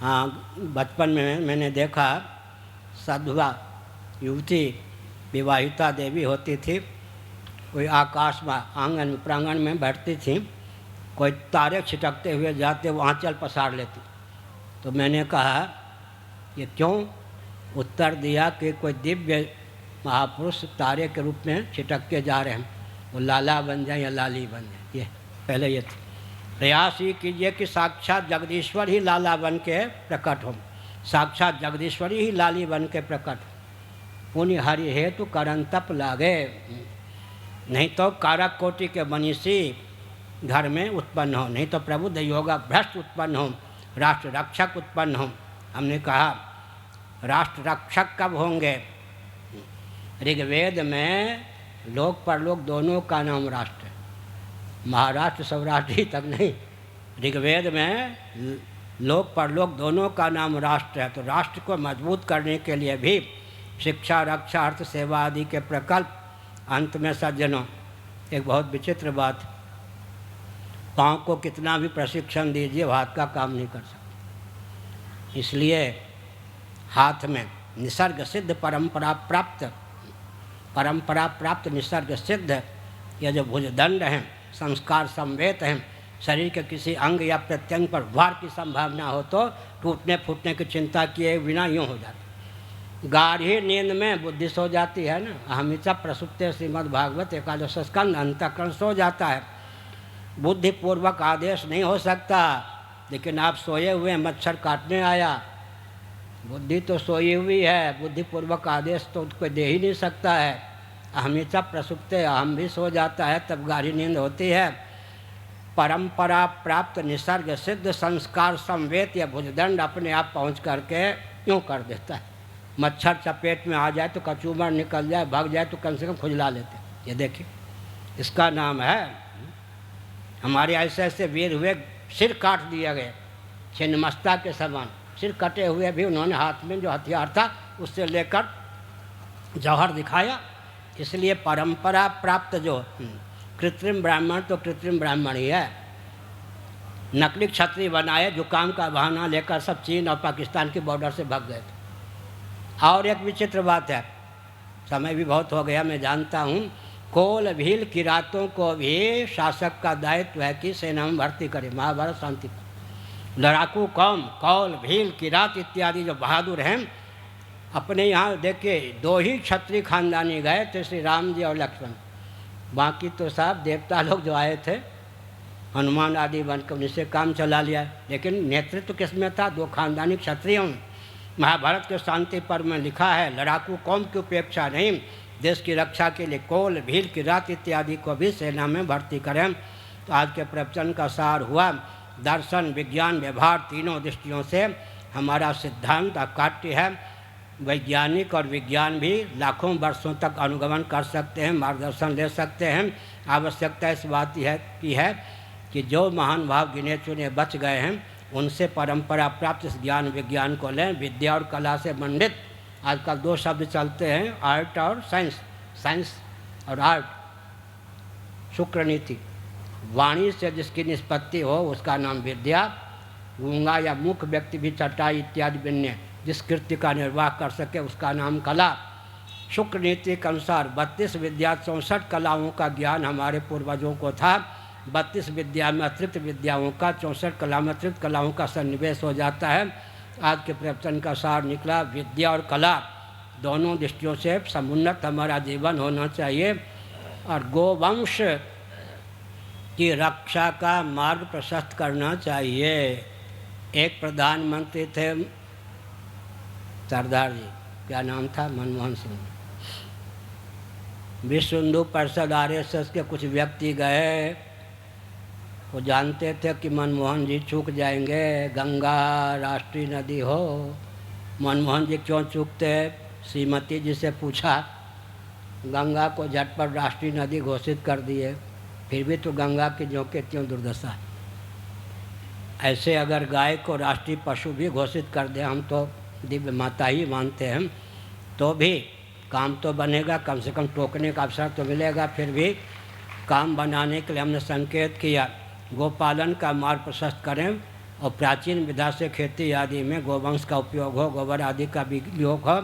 हाँ, बचपन में मैंने देखा साधुआ युवती विवाहिता देवी होती थी, कोई आकाश में आंगन प्रांगण में बैठती थी, कोई तारे छिटकते हुए जाते वहाँ चल पसार लेती। तो मैंने कहा ये क्यों? उत्तर दिया कि कोई दिव्य महापुरुष तारे के रूप में छिटक के जा रहे हैं, वो लाला बन जाए या लाली बन जाए। ये पहले ये थी। प्रयास ही कीजिए कि साक्षात जगदीश्वर ही लाला बन के प्रकट हो, साक्षात जगदीश्वरी ही लाली बन के प्रकट हो। पुण्य हरि हेतु करन तप लागे, नहीं तो कारक कोटि के मनीषी घर में उत्पन्न हो, नहीं तो प्रबुद्ध योगा भ्रष्ट उत्पन्न हो। राष्ट्र रक्षक उत्पन्न हों। हमने कहा राष्ट्र रक्षक कब होंगे? ऋग्वेद में लोक परलोक दोनों का नाम राष्ट्र है, महाराष्ट्र सौराष्ट्र ही तक नहीं, ऋग्वेद में लोक परलोक दोनों का नाम राष्ट्र है। तो राष्ट्र को मजबूत करने के लिए भी शिक्षा, रक्षा, अर्थ, सेवा आदि के प्रकल्प। अंत में सज्जनों, एक बहुत विचित्र बात, पाँव को कितना भी प्रशिक्षण दीजिए वो हाथ का काम नहीं कर सकता। इसलिए हाथ में निसर्ग सिद्ध परंपरा प्राप्त निसर्ग सिद्ध यह जो भुजदंड हैं, संस्कार संवेत हैं, शरीर के किसी अंग या प्रत्यंग पर वार की संभावना हो तो टूटने फूटने की चिंता किए बिना यूँ हो जाती। गाढ़ी नींद में बुद्धि सो जाती है ना, अहमिता प्रसुप्ते श्रीमद्भागवत एकादश स्कंद, अंतःकरण सो जाता है। बुद्धिपूर्वक आदेश नहीं हो सकता, लेकिन आप सोए हुए मच्छर काटने आया, बुद्धि तो सोई हुई है, बुद्धिपूर्वक आदेश तो उसको दे ही नहीं सकता है। अहमिता प्रसुप्ते, अहम भी सो जाता है, तब गाढ़ी नींद होती है। परंपरा प्राप्त निसर्ग सिद्ध संस्कार संवेत या भुजदंड अपने आप पहुँच करके यूँ कर देता है। मच्छर चपेट में आ जाए तो कचूमर निकल जाए, भाग जाए तो कम से कम खुजला लेते। ये देखिए, इसका नाम है, हमारे ऐसे ऐसे वीर हुए, सिर काट दिया गया छिन्नमस्ता के समान, सिर कटे हुए भी उन्होंने हाथ में जो हथियार था उससे लेकर जौहर दिखाया। इसलिए परंपरा प्राप्त जो कृत्रिम ब्राह्मण तो कृत्रिम ब्राह्मण ही है, नकली क्षत्रिय बनाए, जुकाम का बहाना लेकर सब चीन और पाकिस्तान की बॉर्डर से भाग गए थे। और एक विचित्र बात है, समय भी बहुत हो गया मैं जानता हूँ, कोल भील किरातों को भी शासक का दायित्व है कि सेना में भर्ती करे। महाभारत शांति पर लड़ाकू कौम कौल भील किरात इत्यादि जो बहादुर हैं, अपने यहाँ देखिए 2 ही क्षत्रिय खानदानी गए थे, श्री राम जी और लक्ष्मण, बाकी तो सब देवता लोग जो आए थे हनुमान आदि बनकर उनसे काम चला लिया। लेकिन नेतृत्व किसमें था? 2 खानदानी क्षत्रियों में। महाभारत के शांति पर्व में लिखा है, लड़ाकू कौम की उपेक्षा नहीं, देश की रक्षा के लिए कोल भील किरात इत्यादि को भी सेना में भर्ती करें। तो आज के प्रवचन का सार हुआ, दर्शन विज्ञान व्यवहार तीनों दृष्टियों से हमारा सिद्धांत अकाट्य है। वैज्ञानिक और विज्ञान भी लाखों वर्षों तक अनुगमन कर सकते हैं, मार्गदर्शन ले सकते हैं। आवश्यकता इस बात की है कि जो महान भाव गिने चुने बच गए हैं उनसे परंपरा प्राप्त इस ज्ञान विज्ञान को लें। विद्या और कला से मंडित, आजकल 2 शब्द चलते हैं, आर्ट और साइंस, साइंस और आर्ट। शुक्र नीति, वाणी से जिसकी निष्पत्ति हो उसका नाम विद्या। गूंगा या मूक व्यक्ति भी चटाई इत्यादि बिन्ने जिस कृत्य का निर्वाह कर सके उसका नाम कला। शुक्र नीति के अनुसार 32 विद्या 64 कलाओं का ज्ञान हमारे पूर्वजों को था। 32 विद्या में अतिरिक्त विद्याओं का, 64 कला में अतिरिक्त कलाओं का सन्निवेश हो जाता है। आज के प्रवचन का सार निकला, विद्या और कला दोनों दृष्टियों से समुन्नत हमारा जीवन होना चाहिए और गोवंश की रक्षा का मार्ग प्रशस्त करना चाहिए। एक प्रधानमंत्री थे सरदार जी, क्या नाम था, मनमोहन सिंह। विश्व हिंदू परिषद RSS के कुछ व्यक्ति गए, वो जानते थे कि मनमोहन जी चूक जाएंगे, गंगा राष्ट्रीय नदी हो। मनमोहन जी क्यों चूकते? श्रीमती जी से पूछा, गंगा को झटपट राष्ट्रीय नदी घोषित कर दिए, फिर भी तो गंगा की ज्यों के त्यों दुर्दशा। ऐसे अगर गाय को राष्ट्रीय पशु भी घोषित कर दें, हम तो दिव्य माता ही मानते हैं, तो भी काम तो बनेगा, कम से कम टोकने का अवसर तो मिलेगा। फिर भी काम बनाने के लिए हमने संकेत किया, गोपालन का मार्ग प्रशस्त करें और प्राचीन विधा से खेती आदि में गोवंश का उपयोग हो, गोबर आदि का विनियोग हो,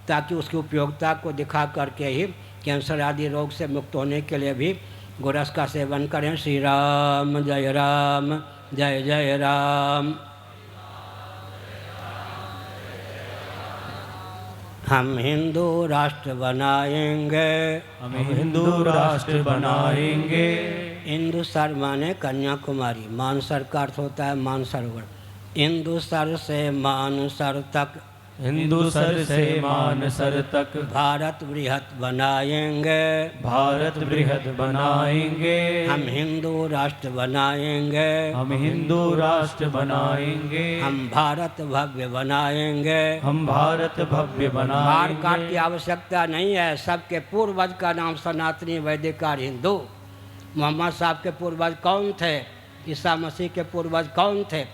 ताकि उसकी उपयोगिता को दिखा करके ही कैंसर आदि रोग से मुक्त होने के लिए भी गोरस का सेवन करें। श्री राम जय राम, जय जय राम। हम हिंदू राष्ट्र बनाएंगे, हम हिंदू राष्ट्र बनाएंगे। इंदुसर माने कन्याकुमारी, मानसर का अर्थ होता है मानसरोवर। इंदुसर से मानसर तक हिंदू सर से मानसर तक भारत बृहत बनाएंगे, भारत बृहद बनाएंगे, हम हिंदू राष्ट्र बनाएंगे, हम हिंदू राष्ट्र बनाएंगे, हम भारत भव्य बनाएंगे। हम भारत भव्य मार बनाएंगे। काट की आवश्यकता नहीं है। सबके पूर्वज का नाम सनातनी वैदिक आर्य हिंदू। मोहम्मद साहब के पूर्वज कौन थे? ईसा मसीह के पूर्वज कौन थे?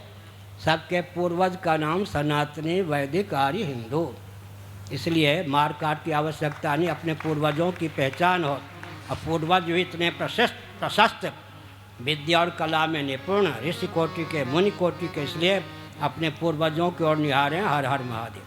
सबके पूर्वज का नाम सनातनी वैदिक आर्य हिंदू। इसलिए मार काट की आवश्यकता नहीं, अपने पूर्वजों की पहचान हो। और पूर्वज भी इतने प्रशस्त विद्या और कला में निपुण ऋषि कोटि के, मुनि कोटि के, इसलिए अपने पूर्वजों की ओर निहारें। हर हर महादेव।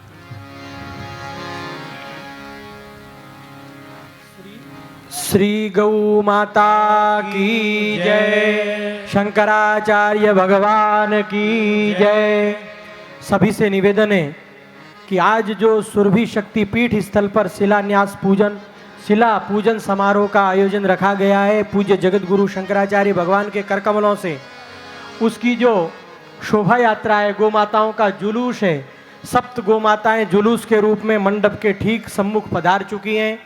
श्री गौ माता की जय, शंकराचार्य भगवान की जय। सभी से निवेदन है कि आज जो सुरभि शक्ति पीठ स्थल पर शिला पूजन समारोह का आयोजन रखा गया है पूज्य जगत गुरु शंकराचार्य भगवान के कर कमलों से, उसकी जो शोभा यात्रा है, गौ माताओं का जुलूस है, सप्त गौ माताएं जुलूस के रूप में मंडप के ठीक सम्मुख पधार चुकी हैं।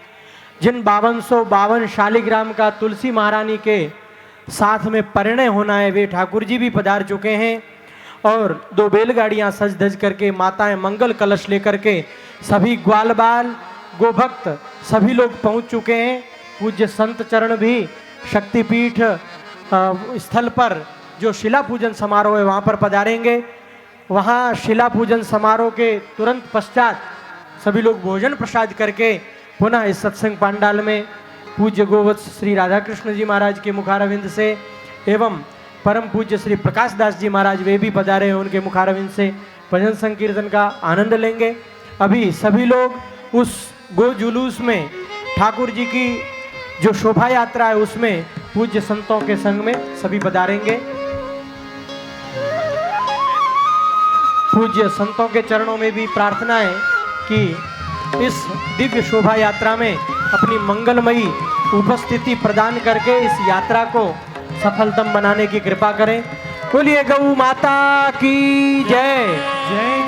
जिन 5252 शालिग्राम का तुलसी महारानी के साथ में परिणय होना है, वे ठाकुर जी भी पधार चुके हैं। और 2 बैलगाड़ियां सज धज करके माताएं मंगल कलश लेकर के सभी ग्वाल बाल गोभक्त सभी लोग पहुंच चुके हैं। पूज्य संत चरण भी शक्तिपीठ स्थल पर जो शिला पूजन समारोह है वहाँ पर पधारेंगे। वहाँ शिला पूजन समारोह के तुरंत पश्चात सभी लोग भोजन प्रसाद करके पुनः इस सत्संग पांडाल में पूज्य गोवत्स श्री राधा कृष्ण जी महाराज के मुखारविंद से एवं परम पूज्य श्री प्रकाश दास जी महाराज वे भी पधारे हैं, उनके मुखारविंद से भजन संकीर्तन का आनंद लेंगे। अभी सभी लोग उस गो जुलूस में ठाकुर जी की जो शोभा यात्रा है उसमें पूज्य संतों के संग में सभी पधारेंगे। पूज्य संतों के चरणों में भी प्रार्थना है कि इस दिव्य शोभा यात्रा में अपनी मंगलमयी उपस्थिति प्रदान करके इस यात्रा को सफलतम बनाने की कृपा करें। बोलिए गौ माता की जय। जय